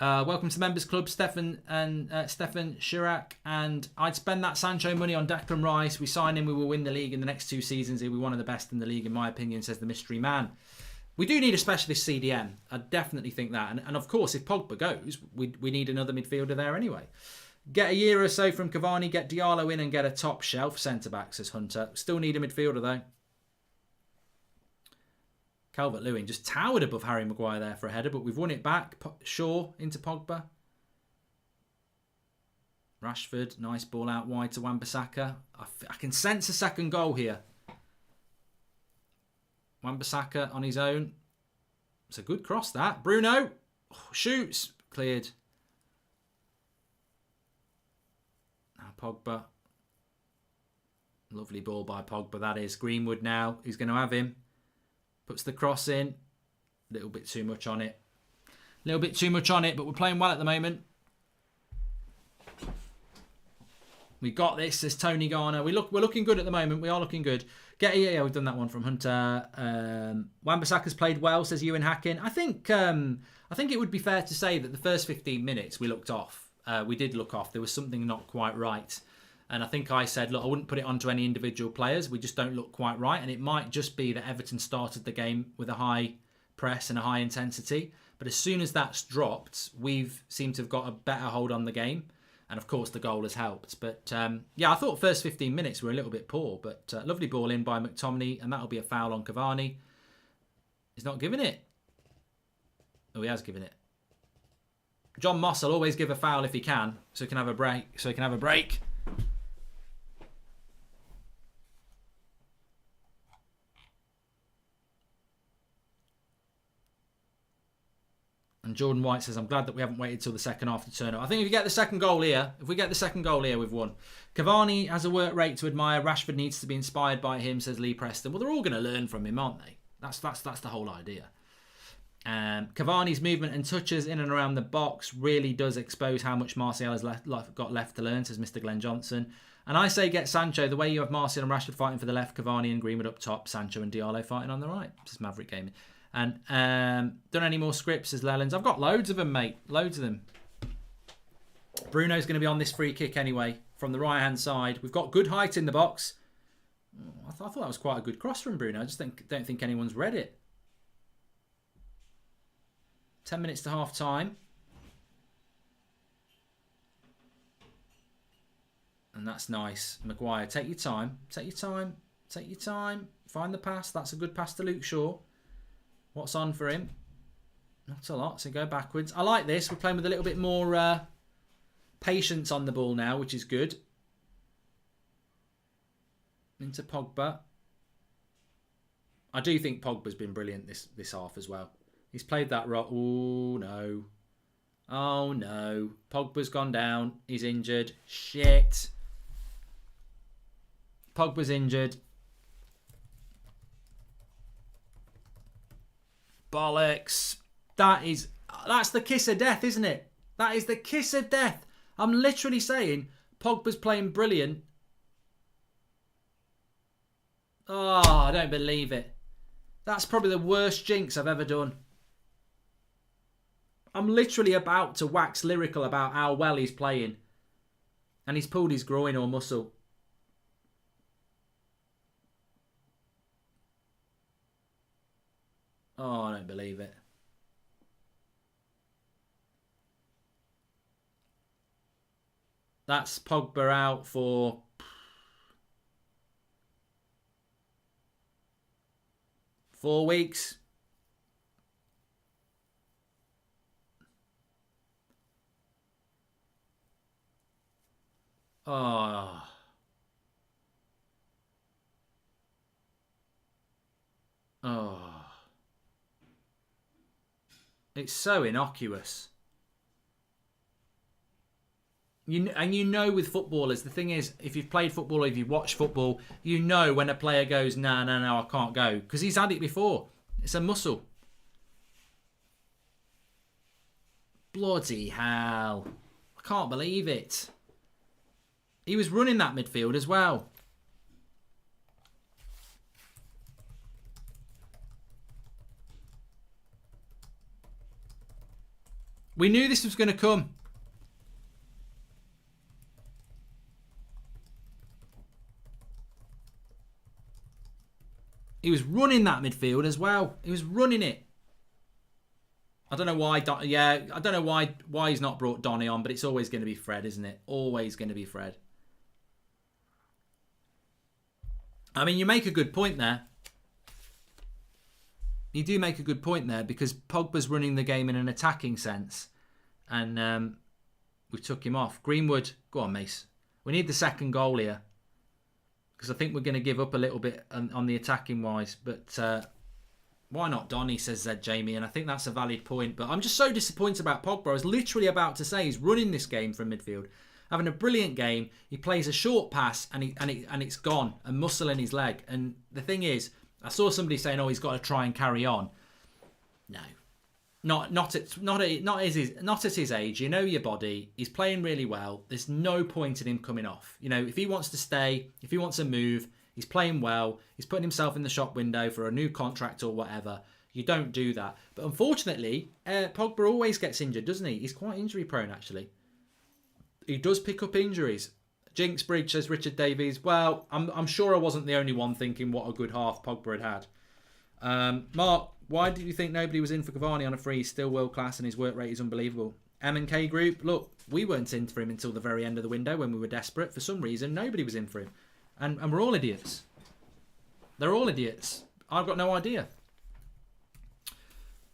Welcome to the Members Club, Stefan Chirac. And I'd spend that Sancho money on Declan Rice. We sign him, we will win the league in the next 2 seasons. He'll be one of the best in the league, in my opinion, says the mystery man. We do need a specialist CDM. I definitely think that. And of course, if Pogba goes, we need another midfielder there anyway. Get a year or so from Cavani, get Diallo in and get a top shelf centre-back, says Hunter. Still need a midfielder, though. Calvert-Lewin just towered above Harry Maguire there for a header, but we've won it back. Shaw into Pogba. Rashford, nice ball out wide to Wan-Bissaka. I can sense a second goal here. Wan-Bissaka on his own. It's a good cross, that. Bruno shoots. Cleared. Pogba. Lovely ball by Pogba, that is. Greenwood now. He's going to have him. Puts the cross in. A little bit too much on it. But we're playing well at the moment. We got this, says Tony Garner. We're looking good at the moment. We are looking good. We've done that one from Hunter. Wan-Bissaka's played well, says Ewan Hackin. I think it would be fair to say that the first 15 minutes we looked off. We did look off. There was something not quite right. And I think I said, look, I wouldn't put it onto any individual players. We just don't look quite right. And it might just be that Everton started the game with a high press and a high intensity. But as soon as that's dropped, we've seemed to have got a better hold on the game. And of course, the goal has helped. But I thought first 15 minutes were a little bit poor. But lovely ball in by McTominay. And that'll be a foul on Cavani. He's not giving it. Oh, he has given it. John Moss will always give a foul if he can, so he can have a break. And Jordan White says, I'm glad that we haven't waited till the second half to turn up. I think if we get the second goal here, we've won. Cavani has a work rate to admire. Rashford needs to be inspired by him, says Lee Preston. Well, they're all going to learn from him, aren't they? That's the whole idea. Cavani's movement and touches in and around the box really does expose how much Martial has got left to learn, says Mr. Glenn Johnson. And I say get Sancho. The way you have Martial and Rashford fighting for the left, Cavani and Greenwood up top, Sancho and Diallo fighting on the right. This is Maverick Gaming. And done any more scripts, says Lellens. I've got loads of them, mate. Loads of them. Bruno's going to be on this free kick anyway from the right-hand side. We've got good height in the box. I thought that was quite a good cross from Bruno. I just don't think anyone's read it. 10 minutes to half time. And that's nice. Maguire, take your time. Take your time. Take your time. Find the pass. That's a good pass to Luke Shaw. What's on for him? Not a lot, so go backwards. I like this. We're playing with a little bit more patience on the ball now, which is good. Into Pogba. I do think Pogba's been brilliant this half as well. He's played that right. Oh, no. Oh, no. Pogba's gone down. He's injured. Shit. Pogba's injured. Bollocks. That's the kiss of death, isn't it? That is the kiss of death. I'm literally saying Pogba's playing brilliant. Oh, I don't believe it. That's probably the worst jinx I've ever done. I'm literally about to wax lyrical about how well he's playing. And he's pulled his groin or muscle. Oh, I don't believe it. That's Pogba out for 4 weeks. Oh. Oh. It's so innocuous. You know with footballers, the thing is, if you've played football or if you've watched football, you know when a player goes, no, I can't go. Because he's had it before. It's a muscle. Bloody hell. I can't believe it. He was running that midfield as well. We knew this was going to come. He was running that midfield as well. He was running it. I don't know why. I don't know why he's not brought Donny on, but it's always going to be Fred, isn't it? Always going to be Fred. I mean, you make a good point there. You do make a good point there because Pogba's running the game in an attacking sense, and we took him off. Greenwood, go on, Mace. We need the second goal here because I think we're going to give up a little bit on the attacking wise. But why not Donny, says Jamie, and I think that's a valid point. But I'm just so disappointed about Pogba. I was literally about to say he's running this game from midfield, having a brilliant game. He plays a short pass and it's gone, a muscle in his leg. And the thing is, I saw somebody saying, "Oh, he's got to try and carry on." No, not at his age. You know your body. He's playing really well. There's no point in him coming off. You know, if he wants to stay, if he wants to move, he's playing well. He's putting himself in the shop window for a new contract or whatever. You don't do that. But unfortunately, Pogba always gets injured, doesn't he? He's quite injury prone, actually. He does pick up injuries. Jinx Bridge, says Richard Davies. Well, I'm sure I wasn't the only one thinking what a good half Pogba had. Mark, why did you think nobody was in for Cavani on a free? He's still world class and his work rate is unbelievable. M&K Group, look, we weren't in for him until the very end of the window when we were desperate. For some reason, nobody was in for him. And we're all idiots. They're all idiots. I've got no idea.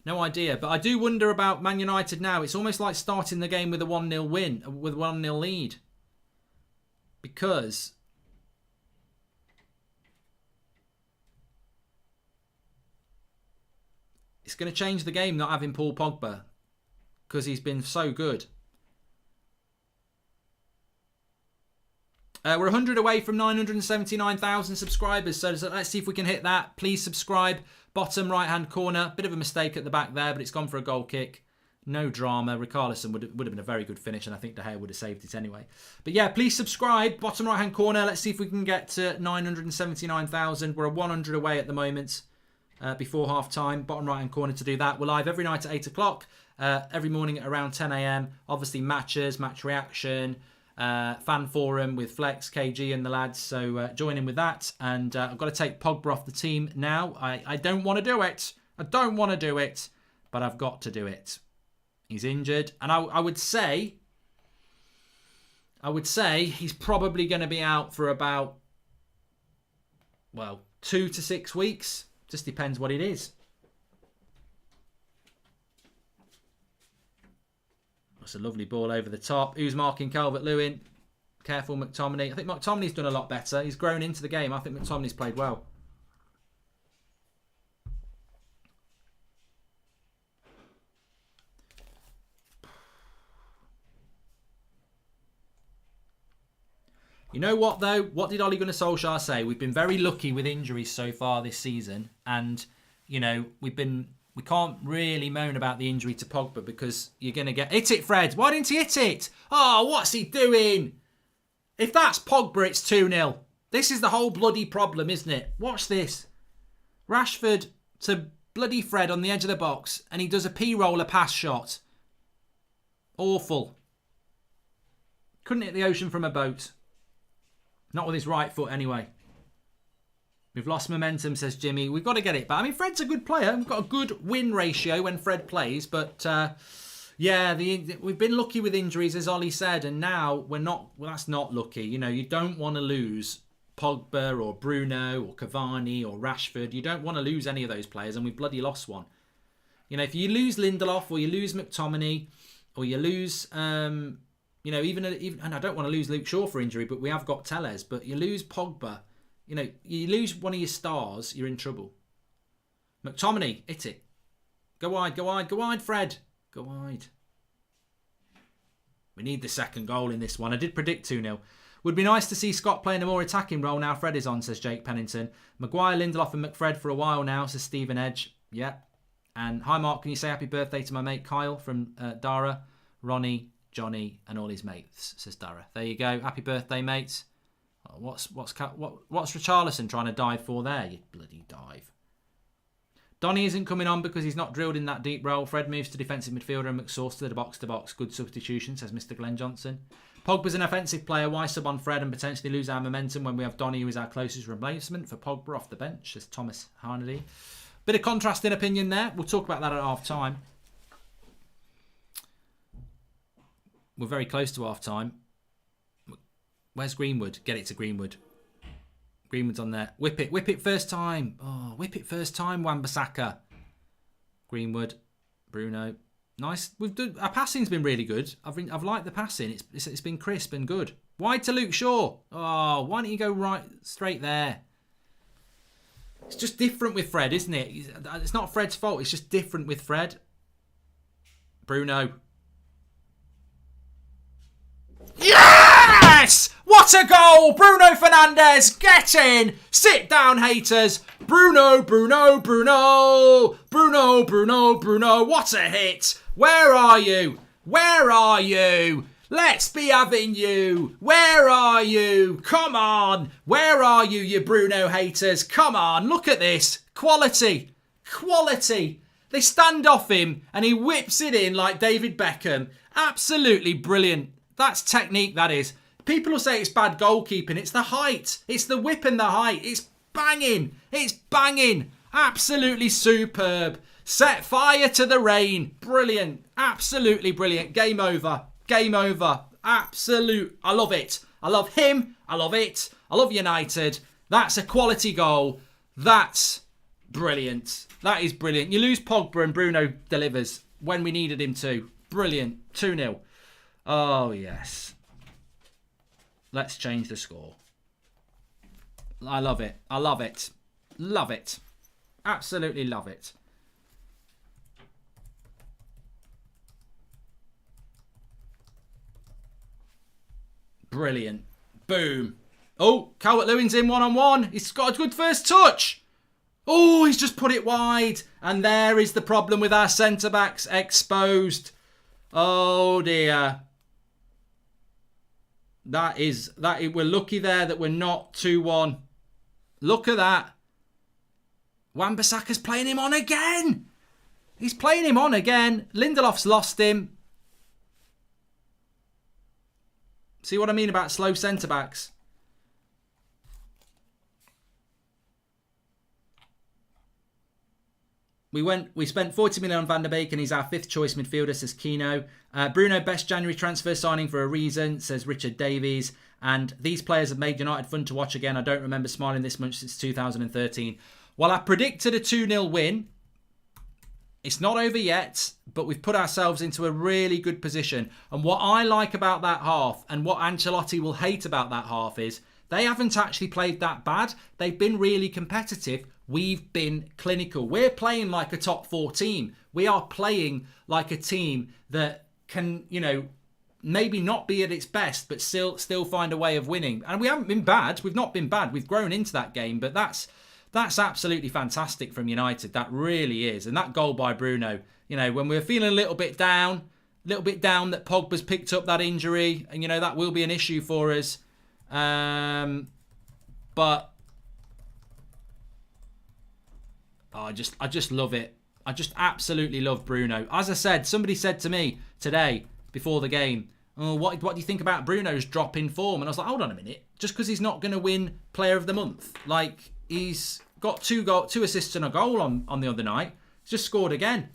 No idea. But I do wonder about Man United now. It's almost like starting the game with a 1-0 win, with a 1-0 lead. Because it's going to change the game not having Paul Pogba. Because he's been so good. We're 100 away from 979,000 subscribers, so let's see if we can hit that. Please subscribe. Bottom right-hand corner, bit of a mistake at the back there, but it's gone for a goal kick. No drama. Richarlison would have been a very good finish, and I think De Gea would have saved it anyway. But yeah, please subscribe. Bottom right-hand corner. Let's see if we can get to 979,000. We're a 100 away at the moment before half-time. Bottom right-hand corner to do that. We're live every night at 8 o'clock, every morning at around 10 a.m. Obviously, matches, match reaction, fan forum with Flex, KG and the lads. So join in with that. And I've got to take Pogba off the team now. I don't want to do it. I don't want to do it, but I've got to do it. He's injured. And I would say he's probably going to be out for about, 2 to 6 weeks. Just depends what it is. That's a lovely ball over the top. Who's marking Calvert-Lewin? Careful, McTominay. I think McTominay's done a lot better. He's grown into the game. I think McTominay's played well. You know what, though? What did Ole Gunnar Solskjaer say? We've been very lucky with injuries so far this season. And, we can't really moan about the injury to Pogba because you're going to get... Hit it, Fred. Why didn't he hit it? Oh, what's he doing? If that's Pogba, it's 2-0. This is the whole bloody problem, isn't it? Watch this. Rashford to bloody Fred on the edge of the box, and he does a P-roller pass shot. Awful. Couldn't hit the ocean from a boat. Not with his right foot, anyway. We've lost momentum, says Jimmy. We've got to get it back. I mean, Fred's a good player. We've got a good win ratio when Fred plays. But, we've been lucky with injuries, as Ollie said. And now we're not... Well, that's not lucky. You don't want to lose Pogba or Bruno or Cavani or Rashford. You don't want to lose any of those players. And we bloody lost one. If you lose Lindelof or you lose McTominay or you lose... even, and I don't want to lose Luke Shaw for injury, but we have got Telles. But you lose Pogba, you lose one of your stars, you're in trouble. McTominay, hit it. Go wide, Fred. Go wide. We need the second goal in this one. I did predict 2-0. Would be nice to see Scott playing a more attacking role now Fred is on, says Jake Pennington. Maguire, Lindelof and McFred for a while now, says Stephen Edge. Yep. And hi, Mark, can you say happy birthday to my mate Kyle from Dara, Ronnie, Johnny and all his mates, says Dara. There you go. Happy birthday, mates. Oh, what's Richarlison trying to dive for there? You bloody dive. Donny isn't coming on because he's not drilled in that deep role. Fred moves to defensive midfielder and McSauce to the box-to-box. Good substitution, says Mr. Glenn Johnson. Pogba's an offensive player. Why sub on Fred and potentially lose our momentum when we have Donny, who is our closest replacement for Pogba off the bench, says Thomas Harnedy. Bit of contrasting opinion there. We'll talk about that at half-time. We're very close to half-time. Where's Greenwood? Get it to Greenwood. Greenwood's on there. Whip it first time. Oh, whip it first time, Wan-Bissaka. Greenwood. Bruno. Nice. Our passing's been really good. I've liked the passing. It's been crisp and good. Wide to Luke Shaw. Oh, why don't you go right straight there? It's just different with Fred, isn't it? It's not Fred's fault. It's just different with Fred. Bruno. Yes! What a goal! Bruno Fernandes, get in! Sit down, haters. Bruno. What a hit! Where are you? Let's be having you. Where are you? Come on. Where are you, you Bruno haters? Come on, look at this. Quality. They stand off him and he whips it in like David Beckham. Absolutely brilliant. That's technique, that is. People will say it's bad goalkeeping. It's the height. It's the whip and the height. It's banging. Absolutely superb. Set fire to the rain. Brilliant. Absolutely brilliant. Game over. Absolute. I love it. I love him. I love it. I love United. That's a quality goal. That's brilliant. That is brilliant. You lose Pogba and Bruno delivers when we needed him to. Brilliant. 2-0. Oh, yes. Let's change the score. I love it. Love it. Absolutely love it. Brilliant. Boom. Oh, Calvert-Lewin's in one-on-one. He's got a good first touch. Oh, he's just put it wide. And there is the problem with our centre-backs exposed. Oh, dear. We're lucky there that we're not 2-1. Look at that. Wan-Bissaka's playing him on again. He's playing him on again. Lindelof's lost him. See what I mean about slow centre-backs? We spent 40 million on Van der Beek and he's our 5th choice midfielder, says Kino. Bruno, best January transfer signing for a reason, says Richard Davies. And these players have made United fun to watch again. I don't remember smiling this much since 2013. Well, I predicted a 2-0 win. It's not over yet, but we've put ourselves into a really good position. And what I like about that half, and what Ancelotti will hate about that half, is they haven't actually played that bad. They've been really competitive. We've been clinical. We're playing like a top 4 team. We are playing like a team that can, maybe not be at its best, but still find a way of winning. And we haven't been bad. We've not been bad. We've grown into that game, but that's absolutely fantastic from United. That really is. And that goal by Bruno, when we're feeling a little bit down that Pogba's picked up that injury, and that will be an issue for us. But I just love it. I just absolutely love Bruno. As I said, somebody said to me today before the game, "Oh, what do you think about Bruno's drop in form?" And I was like, hold on a minute. Just because he's not going to win Player of the Month, like he's got 2 assists and a goal on the other night. He's just scored again.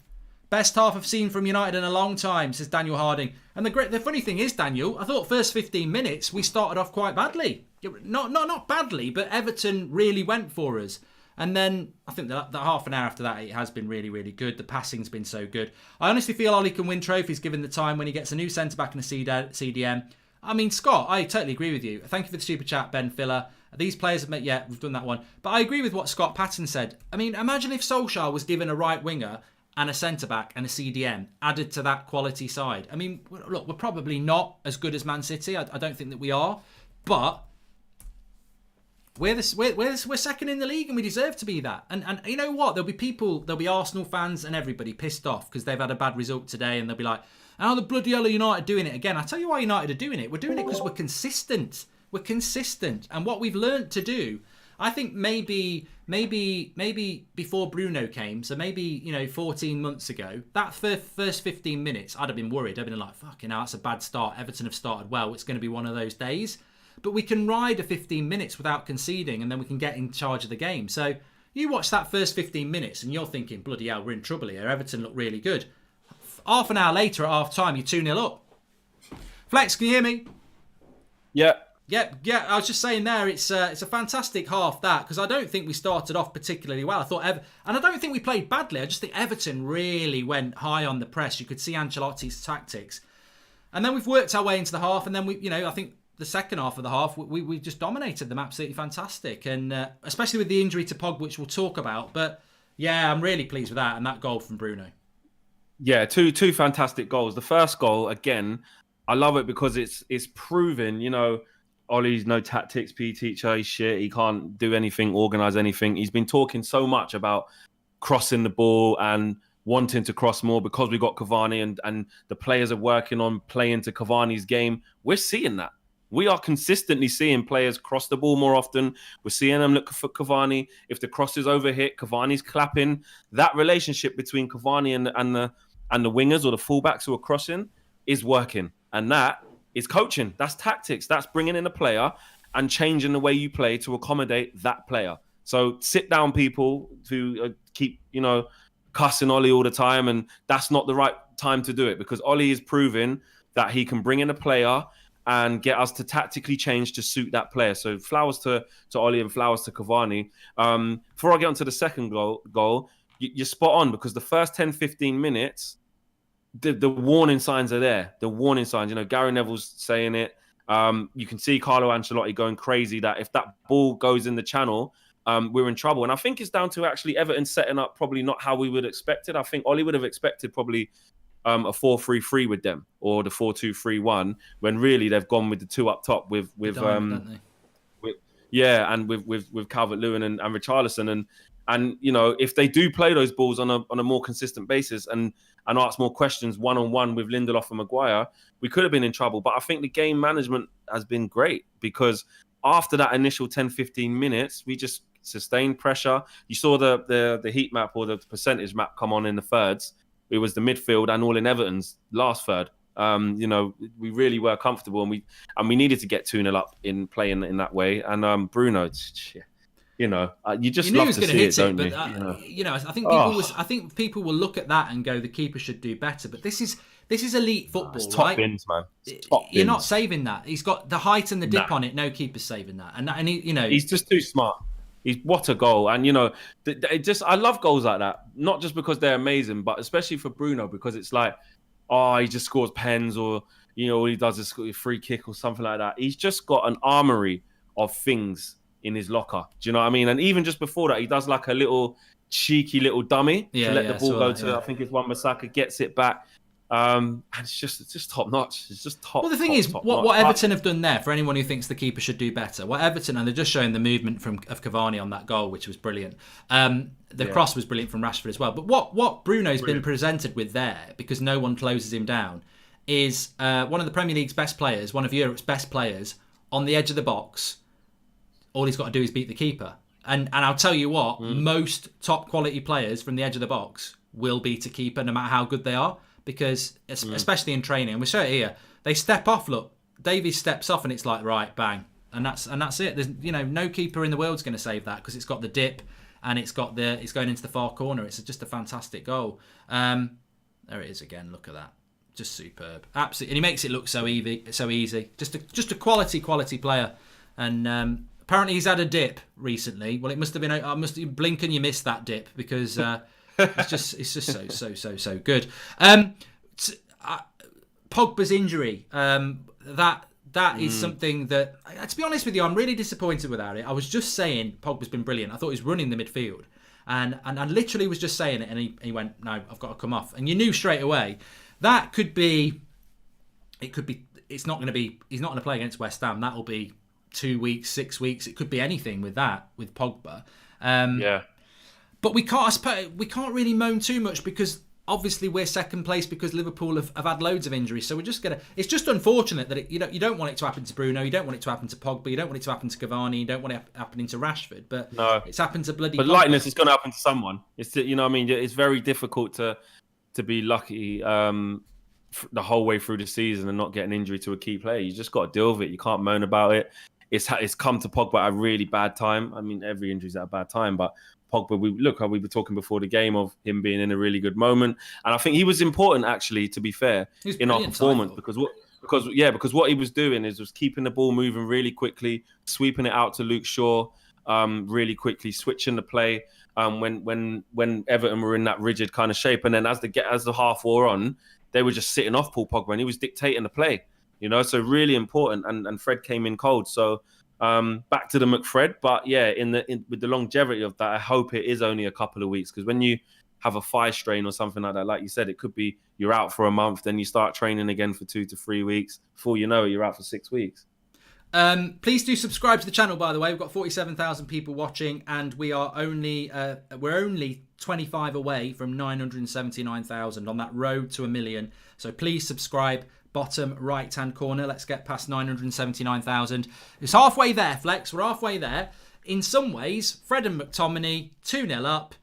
Best half I've seen from United in a long time, says Daniel Harding. And the funny thing is, Daniel, I thought first 15 minutes we started off quite badly. Not badly, but Everton really went for us. And then I think that half an hour after that, it has been really, really good. The passing's been so good. I honestly feel Ollie can win trophies given the time when he gets a new centre-back and a CDM. I mean, Scott, I totally agree with you. Thank you for the super chat, Ben Filler. These players have met, we've done that one. But I agree with what Scott Patton said. I mean, imagine if Solskjaer was given a right winger and a centre-back and a CDM added to that quality side. I mean, look, we're probably not as good as Man City. I don't think that we are. But we're second in the league and we deserve to be that. And you know what? There'll be Arsenal fans and everybody pissed off because they've had a bad result today and they'll be like, "How the bloody hell are United doing it again?" I tell you why United are doing it. We're doing it because we're consistent. We're consistent. And what we've learnt to do, I think maybe before Bruno came, so maybe 14 months ago, that first 15 minutes, I'd have been worried. I'd been like, fucking hell, that's a bad start. Everton have started well. It's going to be one of those days. But we can ride a 15 minutes without conceding, and then we can get in charge of the game. So you watch that first 15 minutes, and you're thinking, bloody hell, we're in trouble here. Everton look really good. Half an hour later at half time, you're 2-0 up. Flex, can you hear me? Yeah. Yeah. I was just saying there, it's a fantastic half that, because I don't think we started off particularly well. And I don't think we played badly. I just think Everton really went high on the press. You could see Ancelotti's tactics, and then we've worked our way into the half, and then I think the second half of the half we just dominated them. Absolutely fantastic, and especially with the injury to Pogba, which we'll talk about. But yeah, I'm really pleased with that and that goal from Bruno. Yeah, two fantastic goals. The first goal, again, I love it because it's proven, Ollie's no tactics, PE teacher, he's shit, he can't do anything, organise anything. He's been talking so much about crossing the ball and wanting to cross more because we got Cavani and the players are working on playing to Cavani's game. We're seeing that. We are consistently seeing players cross the ball more often. We're seeing them look for Cavani. If the cross is overhit, Cavani's clapping. That relationship between Cavani and the wingers or the fullbacks who are crossing is working. And that is coaching. That's tactics. That's bringing in a player and changing the way you play to accommodate that player. So sit down, people who keep, cussing Ollie all the time. And that's not the right time to do it, because Ollie is proving that he can bring in a player and get us to tactically change to suit that player. So flowers to Ollie and flowers to Cavani. Before I get on to the second goal, you're spot on, because the first 10, 15 minutes, the warning signs are there. The warning signs, Gary Neville's saying it. You can see Carlo Ancelotti going crazy that if that ball goes in the channel, we're in trouble. And I think it's down to actually Everton setting up probably not how we would expect it. I think Ollie would have expected probably a 4-3-3 with them, or the 4-2-3-1, when really they've gone with the two up top with Calvert-Lewin and Richarlison. And And if they do play those balls on a more consistent basis and ask more questions one-on-one with Lindelof and Maguire, we could have been in trouble. But I think the game management has been great, because after that initial 10-15 minutes, we just sustained pressure. You saw the heat map or the percentage map come on in the thirds. It was the midfield and all in Everton's last third. We really were comfortable, and we needed to get 2-0 up in playing in that way. And Bruno, you just love to see it, don't you? I think people will look at that and go, the keeper should do better. But this is elite football, it's top right? Bins, man. You're not saving that. He's got the height and the dip on it. No keeper's saving that. And he's just too smart. What a goal. And I love goals like that, not just because they're amazing, but especially for Bruno, because it's like, he just scores pens, or all he does is score a free kick or something like that. He's just got an armory of things in his locker. Do you know what I mean? And even just before that, he does like a little cheeky little dummy to let the ball go to, I think it's Wan-Bissaka, gets it back. And it's just top notch. It's just top. Well, the thing is, what Everton have done there, for anyone who thinks the keeper should do better, what Everton, and they're just showing the movement of Cavani on that goal, which was brilliant. The cross was brilliant from Rashford as well. But what Bruno's been presented with there, because no one closes him down, is one of the Premier League's best players, one of Europe's best players, on the edge of the box. All he's got to do is beat the keeper. And I'll tell you what, most top quality players from the edge of the box will beat a keeper, no matter how good they are. Because, especially in training, and we show it here, they step off. Look, Davies steps off, and it's like, right, bang, and that's it. There's no keeper in the world's going to save that, because it's got the dip, and it's going into the far corner. It's just a fantastic goal. There it is again. Look at that, just superb, absolutely. And he makes it look so easy. Just a quality player, and apparently he's had a dip recently. Well, it must have been. Blink and you missed that dip, because. It's just so good. Pogba's injury, that is something that, to be honest with you, I'm really disappointed without it. I was just saying Pogba's been brilliant. I thought he was running the midfield, and I literally was just saying it, and he went, no, I've got to come off. And you knew straight away that could be. It's not going to be. He's not going to play against West Ham. That'll be 2 weeks, 6 weeks. It could be anything with Pogba. But we can't really moan too much, because obviously we're second place, because Liverpool have had loads of injuries. So we're just it's just unfortunate that you don't want it to happen to Bruno, you don't want it to happen to Pogba, you don't want it to happen to Cavani, you don't want it happening to Rashford. But no, it's happened to bloody. But Pogba. lightness is going to happen to someone. It's it's very difficult to be lucky the whole way through the season and not get an injury to a key player. You just got to deal with it. You can't moan about it. It's come to Pogba at a really bad time. I mean, every injury's at a bad time, but Pogba, we were talking before the game of him being in a really good moment, and I think he was important, actually, to be fair, in our performance, because what he was doing was keeping the ball moving really quickly, sweeping it out to Luke Shaw really quickly, switching the play when Everton were in that rigid kind of shape, and then as the half wore on, they were just sitting off Paul Pogba, and he was dictating the play, so really important, and Fred came in cold, so. Back to the McFred, but yeah, with the longevity of that, I hope it is only a couple of weeks, because when you have a thigh strain or something like that, like you said, it could be you're out for a month, then you start training again for 2 to 3 weeks. Before you know it, you're out for 6 weeks. Please do subscribe to the channel, by the way. We've got 47,000 people watching, and we're only 25 away from 979,000 on that road to 1 million. So please subscribe. Bottom right-hand corner. Let's get past 979,000. It's halfway there, Flex. We're halfway there. In some ways, Fred and McTominay, 2-0 up.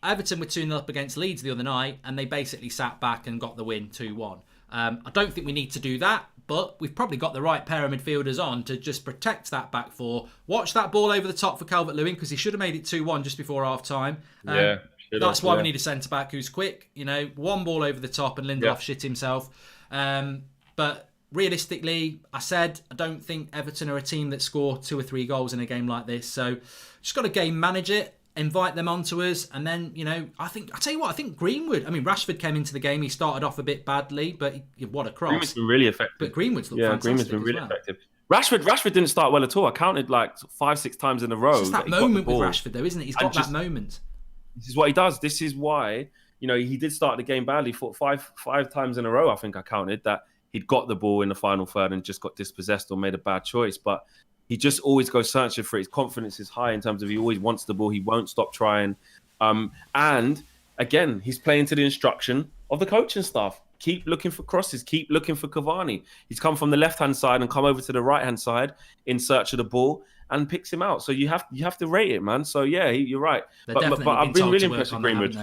Everton were 2-0 up against Leeds the other night, and they basically sat back and got the win 2-1. I don't think we need to do that, but we've probably got the right pair of midfielders on to just protect that back four. Watch that ball over the top for Calvert-Lewin, because he should have made it 2-1 just before half-time. That's why we need a centre-back who's quick. One ball over the top and Lindelof shit himself. But realistically, I said, I don't think Everton are a team that score 2 or 3 goals in a game like this. So just got to game manage it, invite them onto us. And then, I think Greenwood, Rashford came into the game. He started off a bit badly, but what a cross. Greenwood's been really effective. But Greenwood's looked fantastic. Greenwood's been really effective. Rashford didn't start well at all. I counted like 5-6 times in a row. It's just that moment with Rashford, though, isn't it? He's got that moment. This is what he does. This is why, he did start the game badly. For five times in a row, I think I counted, that he'd got the ball in the final third and just got dispossessed or made a bad choice. But He just always goes searching for it. His confidence is high in terms of he always wants the ball. He won't stop trying. And again, he's playing to the instruction of the coaching staff. Keep looking for crosses. Keep looking for Cavani. He's come from the left-hand side and come over to the right-hand side in search of the ball and picks him out. So you have to rate it, man. So yeah, you're right. But I've been really impressed with Greenwood.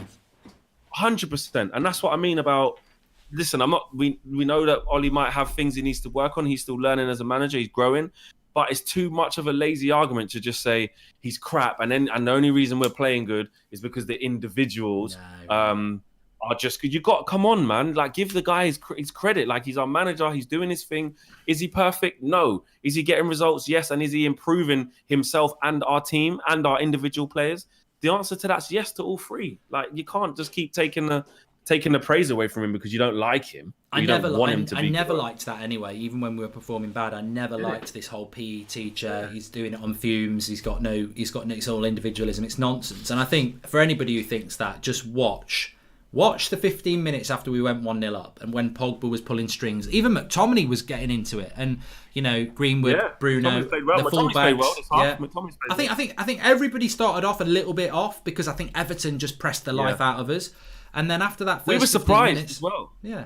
100%. And that's what I mean about. Listen, I'm not. We know that Ollie might have things he needs to work on. He's still learning as a manager. He's growing. But it's too much of a lazy argument to just say he's crap, and the only reason we're playing good is because the individuals are just good. You got come on, man. Like, give the guy his credit. Like, he's our manager. He's doing his thing. Is he perfect? No. Is he getting results? Yes. And is he improving himself and our team and our individual players? The answer to that's yes to all three. Like, you can't just keep taking the praise away from him because you don't like him. I never liked that anyway. Even when we were performing bad, I never liked this whole PE teacher. Yeah. He's doing it on fumes. He's got no. It's all individualism. It's nonsense. And I think for anybody who thinks that, just watch the 15 minutes after we went 1-0 up, and when Pogba was pulling strings. Even McTominay was getting into it, and Greenwood, Bruno, the fullbacks. I think everybody started off a little bit off because I think Everton just pressed the life out of us. And then after that, we were surprised as well. Yeah.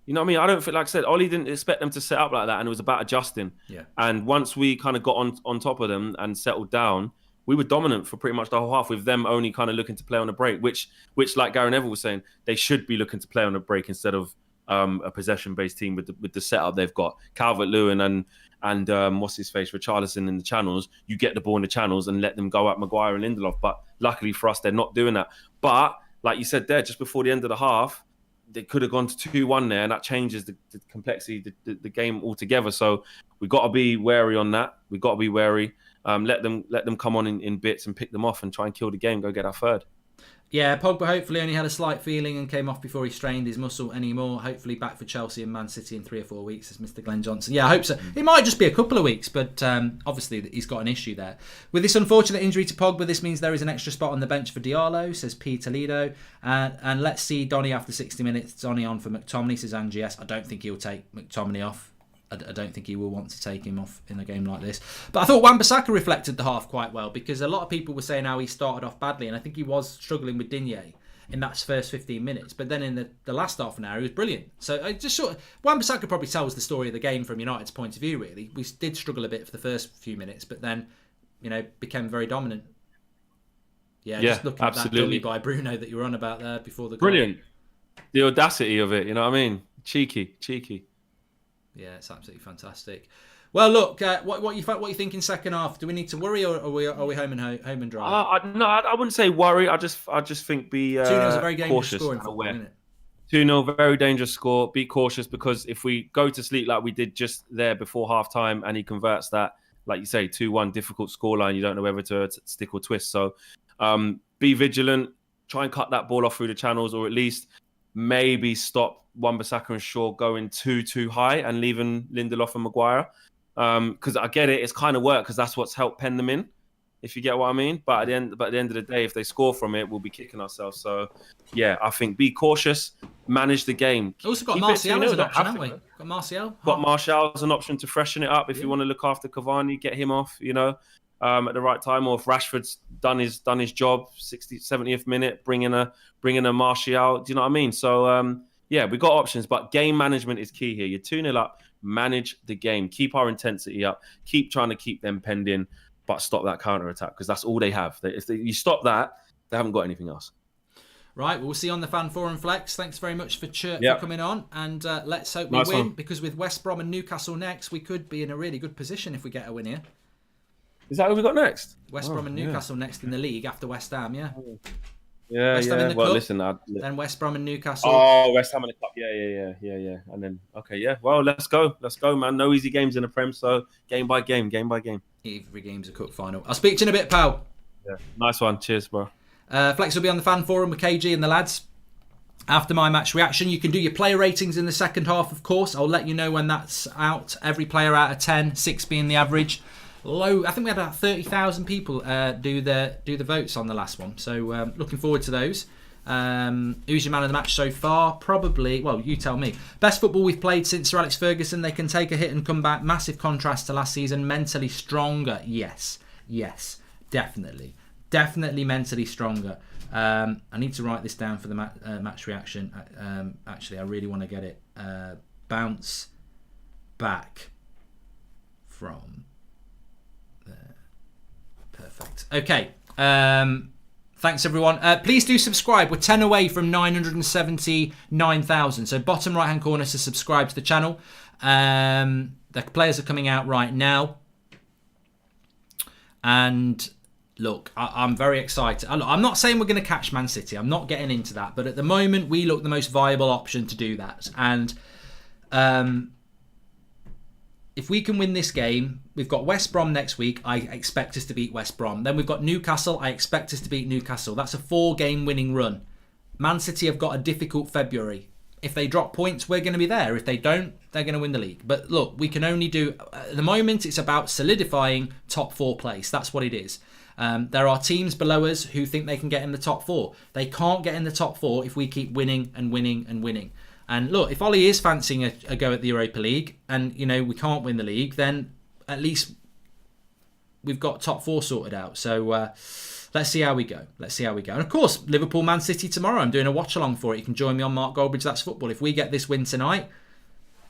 You know what I mean? I don't feel, like I said, Ollie didn't expect them to set up like that, and it was about adjusting. Yeah. And once we kind of got on top of them and settled down, we were dominant for pretty much the whole half, with them only kind of looking to play on a break, which like Gary Neville was saying, they should be looking to play on a break instead of a possession-based team with the setup they've got. Calvert-Lewin and what's his face, Richarlison in the channels. You get the ball in the channels and let them go at Maguire and Lindelof. But luckily for us, they're not doing that. But like you said there, just before the end of the half, they could have gone to 2-1 there, and that changes the complexity, the game altogether. So we've got to be wary on that. We've got to be wary. Let them come on in bits and pick them off and try and kill the game, go get our third. Yeah, Pogba hopefully only had a slight feeling and came off before he strained his muscle anymore. Hopefully back for Chelsea and Man City in 3 or 4 weeks, as Mr. Glenn Johnson. Yeah, I hope so. It might just be a couple of weeks, but obviously he's got an issue there. With this unfortunate injury to Pogba, this means there is an extra spot on the bench for Diallo, says P. Toledo. And let's see Donny after 60 minutes. Donny on for McTominay, says Angie S. I don't think he'll take McTominay off. I don't think he will want to take him off in a game like this. But I thought Wan-Bissaka reflected the half quite well, because a lot of people were saying how he started off badly, and I think he was struggling with Digne in that first 15 minutes. But then in the last half an hour, he was brilliant. So I just sort of, Wan-Bissaka probably tells the story of the game from United's point of view, really. We did struggle a bit for the first few minutes, but then, became very dominant. Yeah, just looking at that dummy by Bruno that you were on about there before the goal. Brilliant. The audacity of it, you know what I mean? Cheeky. Yeah, it's absolutely fantastic. Well, look, what you thinking second half? Do we need to worry, or are we home and dry? No, I wouldn't say worry. I just think be 2-0 is a very dangerous cautious. Score in football, isn't it? 2-0, very dangerous score. Be cautious, because if we go to sleep like we did just there before half time and he converts that, like you say, 2-1, difficult scoreline, you don't know whether to stick or twist. So be vigilant, try and cut that ball off through the channels, or at least maybe stop Wan-Bissaka and Shaw going too high and leaving Lindelof and Maguire. Because I get it, it's kind of work, because that's what's helped pen them in, if you get what I mean. But at the end of the day, if they score from it, we'll be kicking ourselves. So yeah, I think be cautious, manage the game. Also got Martial as an option, haven't we? Got Martial. Got Martial as an option to freshen it up if you want to look after Cavani, get him off, at the right time, or if Rashford's done his job, 60th, 70th minute, bringing a Martial. Do you know what I mean? So yeah, we got options, but game management is key here. You're 2-0 up, manage the game, keep our intensity up, keep trying to keep them penned in, but stop that counter attack, because that's all they have. If you stop that, they haven't got anything else. Right, we'll see you on the Fan Forum, Flex. Thanks very much for coming on, and let's hope we win, because with West Brom and Newcastle next, we could be in a really good position if we get a win here. Is that who we got next? West Brom and Newcastle next in the league after West Ham, yeah. West Ham in the cup, listen, then West Brom and Newcastle. Oh, West Ham in the cup, yeah. And then, okay, yeah. Well, let's go, man. No easy games in the Prem, so game by game. Every game's a cup final. I'll speak to you in a bit, pal. Yeah, nice one. Cheers, bro. Flex will be on the Fan Forum with KG and the lads after my match reaction. You can do your player ratings in the second half, of course. I'll let you know when that's out. Every player out of 10, 6 being the average. I think we had about 30,000 people do the votes on the last one, so looking forward to those. Who's your man of the match so far? Probably, well, you tell me. Best football we've played since Sir Alex Ferguson. They can take a hit and come back. Massive contrast to last season. Mentally stronger. Yes, definitely. Definitely mentally stronger. I need to write this down for the match reaction. Actually, I really want to get it. Bounce back from there. Perfect. Okay. Thanks, everyone. Please do subscribe. We're 10 away from 979,000. So bottom right-hand corner to subscribe to the channel. The players are coming out right now. And look, I'm very excited. I'm not saying we're going to catch Man City. I'm not getting into that. But at the moment, we look the most viable option to do that. And if we can win this game, we've got West Brom next week. I expect us to beat West Brom. Then we've got Newcastle. I expect us to beat Newcastle. That's a 4-game winning run. Man City have got a difficult February. If they drop points, we're going to be there. If they don't, they're going to win the league. But look, we can only do... At the moment, it's about solidifying top 4 place. That's what it is. There are teams below us who think they can get in the top 4. They can't get in the top 4 if we keep winning and winning and winning. And look, if Ollie is fancying a go at the Europa League and, we can't win the league, then at least we've got top 4 sorted out. So let's see how we go. And of course, Liverpool, Man City tomorrow. I'm doing a watch along for it. You can join me on Mark Goldbridge. That's football. If we get this win tonight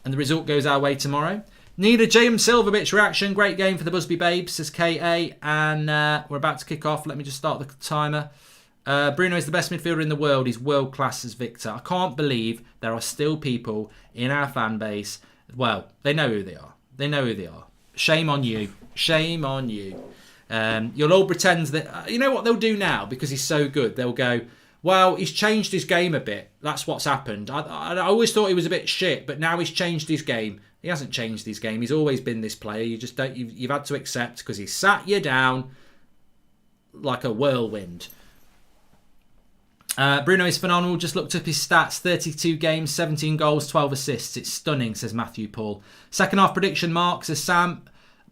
and the result goes our way tomorrow. Need a James Silverbitch reaction. Great game for the Busby Babes, says KA. And we're about to kick off. Let me just start the timer. Bruno is the best midfielder in the world. He's world class, as Victor. I can't believe there are still people in our fan base. Well, they know who they are. Shame on you. You'll all pretend that... you know what they'll do now? Because he's so good. They'll go, well, he's changed his game a bit. That's what's happened. I always thought he was a bit shit, but now he's changed his game. He hasn't changed his game. He's always been this player. You just don't... You've had to accept because he sat you down like a whirlwind. Bruno is phenomenal. Just looked up his stats. 32 games, 17 goals, 12 assists. It's stunning, says Matthew Paul. Second half prediction, Mark, says Sam.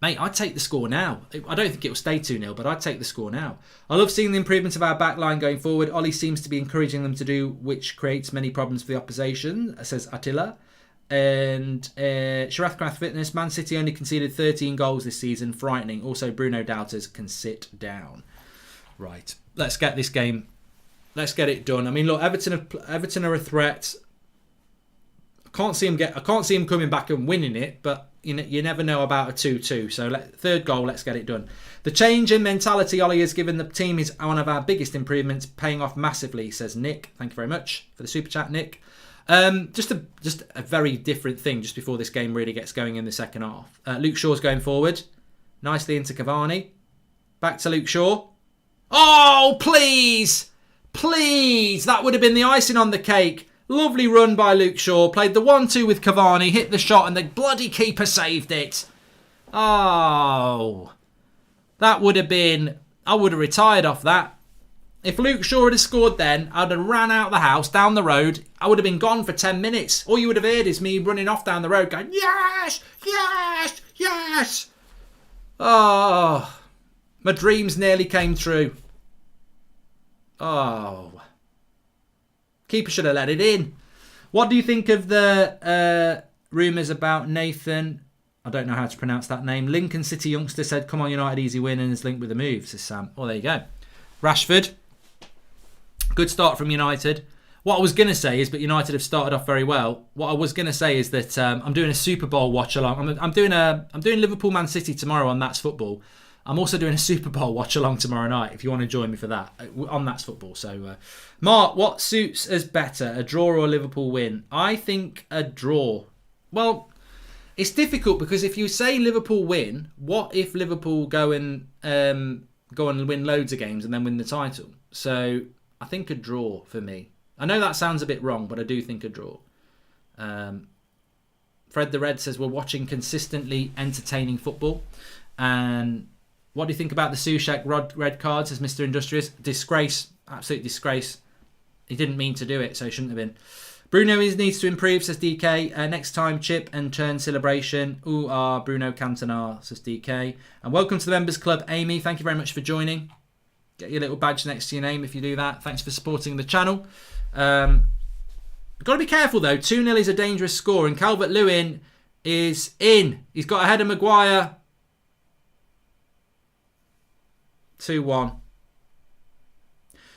Mate, I'd take the score now. I don't think it will stay 2-0, but I'd take the score now. I love seeing the improvement of our back line going forward. Ollie seems to be encouraging them to do, which creates many problems for the opposition, says Attila. And Sharathcraft Fitness, Man City only conceded 13 goals this season. Frightening. Also, Bruno doubters can sit down. Right, let's get this game. Let's get it done. I mean, look, Everton are a threat. I can't see him coming back and winning it, but you never know about a 2-2. So third goal, let's get it done. The change in mentality Ollie has given the team is one of our biggest improvements, paying off massively, says Nick. Thank you very much for the super chat, Nick. Just a very different thing just before this game really gets going in the second half. Luke Shaw's going forward. Nicely into Cavani. Back to Luke Shaw. Oh, please! Please! That would have been the icing on the cake. Lovely run by Luke Shaw. Played the 1-2 with Cavani. Hit the shot and the bloody keeper saved it. Oh. That would have been... I would have retired off that. If Luke Shaw had scored then, I'd have ran out of the house, down the road. I would have been gone for 10 minutes. All you would have heard is me running off down the road going, yes! Yes! Yes! Oh. My dreams nearly came true. Oh. Keeper should have let it in. What do you think of the rumours about Nathan? I don't know how to pronounce that name. Lincoln City youngster said, come on United, easy win, and is linked with the move, says Sam. Oh, there you go. Rashford. Good start from United. What I was going to say is, but United have started off very well. What I was going to say is that I'm doing a Super Bowl watch along. I'm doing Liverpool Man City tomorrow on That's Football. I'm also doing a Super Bowl watch along tomorrow night if you want to join me for that on That's Football. So, Mark, what suits us better, a draw or a Liverpool win? I think a draw. Well, it's difficult because if you say Liverpool win, what if Liverpool go and win loads of games and then win the title? So I think a draw for me. I know that sounds a bit wrong, but I do think a draw. Fred the Red says we're watching consistently entertaining football. And what do you think about the Soucek red card, says Mr. Industrious? Disgrace. Absolute disgrace. He didn't mean to do it, so he shouldn't have been. Bruno needs to improve, says DK. Next time, chip and turn celebration. Ooh, Bruno Cantona, says DK. And welcome to the Members Club, Amy. Thank you very much for joining. Get your little badge next to your name if you do that. Thanks for supporting the channel. Got to be careful though. 2-0 is a dangerous score, and Calvert-Lewin is in. He's got ahead of Maguire. 2-1.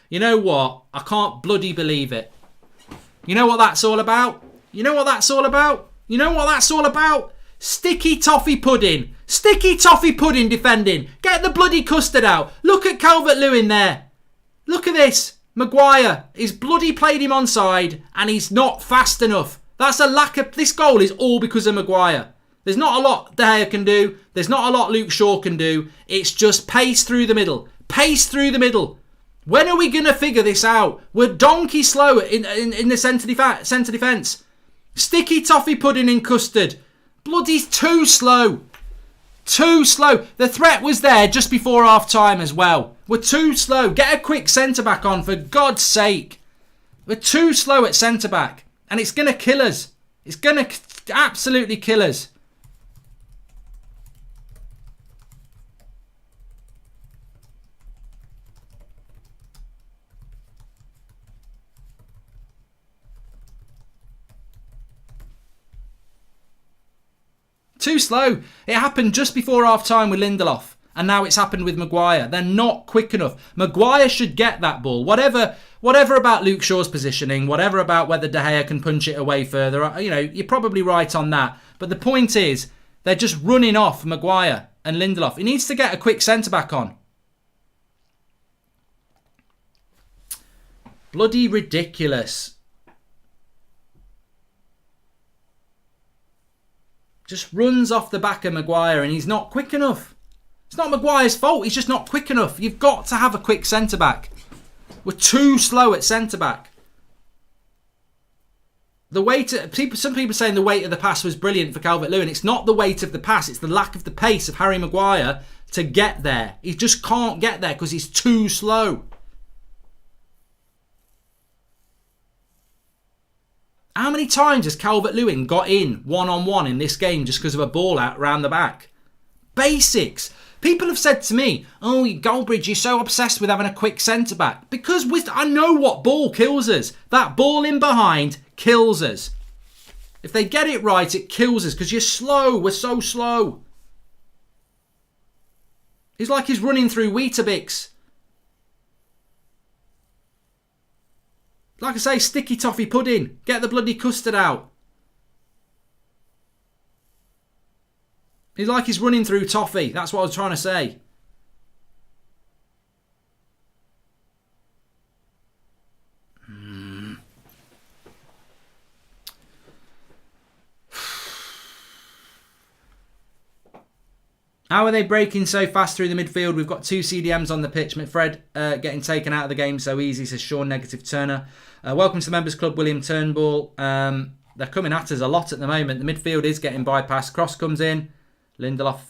You know what? I can't bloody believe it. You know what that's all about? You know what that's all about? You know what that's all about? Sticky toffee pudding. Sticky toffee pudding defending. Get the bloody custard out. Look at Calvert-Lewin there. Look at this. Maguire. He's bloody played him onside and he's not fast enough. That's a lack of... This goal is all because of Maguire. There's not a lot De Gea can do. There's not a lot Luke Shaw can do. It's just pace through the middle. Pace through the middle. When are we going to figure this out? We're donkey slow in the centre defence. Sticky toffee pudding and custard. Bloody too slow. Too slow. The threat was there just before half-time as well. We're too slow. Get a quick centre-back on, for God's sake. We're too slow at centre-back. And it's going to kill us. It's going to absolutely kill us. Too slow. It happened just before half-time with Lindelof. And now it's happened with Maguire. They're not quick enough. Maguire should get that ball. Whatever about Luke Shaw's positioning, whatever about whether De Gea can punch it away further, you know, you're probably right on that. But the point is, they're just running off Maguire and Lindelof. He needs to get a quick centre-back on. Bloody ridiculous. Just runs off the back of Maguire and he's not quick enough. It's not Maguire's fault. He's just not quick enough. You've got to have a quick centre-back. We're too slow at centre-back. Some people saying the weight of the pass was brilliant for Calvert-Lewin. It's not the weight of the pass. It's the lack of the pace of Harry Maguire to get there. He just can't get there because he's too slow. How many times has Calvert-Lewin got in one-on-one in this game just because of a ball out round the back? Basics. People have said to me, oh, Goldbridge, you're so obsessed with having a quick centre-back. Because I know what ball kills us. That ball in behind kills us. If they get it right, it kills us because you're slow. We're so slow. It's like he's running through Weetabix. Like I say, sticky toffee pudding. Get the bloody custard out. It's like he's running through toffee. That's what I was trying to say. How are they breaking so fast through the midfield? We've got 2 CDMs on the pitch. McFred getting taken out of the game so easy, says Sean Negative Turner. Welcome to the Members Club, William Turnbull. They're coming at us a lot at the moment. The midfield is getting bypassed. Cross comes in. Lindelof.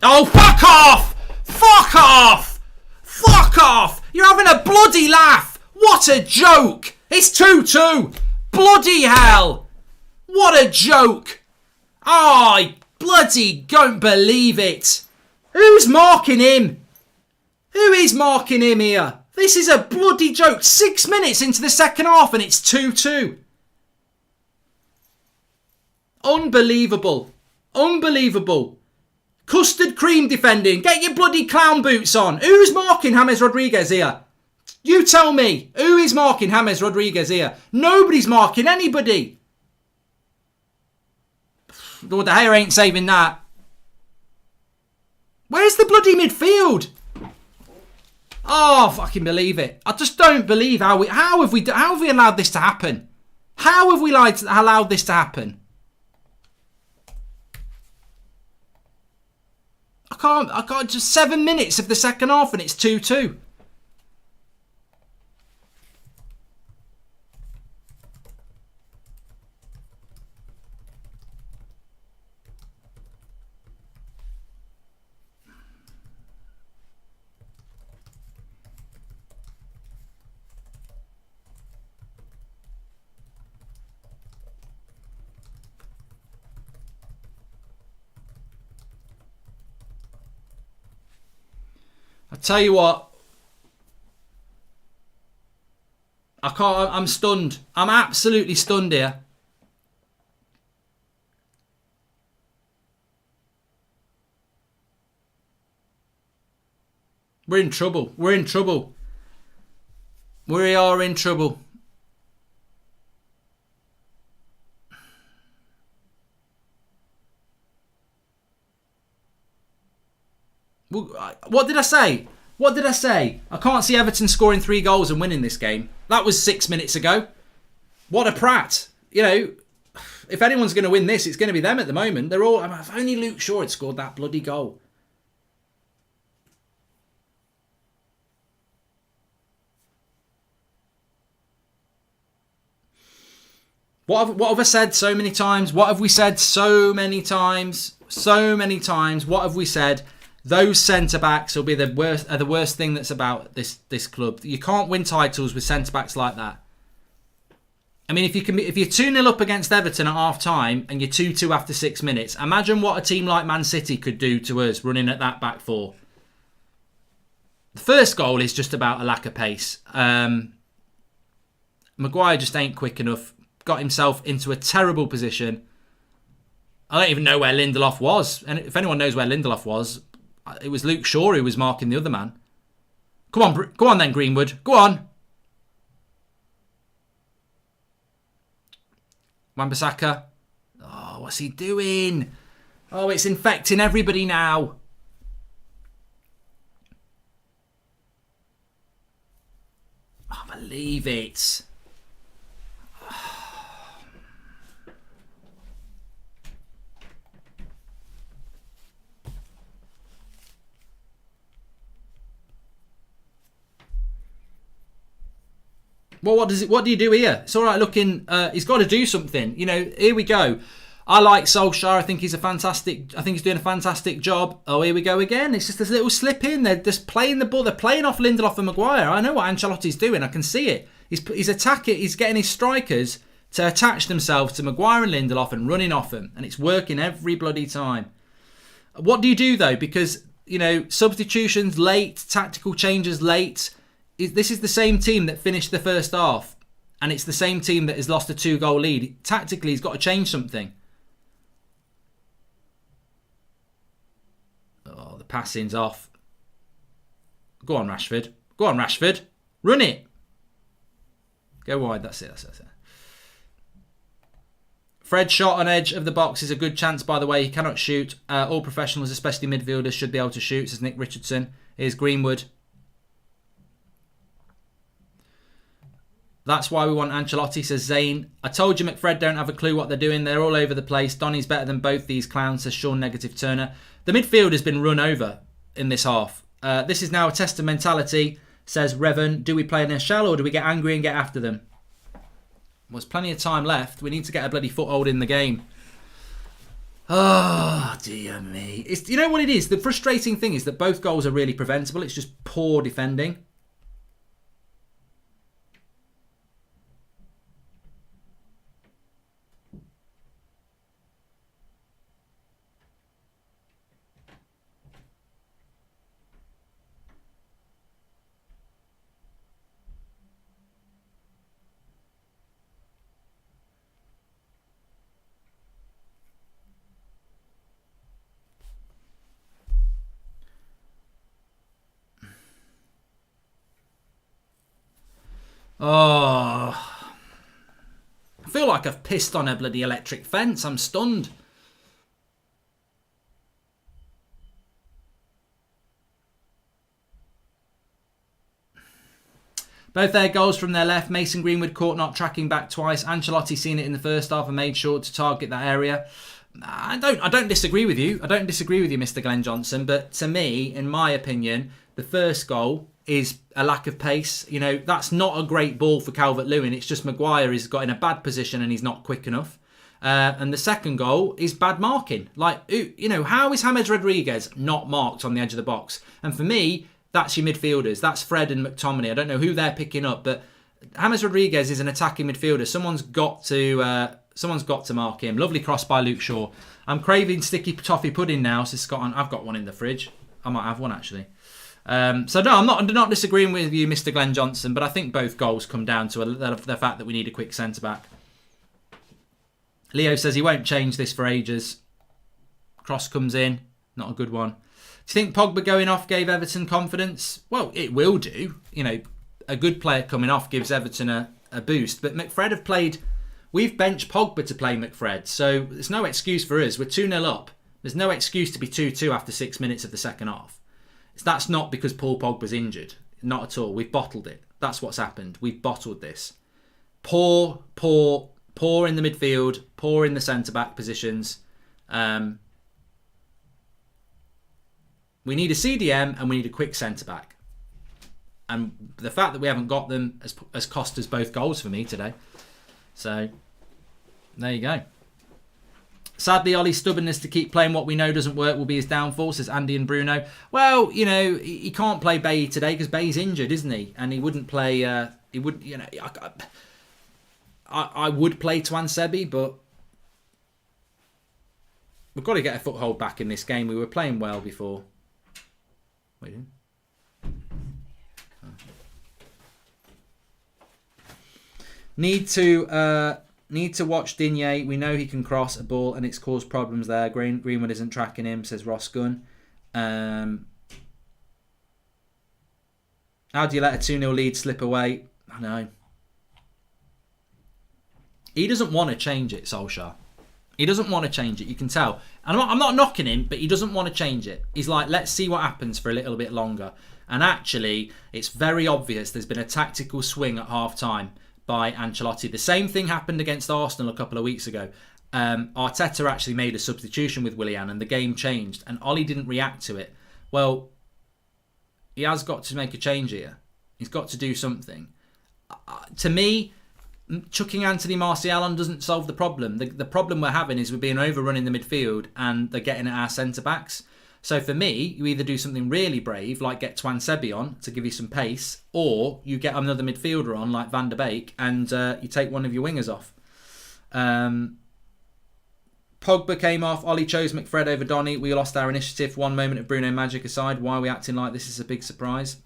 Oh, fuck off! Fuck off! Fuck off! You're having a bloody laugh! What a joke! It's 2-2! Bloody hell! What a joke! Oh, I bloody don't believe it! Who's marking him? Who is marking him here? This is a bloody joke. 6 minutes into the second half and it's 2-2. Unbelievable. Unbelievable. Custard cream defending. Get your bloody clown boots on. Who's marking James Rodriguez here? You tell me. Who is marking James Rodriguez here? Nobody's marking anybody. Lord, De Gea ain't saving that. Where's the bloody midfield? Oh, fucking believe it. I just don't believe how have we allowed this to happen? How have we allowed this to happen? I can't, just 7 minutes of the second half and it's 2-2. tell you what. I'm stunned. I'm absolutely stunned here. We're in trouble. We're in trouble. We are in trouble. What did I say? What did I say? I can't see Everton scoring 3 goals and winning this game. That was 6 minutes ago. What a prat. You know, if anyone's going to win this, it's going to be them at the moment. They're all... If only Luke Shaw had scored that bloody goal. What have I said so many times? What have we said so many times? So many times. What have we said? Those centre-backs will be the worst thing that's about this club. You can't win titles with centre-backs like that. I mean, if you're 2-0 up against Everton at half-time and you're 2-2 after 6 minutes, imagine what a team like Man City could do to us running at that back four. The first goal is just about a lack of pace. Maguire just ain't quick enough. Got himself into a terrible position. I don't even know where Lindelof was. And if anyone knows where Lindelof was, it was Luke Shaw who was marking the other man. Go on then, Greenwood. Go on. Wan-Bissaka. Oh, what's he doing? Oh, it's infecting everybody now. I can't believe it. Well, what do you do here? It's all right looking. He's got to do something. You know, here we go. I like Solskjaer. I think he's doing a fantastic job. Oh, here we go again. It's just this little slip in. They're just playing the ball. They're playing off Lindelof and Maguire. I know what Ancelotti's doing. I can see it. He's attacking. He's getting his strikers to attach themselves to Maguire and Lindelof and running off them. And it's working every bloody time. What do you do, though? Because, you know, substitutions late, tactical changes late. This is the same team that finished the first half, and it's the same team that has lost a 2-goal lead. Tactically, he's got to change something. Oh, the passing's off. Go on, Rashford. Go on, Rashford. Run it. Go wide. That's it. Fred's shot on edge of the box is a good chance, by the way. He cannot shoot. All professionals, especially midfielders, should be able to shoot, says Nick Richardson. Here's Greenwood. That's why we want Ancelotti, says Zane. I told you McFred don't have a clue what they're doing. They're all over the place. Donny's better than both these clowns, says Sean Negative Turner. The midfield has been run over in this half. This is now a test of mentality, says Revan. Do we play in a shell or do we get angry and get after them? Well, there's plenty of time left. We need to get a bloody foothold in the game. Oh, dear me. You know what it is? The frustrating thing is that both goals are really preventable. It's just poor defending. Oh, I feel like I've pissed on a bloody electric fence. I'm stunned. Both their goals from their left. Mason Greenwood caught not tracking back twice. Ancelotti seen it in the first half and made sure to target that area. I don't disagree with you. I don't disagree with you, Mr. Glenn Johnson. But to me, in my opinion, the first goal is a lack of pace. You know, that's not a great ball for Calvert-Lewin. It's just Maguire is got in a bad position and he's not quick enough. And the second goal is bad marking. Like, you know, how is James Rodriguez not marked on the edge of the box? And for me, that's your midfielders. That's Fred and McTominay. I don't know who they're picking up, but James Rodriguez is an attacking midfielder. Someone's got to mark him. Lovely cross by Luke Shaw. I'm craving sticky toffee pudding now, says Scott. I've got one in the fridge. I might have one, actually. So no, I'm not disagreeing with you, Mr. Glenn Johnson, but I think both goals come down to the fact that we need a quick centre-back. Leo says he won't change this for ages. Cross comes in, not a good one. Do you think Pogba going off gave Everton confidence? Well, it will do. You know, a good player coming off gives Everton a boost. But McFred have played... We've benched Pogba to play McFred, so there's no excuse for us. We're 2-0 up. There's no excuse to be 2-2 after 6 minutes of the second half. That's not because Paul Pogba's injured. Not at all. We've bottled it. That's what's happened. We've bottled this. Poor in the midfield, poor in the centre-back positions. We need a CDM and we need a quick centre-back. And the fact that we haven't got them has cost us both goals for me today. So, there you go. Sadly, Ollie's stubbornness to keep playing what we know doesn't work will be his downfall, says Andy and Bruno. Well, you know, he can't play Bailly today because Bailly's injured, isn't he? And he wouldn't play... he would, you know... I would play Twansebi, but... We've got to get a foothold back in this game. We were playing well before. Wait. Need to watch Digne. We know he can cross a ball and it's caused problems there. Greenwood isn't tracking him, says Ross Gunn. How do you let a 2-0 lead slip away? I know. He doesn't want to change it, Solskjaer. He doesn't want to change it. You can tell. And I'm not knocking him, but he doesn't want to change it. He's like, let's see what happens for a little bit longer. And actually, it's very obvious there's been a tactical swing at half-time by Ancelotti. The same thing happened against Arsenal a couple of weeks ago. Arteta actually made a substitution with Willian and the game changed. And Ollie didn't react to it. Well, he has got to make a change here. He's got to do something. To me... chucking Anthony Martial on doesn't solve the problem. The problem we're having is we're being overrun in the midfield and they're getting at our centre-backs. So for me, you either do something really brave, like get Twansebi on to give you some pace, or you get another midfielder on, like Van der Beek, and you take one of your wingers off. Pogba came off. Ollie chose McFred over Donny. We lost our initiative. One moment of Bruno magic aside, why are we acting like this is a big surprise?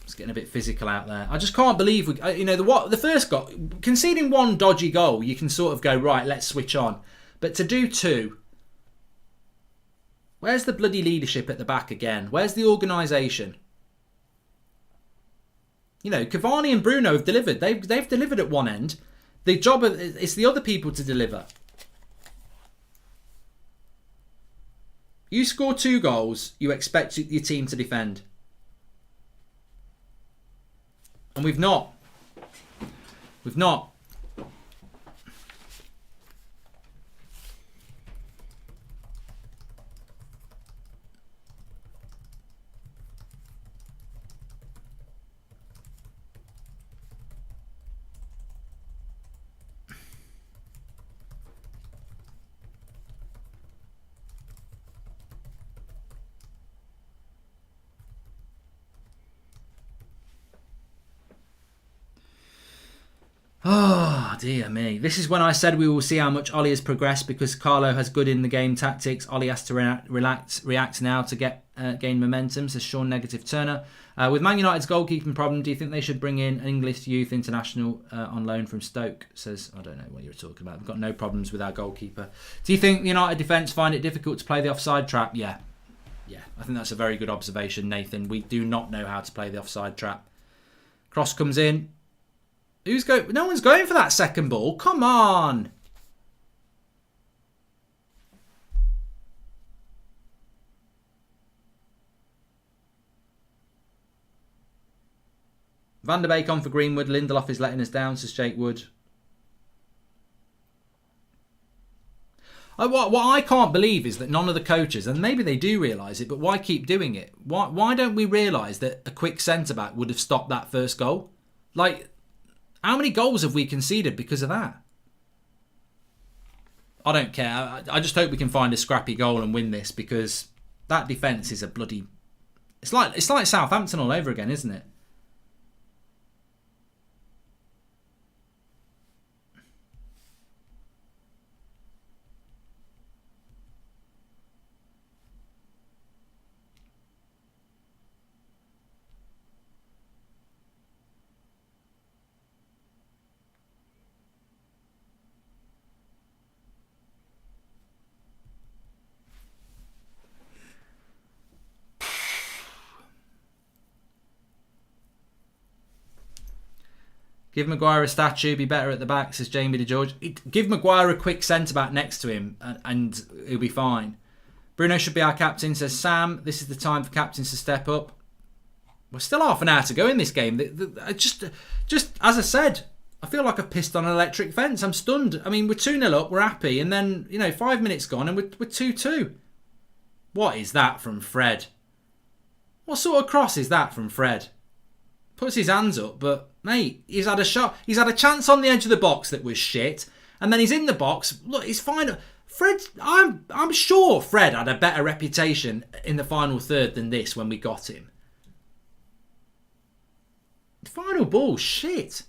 It's getting a bit physical out there. I just can't believe we, you know, the first goal, conceding one dodgy goal, you can sort of go, right, let's switch on. But to do two, where's the bloody leadership at the back again? Where's the organisation? You know, Cavani and Bruno have delivered. They've delivered at one end. The job it's the other people to deliver. You score 2 goals, you expect your team to defend. And we've not. We've not. Oh, dear me. This is when I said we will see how much Ollie has progressed because Carlo has good in the game tactics. Ollie has to react now to gain momentum, says Sean Negative Turner. With Man United's goalkeeping problem, do you think they should bring in an English youth international on loan from Stoke? Says, I don't know what you're talking about. We've got no problems with our goalkeeper. Do you think the United defence find it difficult to play the offside trap? Yeah. I think that's a very good observation, Nathan. We do not know how to play the offside trap. Cross comes in. No one's going for that second ball. Come on. Van der Beek on for Greenwood. Lindelof is letting us down, says Jake Wood. What I can't believe is that none of the coaches, and maybe they do realise it, but why keep doing it? Why don't we realise that a quick centre-back would have stopped that first goal? Like... how many goals have we conceded because of that? I don't care. I just hope we can find a scrappy goal and win this because that defence is a bloody... It's like Southampton all over again, isn't it? Give Maguire a statue, be better at the back, says Jamie DeGeorge. Give Maguire a quick centre-back next to him and he'll be fine. Bruno should be our captain, says Sam. This is the time for captains to step up. We're still half an hour to go in this game. Just as I said, I feel like I've pissed on an electric fence. I'm stunned. I mean, we're 2-0 up, we're happy, and then, 5 minutes gone and we're 2-2. What is that from Fred? What sort of cross is that from Fred? Puts his hands up, but mate, he's had a shot. He's had a chance on the edge of the box that was shit, and then he's in the box. Look, he's fine. Fred, I'm sure Fred had a better reputation in the final third than this when we got him. Final ball, shit.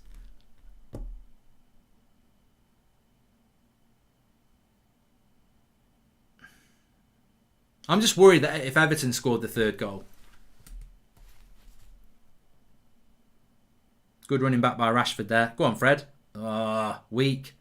I'm just worried that if Everton scored the third goal. Good running back by Rashford there. Go on, Fred. Weak.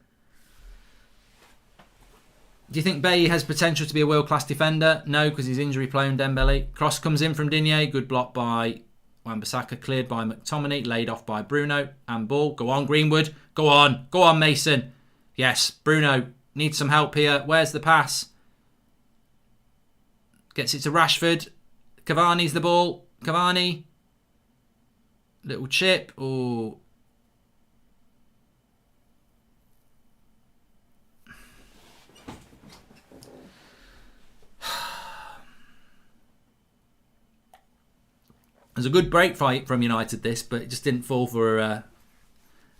Do you think Bailly has potential to be a world-class defender? No, because he's injury-prone, Dembele. Cross comes in from Digne. Good block by Wan-Bissaka. Cleared by McTominay. Laid off by Bruno. And ball. Go on, Greenwood. Go on. Go on, Mason. Yes, Bruno needs some help here. Where's the pass? Gets it to Rashford. Cavani's the ball. Cavani. Little chip. Oh. It was a good break fight from United, this, but it just didn't fall for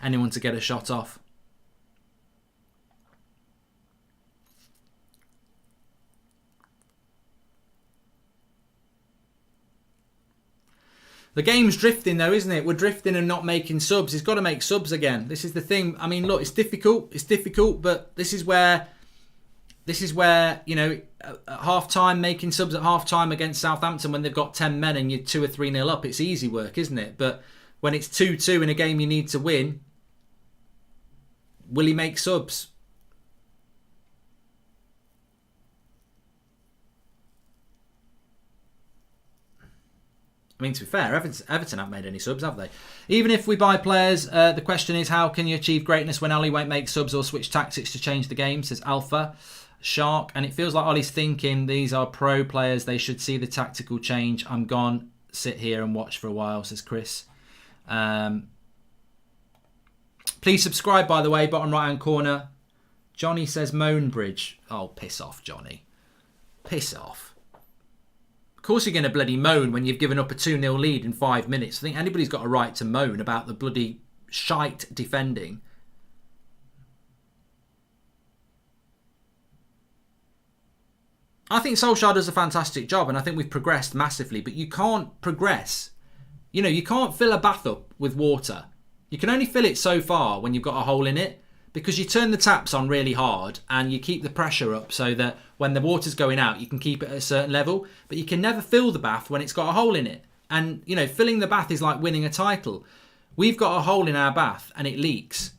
anyone to get a shot off. The game's drifting though, isn't it? We're drifting and not making subs. He's got to make subs again. This is the thing. I mean, look, it's difficult. It's difficult, but this is where, at half-time, making subs at half-time against Southampton when they've got 10 men and you're 2 or 3-0 up, it's easy work, isn't it? But when it's 2-2 in a game you need to win, will he make subs? I mean, to be fair, Everton haven't made any subs, have they? Even if we buy players, the question is, how can you achieve greatness when Ali won't make subs or switch tactics to change the game, says Alpha Shark. And it feels like Ollie's thinking these are pro players. They should see the tactical change. I'm gone. Sit here and watch for a while, says Chris. Please subscribe, by the way, bottom right-hand corner. Johnny says Moanbridge. Oh, piss off, Johnny. Piss off. Of course you're going to bloody moan when you've given up a 2-0 lead in 5 minutes. I think anybody's got a right to moan about the bloody shite defending. I think Solskjaer does a fantastic job and I think we've progressed massively, but you can't progress. You can't fill a bath up with water. You can only fill it so far when you've got a hole in it, because you turn the taps on really hard and you keep the pressure up so that when the water's going out, you can keep it at a certain level, but you can never fill the bath when it's got a hole in it. And, filling the bath is like winning a title. We've got a hole in our bath and it leaks,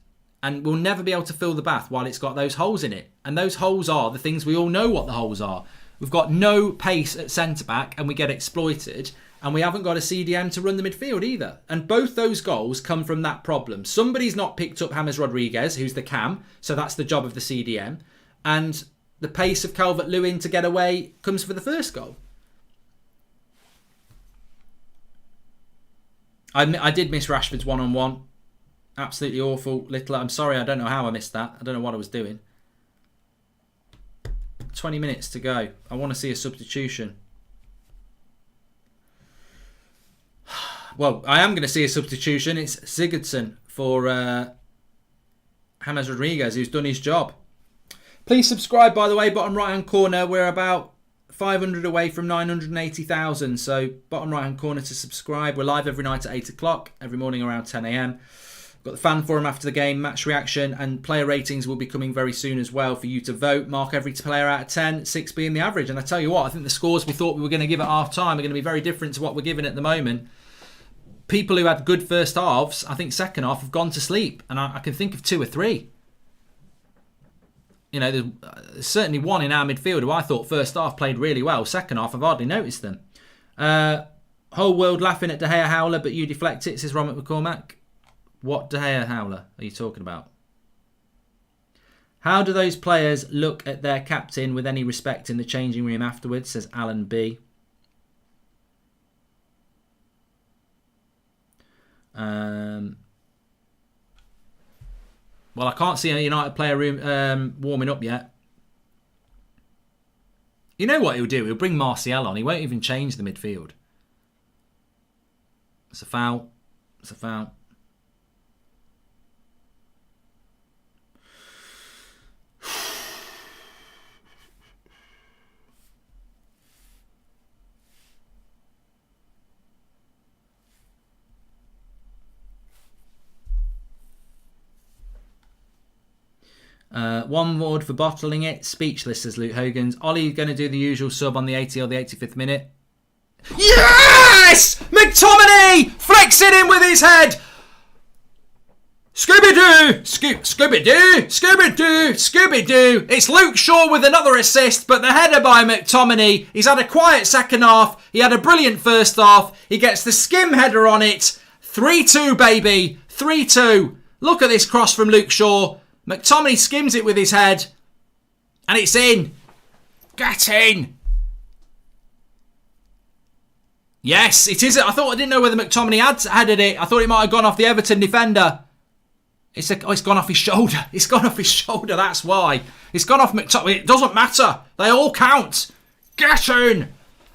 and we'll never be able to fill the bath while it's got those holes in it. And those holes are the things we all know what the holes are. We've got no pace at centre-back and we get exploited, and we haven't got a CDM to run the midfield either. And both those goals come from that problem. Somebody's not picked up James Rodriguez, who's the cam, so that's the job of the CDM. And the pace of Calvert-Lewin to get away comes for the first goal. I did miss Rashford's one-on-one. Absolutely awful. I'm sorry, I don't know how I missed that. I don't know what I was doing. 20 minutes to go. I want to see a substitution. Well, I am going to see a substitution. It's Sigurdsson for James Rodriguez, who's done his job. Please subscribe, by the way, bottom right-hand corner. We're about 500 away from 980,000. So bottom right-hand corner to subscribe. We're live every night at 8 o'clock, every morning around 10 a.m. Got the fan forum after the game, match reaction, and player ratings will be coming very soon as well for you to vote. Mark every player out of 10, 6 being the average. And I tell you what, I think the scores we thought we were going to give at half-time are going to be very different to what we're giving at the moment. People who had good first halves, I think second half, have gone to sleep. And I can think of 2 or 3. There's certainly one in our midfield who I thought first half played really well. Second half, I've hardly noticed them. Whole world laughing at De Gea howler, but you deflect it, says Robert McCormack. What De Gea howler are you talking about? How do those players look at their captain with any respect in the changing room afterwards, says Alan B. Well, I can't see a United player room warming up yet. You know what he'll do? He'll bring Martial on. He won't even change the midfield. It's a foul. It's a foul. One word for bottling it. Speechless, says Luke Hogan's. Ollie going to do the usual sub on the 80 or the 85th minute. Yes! McTominay flicks it in with his head. Scooby-Doo! Scooby-Doo! Scooby-Doo! Scooby-Doo! It's Luke Shaw with another assist, but the header by McTominay. He's had a quiet second half. He had a brilliant first half. He gets the skim header on it. 3-2, baby. 3-2. Look at this cross from Luke Shaw. McTominay skims it with his head. And it's in. Get in. Yes, it is. I didn't know whether McTominay had headed it. I thought it might have gone off the Everton defender. It's gone off his shoulder. It's gone off his shoulder. That's why. It's gone off McTominay. It doesn't matter. They all count. Get in.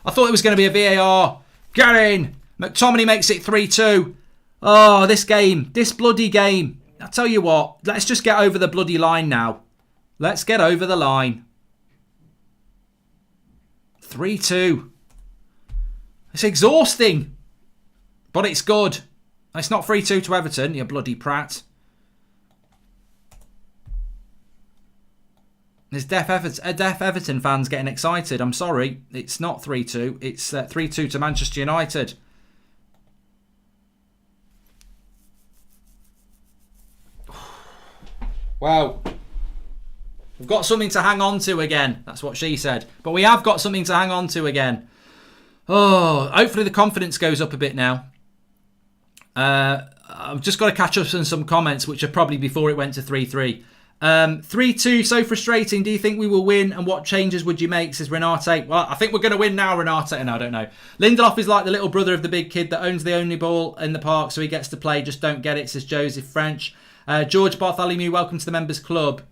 I thought it was going to be a VAR. Get in. McTominay makes it 3-2. Oh, this game. This bloody game. I tell you what. Let's just get over the bloody line now. Let's get over the line. 3-2. It's exhausting. But it's good. It's not 3-2 to Everton, you bloody prat. There's deaf Everton fans getting excited. I'm sorry. It's not 3-2. It's 3-2 to Manchester United. Wow. We've got something to hang on to again. That's what she said. But we have got something to hang on to again. Oh, hopefully the confidence goes up a bit now. I've just got to catch up on some comments, which are probably before it went to 3-3. 3-2, so frustrating. Do you think we will win? And what changes would you make, says Renate? Well, I think we're going to win now, Renate. And I don't know. Lindelof is like the little brother of the big kid that owns the only ball in the park, so he gets to play. Just don't get it, says Joseph French. George Bartholomew, welcome to the members club.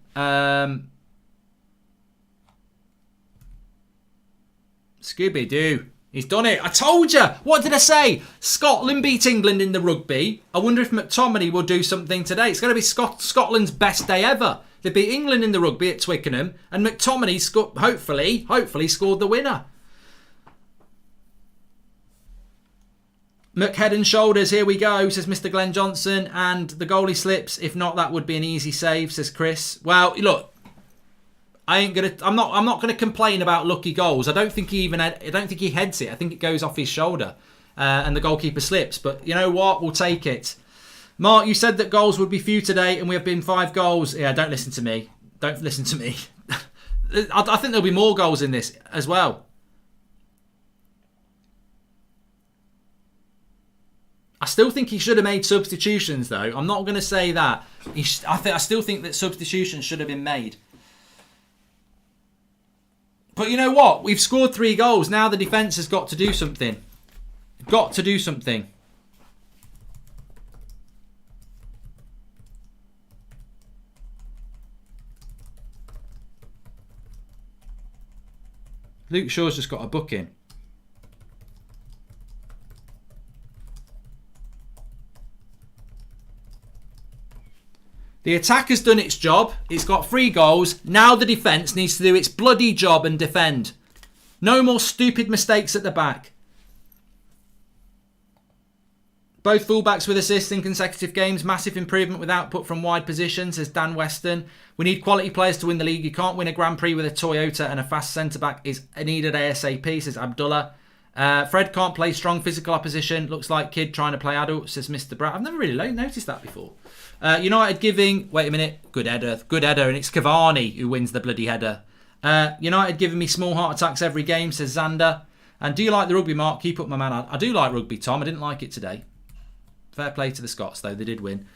Scooby-Doo. He's done it. I told you. What did I say? Scotland beat England in the rugby. I wonder if McTominay will do something today. It's going to be Scotland's best day ever. They beat England in the rugby at Twickenham, and McTominay hopefully scored the winner. Head and shoulders, here we go, says Mr. Glenn Johnson. And the goalie slips. If not, that would be an easy save, says Chris. Well, look, I'm not gonna complain about lucky goals. I don't think he heads it. I think it goes off his shoulder, and the goalkeeper slips. But you know what? We'll take it. Mark, you said that goals would be few today, and we have been 5 goals. Yeah, don't listen to me. Don't listen to me. I think there'll be more goals in this as well. I still think he should have made substitutions, though. I'm not going to say that. I still think that substitutions should have been made. But you know what? We've scored 3 goals. Now the defence has got to do something. Got to do something. Luke Shaw's just got a booking. The attack has done its job. It's got 3 goals. Now the defence needs to do its bloody job and defend. No more stupid mistakes at the back. Both fullbacks with assists in consecutive games. Massive improvement with output from wide positions, says Dan Weston. We need quality players to win the league. You can't win a Grand Prix with a Toyota, and a fast centre-back is needed ASAP, says Abdullah. Fred can't play strong physical opposition. Looks like kid trying to play adult, says Mr. Brown. I've never really noticed that before. United giving... Wait a minute. Good header. And it's Cavani who wins the bloody header. United giving me small heart attacks every game, says Xander. And do you like the rugby, Mark? Keep up, my man. I do like rugby, Tom. I didn't like it today. Fair play to the Scots, though. They did win.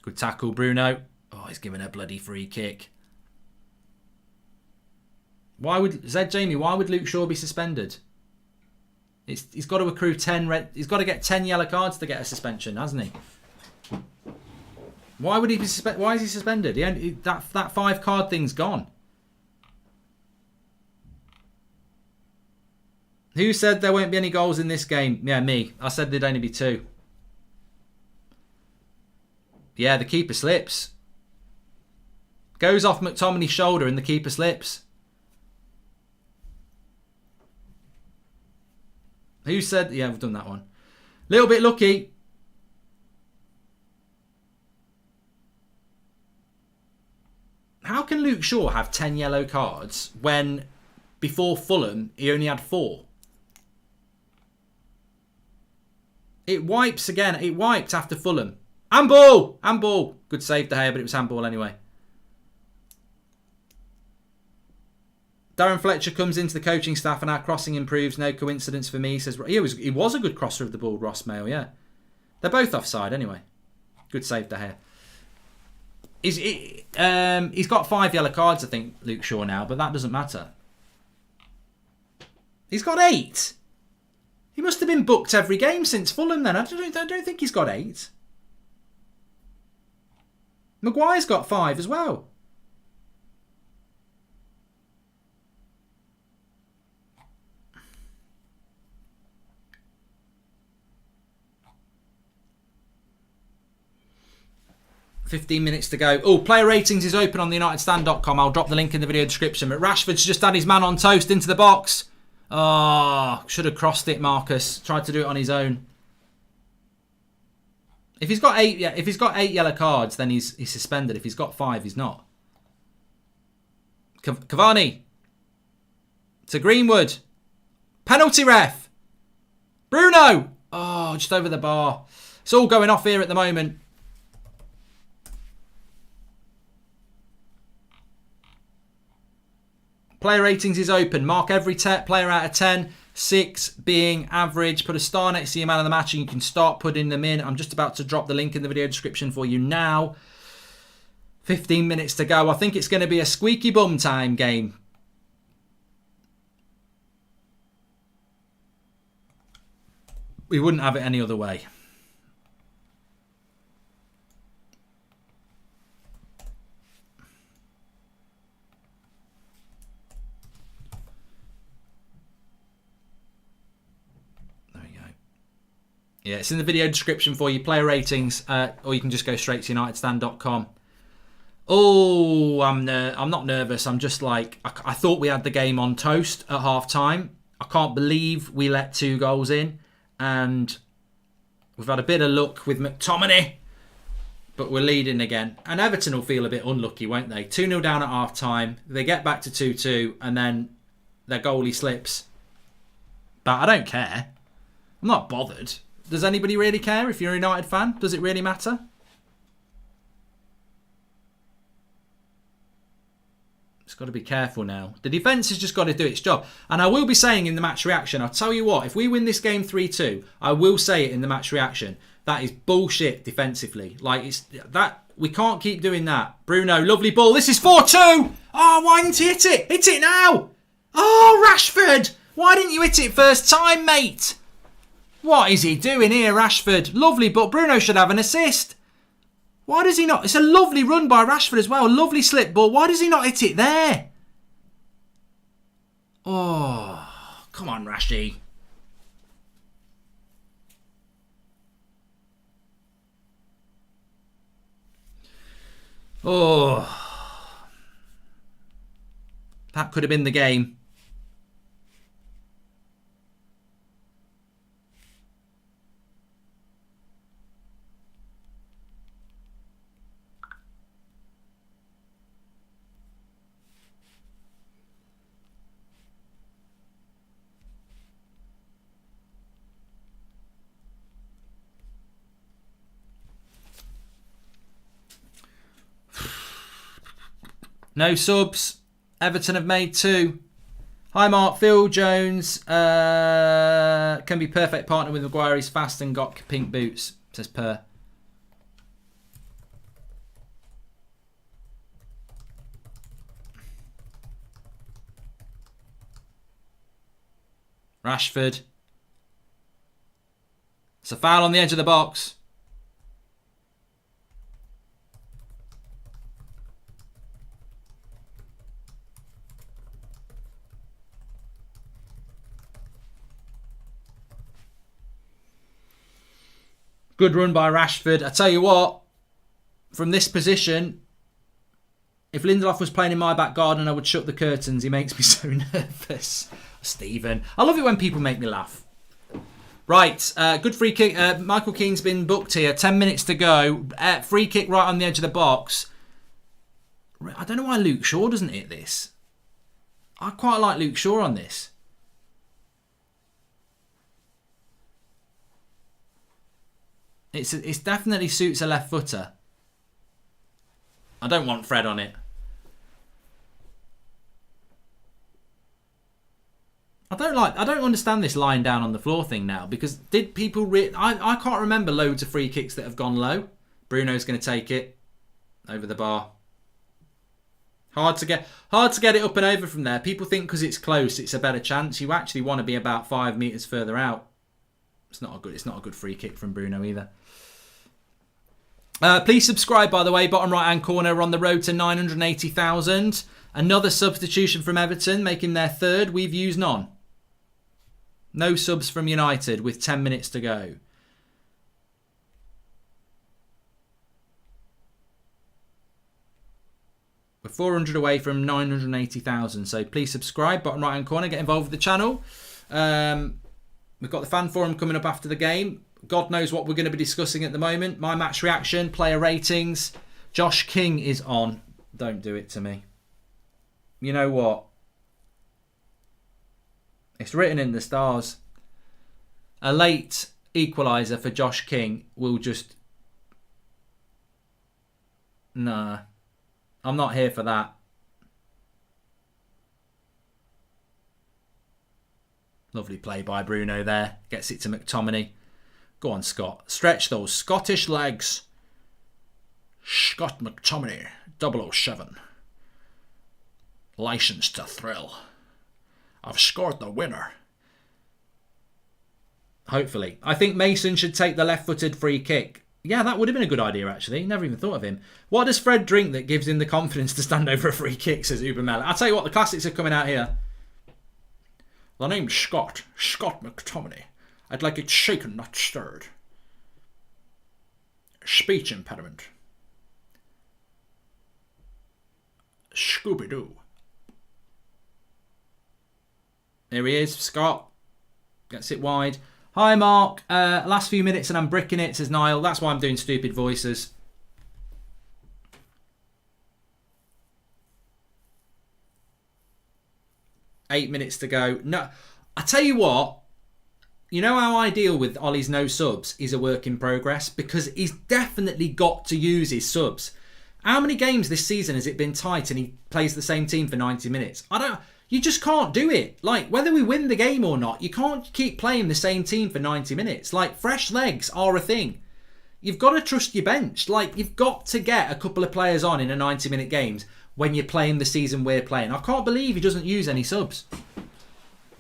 Good tackle, Bruno. Oh, he's given a bloody free kick. Why would Luke Shaw be suspended? He's got to accrue 10 red. He's got to get 10 yellow cards to get a suspension, hasn't he? Why would he be suspended? Why is he suspended? That 5 card thing's gone. Who said there won't be any goals in this game? Yeah, me. I said there'd only be 2. Yeah, the keeper slips. Goes off McTominay's shoulder and the keeper slips. Who said... Yeah, we've done that one. Little bit lucky. How can Luke Shaw have 10 yellow cards when before Fulham he only had 4? It wipes again. It wiped after Fulham. Handball! Handball! Good save De Gea, but it was handball anyway. Darren Fletcher comes into the coaching staff and our crossing improves. No coincidence for me. He says he was a good crosser of the ball, Ross Mail, yeah. They're both offside anyway. Good save De Gea. He's got 5 yellow cards, I think, Luke Shaw now, but that doesn't matter. He's got 8. He must have been booked every game since Fulham then. I don't think he's got 8. Maguire's got 5 as well. $15 minutes to go. Oh, player ratings is open on the UnitedStand.com. I'll drop the link in the video description. But Rashford's just had his man on toast into the box. Oh, should have crossed it, Marcus. Tried to do it on his own. If he's got 8, yeah, if he's got 8 yellow cards, then he's suspended. If he's got 5, he's not. Cavani to Greenwood. Penalty ref. Bruno. Oh, just over the bar. It's all going off here at the moment. Player ratings is open. Mark every player out of 10. 6 being average. Put a star next to your man of the match and you can start putting them in. I'm just about to drop the link in the video description for you now. 15 minutes to go. I think it's going to be a squeaky bum time game. We wouldn't have it any other way. Yeah, it's in the video description for you, player ratings, or you can just go straight to UnitedStand.com. Oh, I'm not nervous. I'm just like, I thought we had the game on toast at half-time. I can't believe we let 2 goals in. And we've had a bit of luck with McTominay, but we're leading again. And Everton will feel a bit unlucky, won't they? 2-0 down at half-time. They get back to 2-2, and then their goalie slips. But I don't care. I'm not bothered. Does anybody really care if you're a United fan? Does it really matter? It's got to be careful now. The defence has just got to do its job. And I will be saying in the match reaction, I'll tell you what, if we win this game 3-2, I will say it in the match reaction. That is bullshit defensively. Like, it's that we can't keep doing that. Bruno, lovely ball. This is 4-2. Oh, why didn't he hit it? Hit it now. Oh, Rashford. Why didn't you hit it first time, mate? What is he doing here, Rashford? Lovely, but Bruno should have an assist. Why does he not? It's a lovely run by Rashford as well. Lovely slip ball. Why does he not hit it there? Oh, come on, Rashy. Oh. That could have been the game. No subs. Everton have made 2. Hi, Mark. Phil Jones can be perfect partner with Maguire. He's fast and got pink boots, says Per. Rashford. It's a foul on the edge of the box. Good run by Rashford. I tell you what, from this position, if Lindelof was playing in my back garden, I would shut the curtains. He makes me so nervous. Stephen. I love it when people make me laugh. Right, good free kick. Michael Keane's been booked here. 10 minutes to go. Free kick right on the edge of the box. I don't know why Luke Shaw doesn't hit this. I quite like Luke Shaw on this. It definitely suits a left footer. I don't want Fred on it. I don't understand this lying down on the floor thing now, because did people I can't remember loads of free kicks that have gone low. Bruno's going to take it over the bar. Hard to get it up and over from there. People think because it's close it's a better chance. You actually want to be about 5 metres further out. It's not a good free kick from Bruno either. Please subscribe, by the way. Bottom right hand corner, we're on the road to 980,000. Another substitution from Everton, making their third. We've used none. No subs from United with 10 minutes to go. We're 400 away from 980,000. So please subscribe. Bottom right hand corner, get involved with the channel. We've got the fan forum coming up after the game. God knows what we're going to be discussing at the moment. My match reaction, player ratings. Josh King is on. Don't do it to me. You know what? It's written in the stars. A late equaliser for Josh King will just... Nah. I'm not here for that. Lovely play by Bruno there. Gets it to McTominay. Go on, Scott. Stretch those Scottish legs. Scott McTominay, 007. Licensed to thrill. I've scored the winner. Hopefully. I think Mason should take the left-footed free kick. Yeah, that would have been a good idea, actually. Never even thought of him. What does Fred drink that gives him the confidence to stand over a free kick, says Ubermel. I'll tell you what, the classics are coming out here. The name's Scott McTominay. I'd like it shaken, not stirred. Speech impediment. Scooby-Doo. There he is, Scott. Gets it wide. Hi, Mark. Last few minutes and I'm bricking it, says Niall. That's why I'm doing stupid voices. Eight minutes to go. No, I tell you what. You know how I deal with Ollie's no subs? He's a work in progress because he's definitely got to use his subs. How many games this season has it been tight and he plays the same team for 90 minutes? You just can't do it. Like, whether we win the game or not, you can't keep playing the same team for 90 minutes. Like, fresh legs are a thing. You've got to trust your bench. Like, you've got to get a couple of players on in a 90-minute games when you're playing the season we're playing. I can't believe he doesn't use any subs.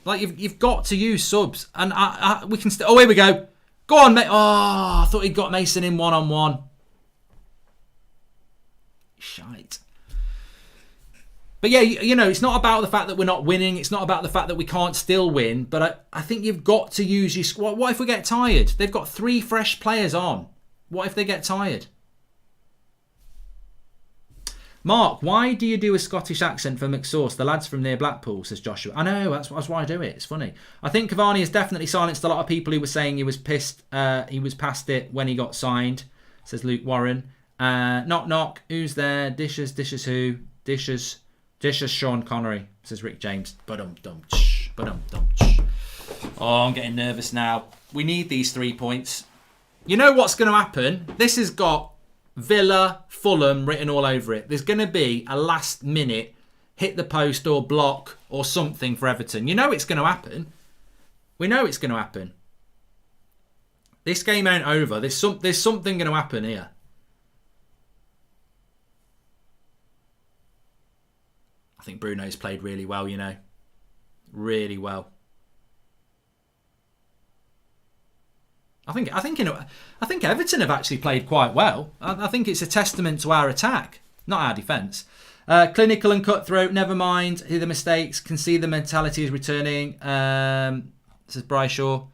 Like, you've got to use subs. And we can still... Oh, here we go. Go on, mate. Oh, I thought he'd got Mason in one-on-one. Shite. But yeah, you know, it's not about the fact that we're not winning. It's not about the fact that we can't still win. But I think you've got to use your squad. What if we get tired? They've got 3 fresh players on. What if they get tired? Mark, why do you do a Scottish accent for McSauce? The lad's from near Blackpool, says Joshua. I know, that's why I do it. It's funny. I think Cavani has definitely silenced a lot of people who were saying he was pissed. He was past it when he got signed, says Luke Warren. Knock, knock. Who's there? Dishes who? Dishes Sean Connery, says Rick James. Ba-dum-dum-ch. Ba-dum-dum-ch. Oh, I'm getting nervous now. We need these 3 points. You know what's going to happen? This has got Villa, Fulham written all over it. There's going to be a last minute hit the post or block or something for Everton. You know it's going to happen. We know it's going to happen. This game ain't over. There's something going to happen here. I think Bruno's played really well, you know. Really well. I think Everton have actually played quite well. I think it's a testament to our attack, not our defence. Clinical and cutthroat, never mind. Hear the mistakes, can see the mentality is returning. This is Bryshaw.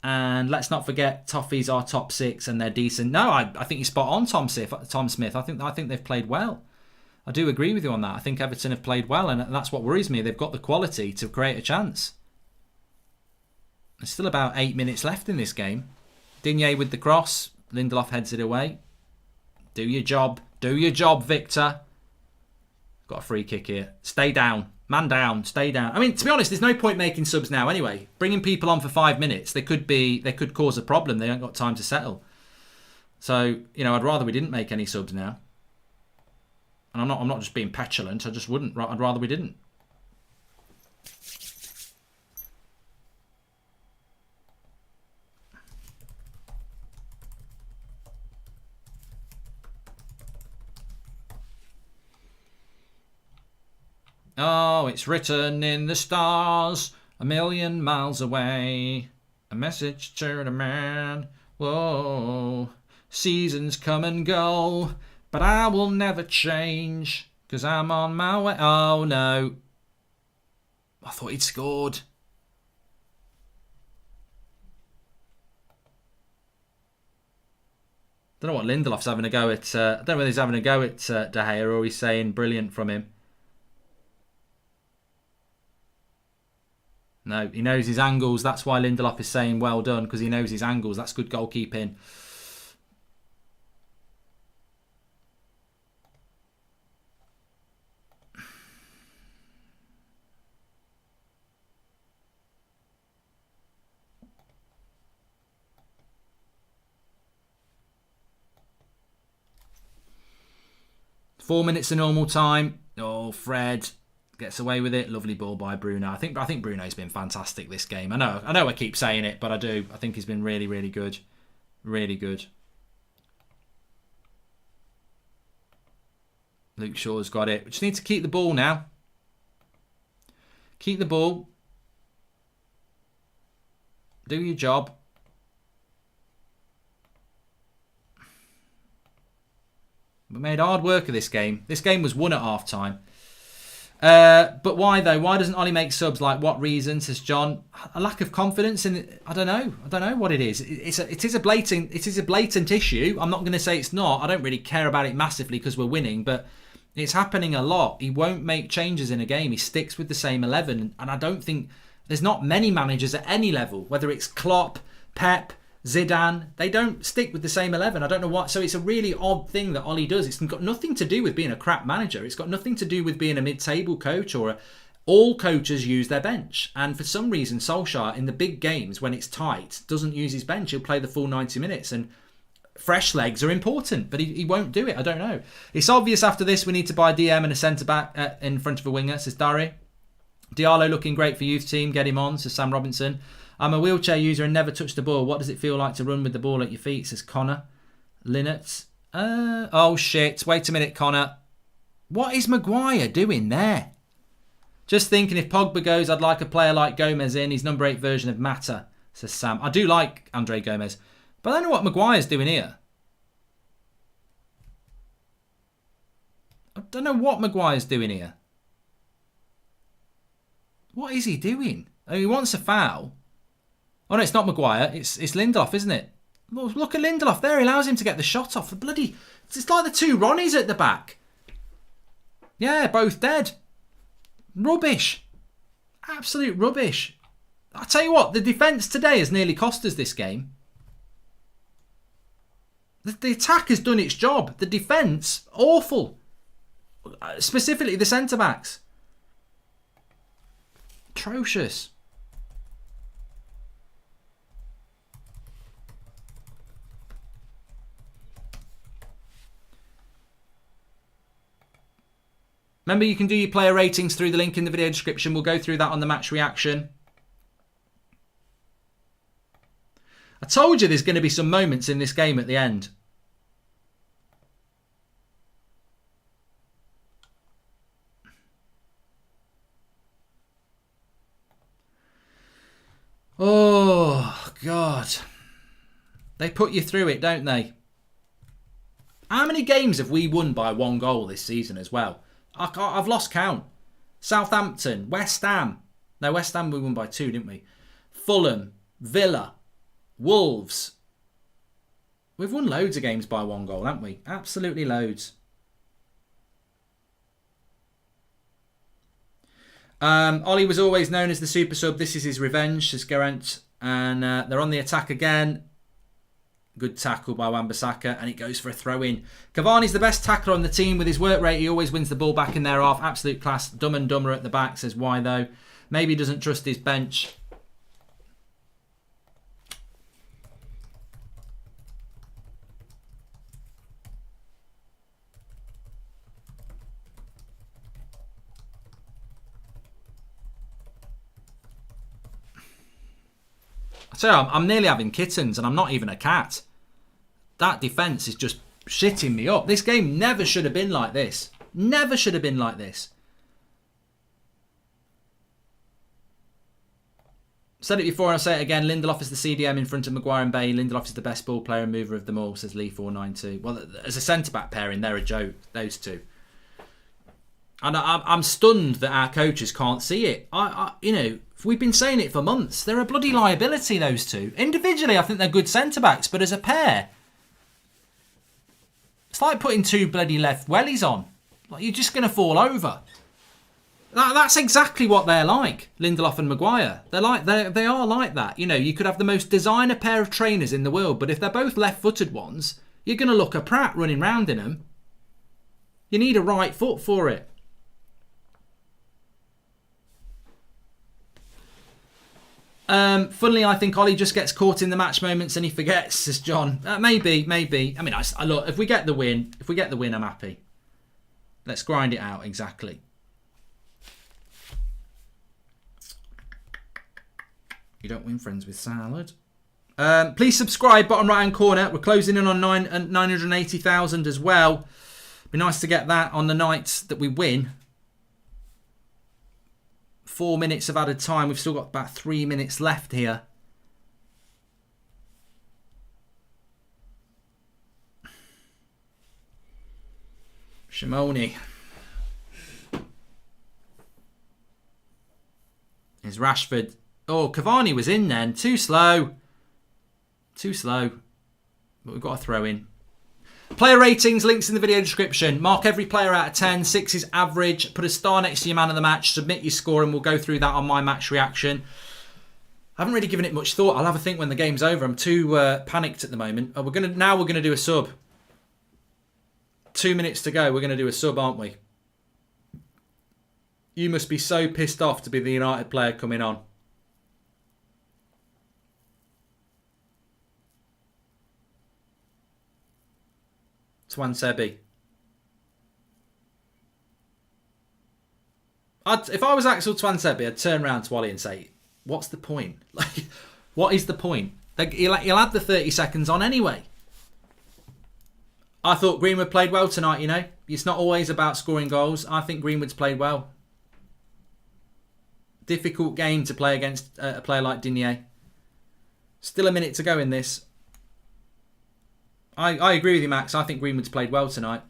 And let's not forget, Toffee's our top 6 and they're decent. No, I think you're spot on, Tom Smith. I think they've played well. I do agree with you on that. I think Everton have played well, and that's what worries me. They've got the quality to create a chance. There's still about 8 minutes left in this game. Digne with the cross. Lindelof heads it away. Do your job. Do your job, Victor. Got a free kick here. Stay down. Man down. Stay down. I mean, to be honest, there's no point making subs now anyway. Bringing people on for 5 minutes, they could cause a problem. They haven't got time to settle. So, you know, I'd rather we didn't make any subs now. And I'm not just being petulant. I just wouldn't. I'd rather we didn't. Oh, it's written in the stars, a million miles away. A message to the man. Whoa, seasons come and go, but I will never change, 'cause I'm on my way. Oh, no. I thought he'd scored. Don't know what Lindelof's having a go at. I don't know whether he's having a go at De Gea or he's saying brilliant from him. No, he knows his angles. That's why Lindelof is saying well done, because he knows his angles. That's good goalkeeping. Four minutes of normal time. Oh, Fred gets away with it. Lovely ball by Bruno. I think Bruno's been fantastic this game. I know I keep saying it, but I do. I think he's been really, really good. Really good. Luke Shaw's got it. We just need to keep the ball now. Keep the ball. Do your job. We made hard work of this game. This game was won at half time. But why though? Why doesn't Ollie make subs? Like what reason? Says John. A lack of confidence in it. I don't know what it is. It is a blatant issue. I'm not going to say it's not. I don't really care about it massively because we're winning, but it's happening a lot. He won't make changes in a game. He sticks with the same 11, and I don't think there's not many managers at any level, whether it's Klopp, Pep, Zidane, they don't stick with the same 11. I don't know what. So it's a really odd thing that Ollie does. It's got nothing to do with being a crap manager. It's got nothing to do with being a mid-table coach all coaches use their bench. And for some reason, Solskjaer, in the big games, when it's tight, doesn't use his bench. He'll play the full 90 minutes. And fresh legs are important, but he won't do it. I don't know. It's obvious after this we need to buy DM and a centre-back in front of a winger, says Dari. Diallo looking great for youth team. Get him on, says Sam Robinson. I'm a wheelchair user and never touched the ball. What does it feel like to run with the ball at your feet? Says Connor. Linnett. Oh, shit. Wait a minute, Connor. What is Maguire doing there? Just thinking if Pogba goes, I'd like a player like Gomez in. He's number 8 version of Mata, says Sam. I do like Andre Gomez. But I don't know what Maguire's doing here. I don't know what Maguire's doing here. What is he doing? Oh, he wants a foul. Oh, no, it's not Maguire. It's Lindelof, isn't it? Look at Lindelof there. He allows him to get the shot off. It's like the two Ronnies at the back. Yeah, both dead. Rubbish. Absolute rubbish. I tell you what, the defence today has nearly cost us this game. The attack has done its job. The defence, awful. Specifically the centre-backs. Atrocious. Remember, you can do your player ratings through the link in the video description. We'll go through that on the match reaction. I told you there's going to be some moments in this game at the end. Oh, God. They put you through it, don't they? How many games have we won by 1 goal this season as well? I've lost count. Southampton, West Ham. No, West Ham we won by 2, didn't we? Fulham, Villa, Wolves. We've won loads of games by 1 goal, haven't we? Absolutely loads. Ollie was always known as the super sub. This is his revenge, says Geraint. And they're on the attack again. Good tackle by Wan-Bissaka, and it goes for a throw-in. Cavani's the best tackler on the team. With his work rate, he always wins the ball back in their half. Absolute class. Dumb and Dumber at the back, says why though? Maybe he doesn't trust his bench. So I'm nearly having kittens and I'm not even a cat. That defence is just shitting me up. This game never should have been like this. Never should have been like this. Said it before and I'll say it again. Lindelof is the CDM in front of Maguire and Bay. Lindelof is the best ball player and mover of them all, says Lee492. Well, as a centre-back pairing, they're a joke, those two. And I'm stunned that our coaches can't see it. You know, we've been saying it for months. They're a bloody liability, those two. Individually, I think they're good centre-backs, but as a pair, it's like putting 2 bloody left wellies on. Like, you're just going to fall over. That's exactly what they're like, Lindelof and Maguire. They are like that. You know, you could have the most designer pair of trainers in the world, but if they're both left-footed ones, you're going to look a prat running round in them. You need a right foot for it. Funnily, I think Ollie just gets caught in the match moments and he forgets, says John. Maybe. I mean, I look, if we get the win, I'm happy. Let's grind it out, exactly. You don't win friends with salad. Please subscribe, bottom right hand corner. We're closing in on 980,000 as well. Be nice to get that on the nights that we win. 4 minutes of added time. We've still got about 3 minutes left here. Shimoni. Is Rashford. Oh, Cavani was in then. Too slow. But we've got a throw in. Player ratings, links in the video description. Mark every player out of 10. 6 is average. Put a star next to your man of the match. Submit your score and we'll go through that on my match reaction. I haven't really given it much thought. I'll have a think when the game's over. I'm too panicked at the moment. We're gonna do a sub. 2 minutes to go. We're going to do a sub, aren't we? You must be so pissed off to be the United player coming on. Twansebi. If I was Axel Twansebi, I'd turn around to Wally and say, what's the point? Like, what is the point? He'll add the 30 seconds on anyway. I thought Greenwood played well tonight, you know. It's not always about scoring goals. I think Greenwood's played well. Difficult game to play against a player like Digne. Still a minute to go in this. I agree with you, Max. I think Greenwood's played well tonight.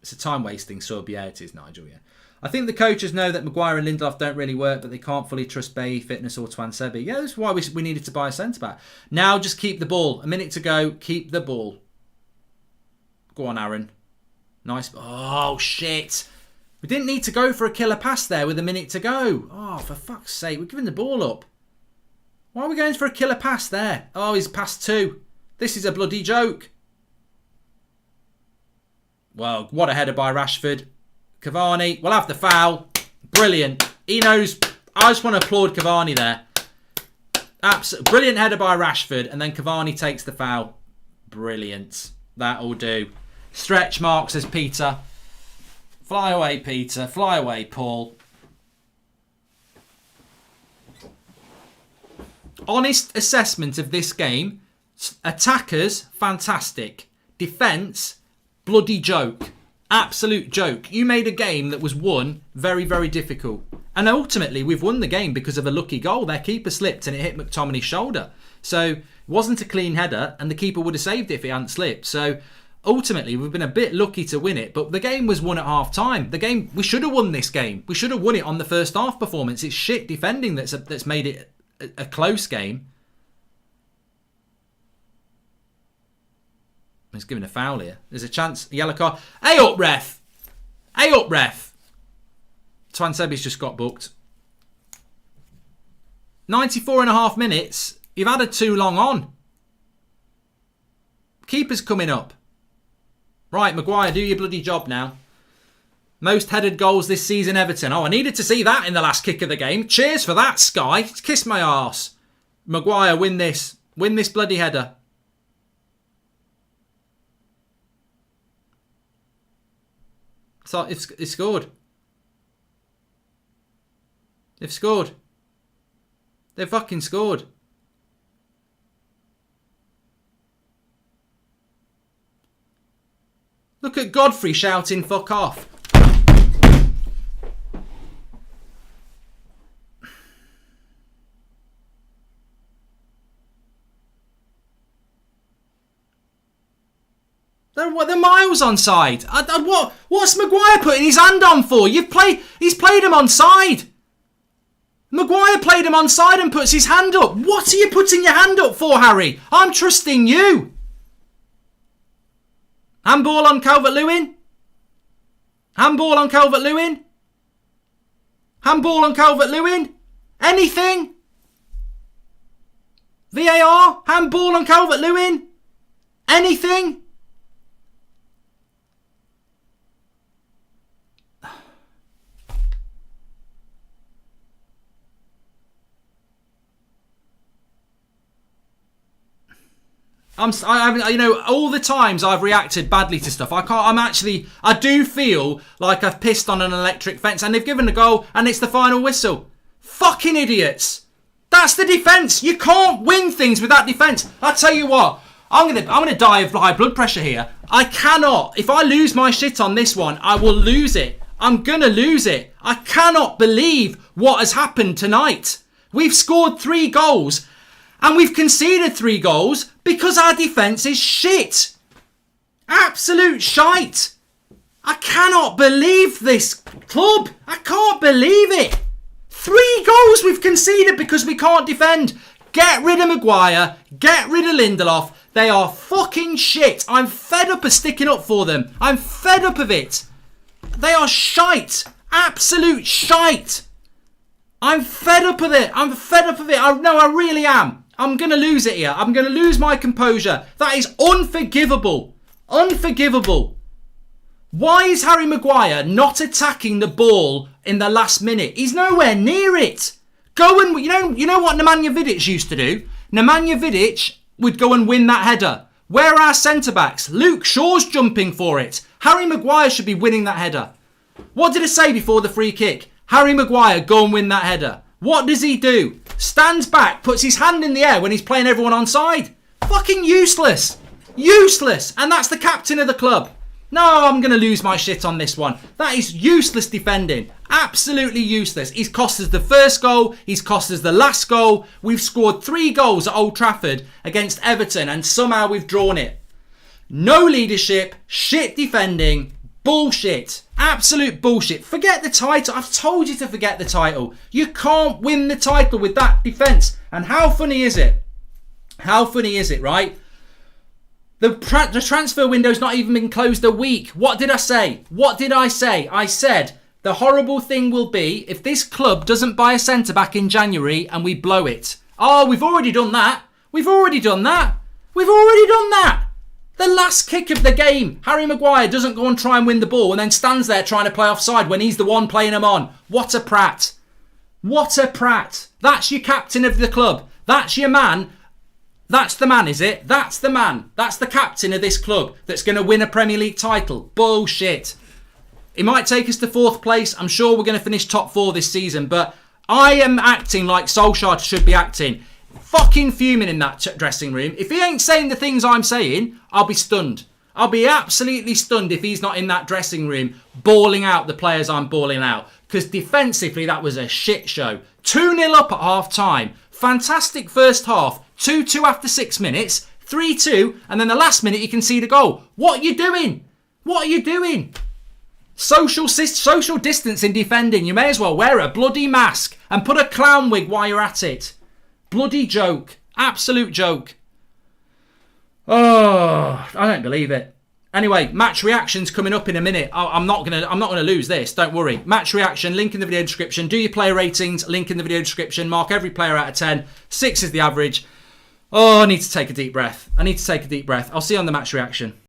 It's a time-wasting sub. Yeah, it is, Nigel, yeah. I think the coaches know that Maguire and Lindelof don't really work, but they can't fully trust Bailly, Fitness or Twansebi. Yeah, that's why we needed to buy a centre-back. Now just keep the ball. A minute to go. Keep the ball. Go on, Aaron. Nice. Oh, shit. We didn't need to go for a killer pass there with a minute to go. Oh, for fuck's sake. We're giving the ball up. Why are we going for a killer pass there? Oh, he's passed 2. This is a bloody joke. Well, what a header by Rashford. Cavani will have the foul. Brilliant. He knows. I just want to applaud Cavani there. Brilliant header by Rashford. And then Cavani takes the foul. Brilliant. That'll do. Stretch mark, says Peter. Fly away, Peter. Fly away, Paul. Honest assessment of this game. Attackers, fantastic. Defence, bloody joke. Absolute joke. You made a game that was won very, very difficult. And ultimately, we've won the game because of a lucky goal. Their keeper slipped and it hit McTominay's shoulder. So it wasn't a clean header and the keeper would have saved it if it hadn't slipped. So ultimately, we've been a bit lucky to win it. But the game was won at half-time. We should have won this game. We should have won it on the first half performance. It's shit defending that's made it a close game. He's given a foul here. There's a chance. Yellow card. Hey up, ref. Hey up, ref. Twan Sebi's just got booked. 94.5 minutes. You've added too long on. Keeper's coming up. Right, Maguire, do your bloody job now. Most headed goals this season, Everton. Oh, I needed to see that in the last kick of the game. Cheers for that, Sky. Kiss my arse. Maguire, win this. Win this bloody header. So it's scored. They've scored. They've fucking scored. Look at Godfrey shouting fuck off. They're miles onside. What's Maguire putting his hand on for? He's played him onside. Maguire played him onside and puts his hand up. What are you putting your hand up for, Harry? I'm trusting you. Handball on Calvert-Lewin. Handball on Calvert-Lewin. Handball on Calvert-Lewin. Anything? VAR. Handball on Calvert-Lewin. Anything? All the times I've reacted badly to stuff, I do feel like I've pissed on an electric fence and they've given a goal and it's the final whistle. Fucking idiots. That's the defence. You can't win things with that defence. I tell you what, I'm gonna die of high blood pressure here. I cannot. If I lose my shit on this one, I will lose it. I'm gonna lose it. I cannot believe what has happened tonight. We've scored 3 goals and we've conceded 3 goals because our defence is shit. Absolute shite. I cannot believe this club. I can't believe it. 3 goals we've conceded because we can't defend. Get rid of Maguire. Get rid of Lindelof. They are fucking shit. I'm fed up of sticking up for them. I'm fed up of it. They are shite. Absolute shite. I'm fed up of it. I'm fed up of it. I really am. I'm going to lose it here. I'm going to lose my composure. That is unforgivable. Unforgivable. Why is Harry Maguire not attacking the ball in the last minute? He's nowhere near it. Go and, you know what Nemanja Vidic used to do? Nemanja Vidic would go and win that header. Where are our centre-backs? Luke Shaw's jumping for it. Harry Maguire should be winning that header. What did I say before the free kick? Harry Maguire, go and win that header. What does he do? Stands back, puts his hand in the air when he's playing everyone onside. Fucking useless. Useless. And that's the captain of the club. No, I'm going to lose my shit on this one. That is useless defending. Absolutely useless. He's cost us the first goal. He's cost us the last goal. We've scored 3 goals at Old Trafford against Everton and somehow we've drawn it. No leadership. Shit defending. Bullshit. Absolute bullshit. Forget the title. I've told you to forget the title. You can't win the title with that defence. And how funny is it? How funny is it, right? The transfer window's not even been closed a week. What did I say? What did I say? I said the horrible thing will be if this club doesn't buy a centre-back in January and we blow it. Oh, we've already done that. We've already done that. We've already done that. The last kick of the game, Harry Maguire doesn't go and try and win the ball and then stands there trying to play offside when he's the one playing him on. What a prat. What a prat. That's your captain of the club. That's your man. That's the man, is it? That's the man. That's the captain of this club that's going to win a Premier League title. Bullshit. It might take us to 4th place. I'm sure we're going to finish top 4 this season, but I am acting like Solskjaer should be acting. Fucking fuming in that dressing room. If he ain't saying the things I'm saying, I'll be stunned. I'll be absolutely stunned if he's not in that dressing room bawling out the players I'm bawling out. Because defensively, that was a shit show. 2-0 up at half-time. Fantastic first half. 2-2 after 6 minutes. 3-2. And then the last minute, you can see the goal. What are you doing? What are you doing? Social distance in defending. You may as well wear a bloody mask and put a clown wig while you're at it. Bloody joke. Absolute joke. Oh, I don't believe it. Anyway, match reactions coming up in a minute. I'm not gonna lose this. Don't worry. Match reaction. Link in the video description. Do your player ratings. Link in the video description. Mark every player out of 10. 6 is the average. Oh, I need to take a deep breath. I'll see you on the match reaction.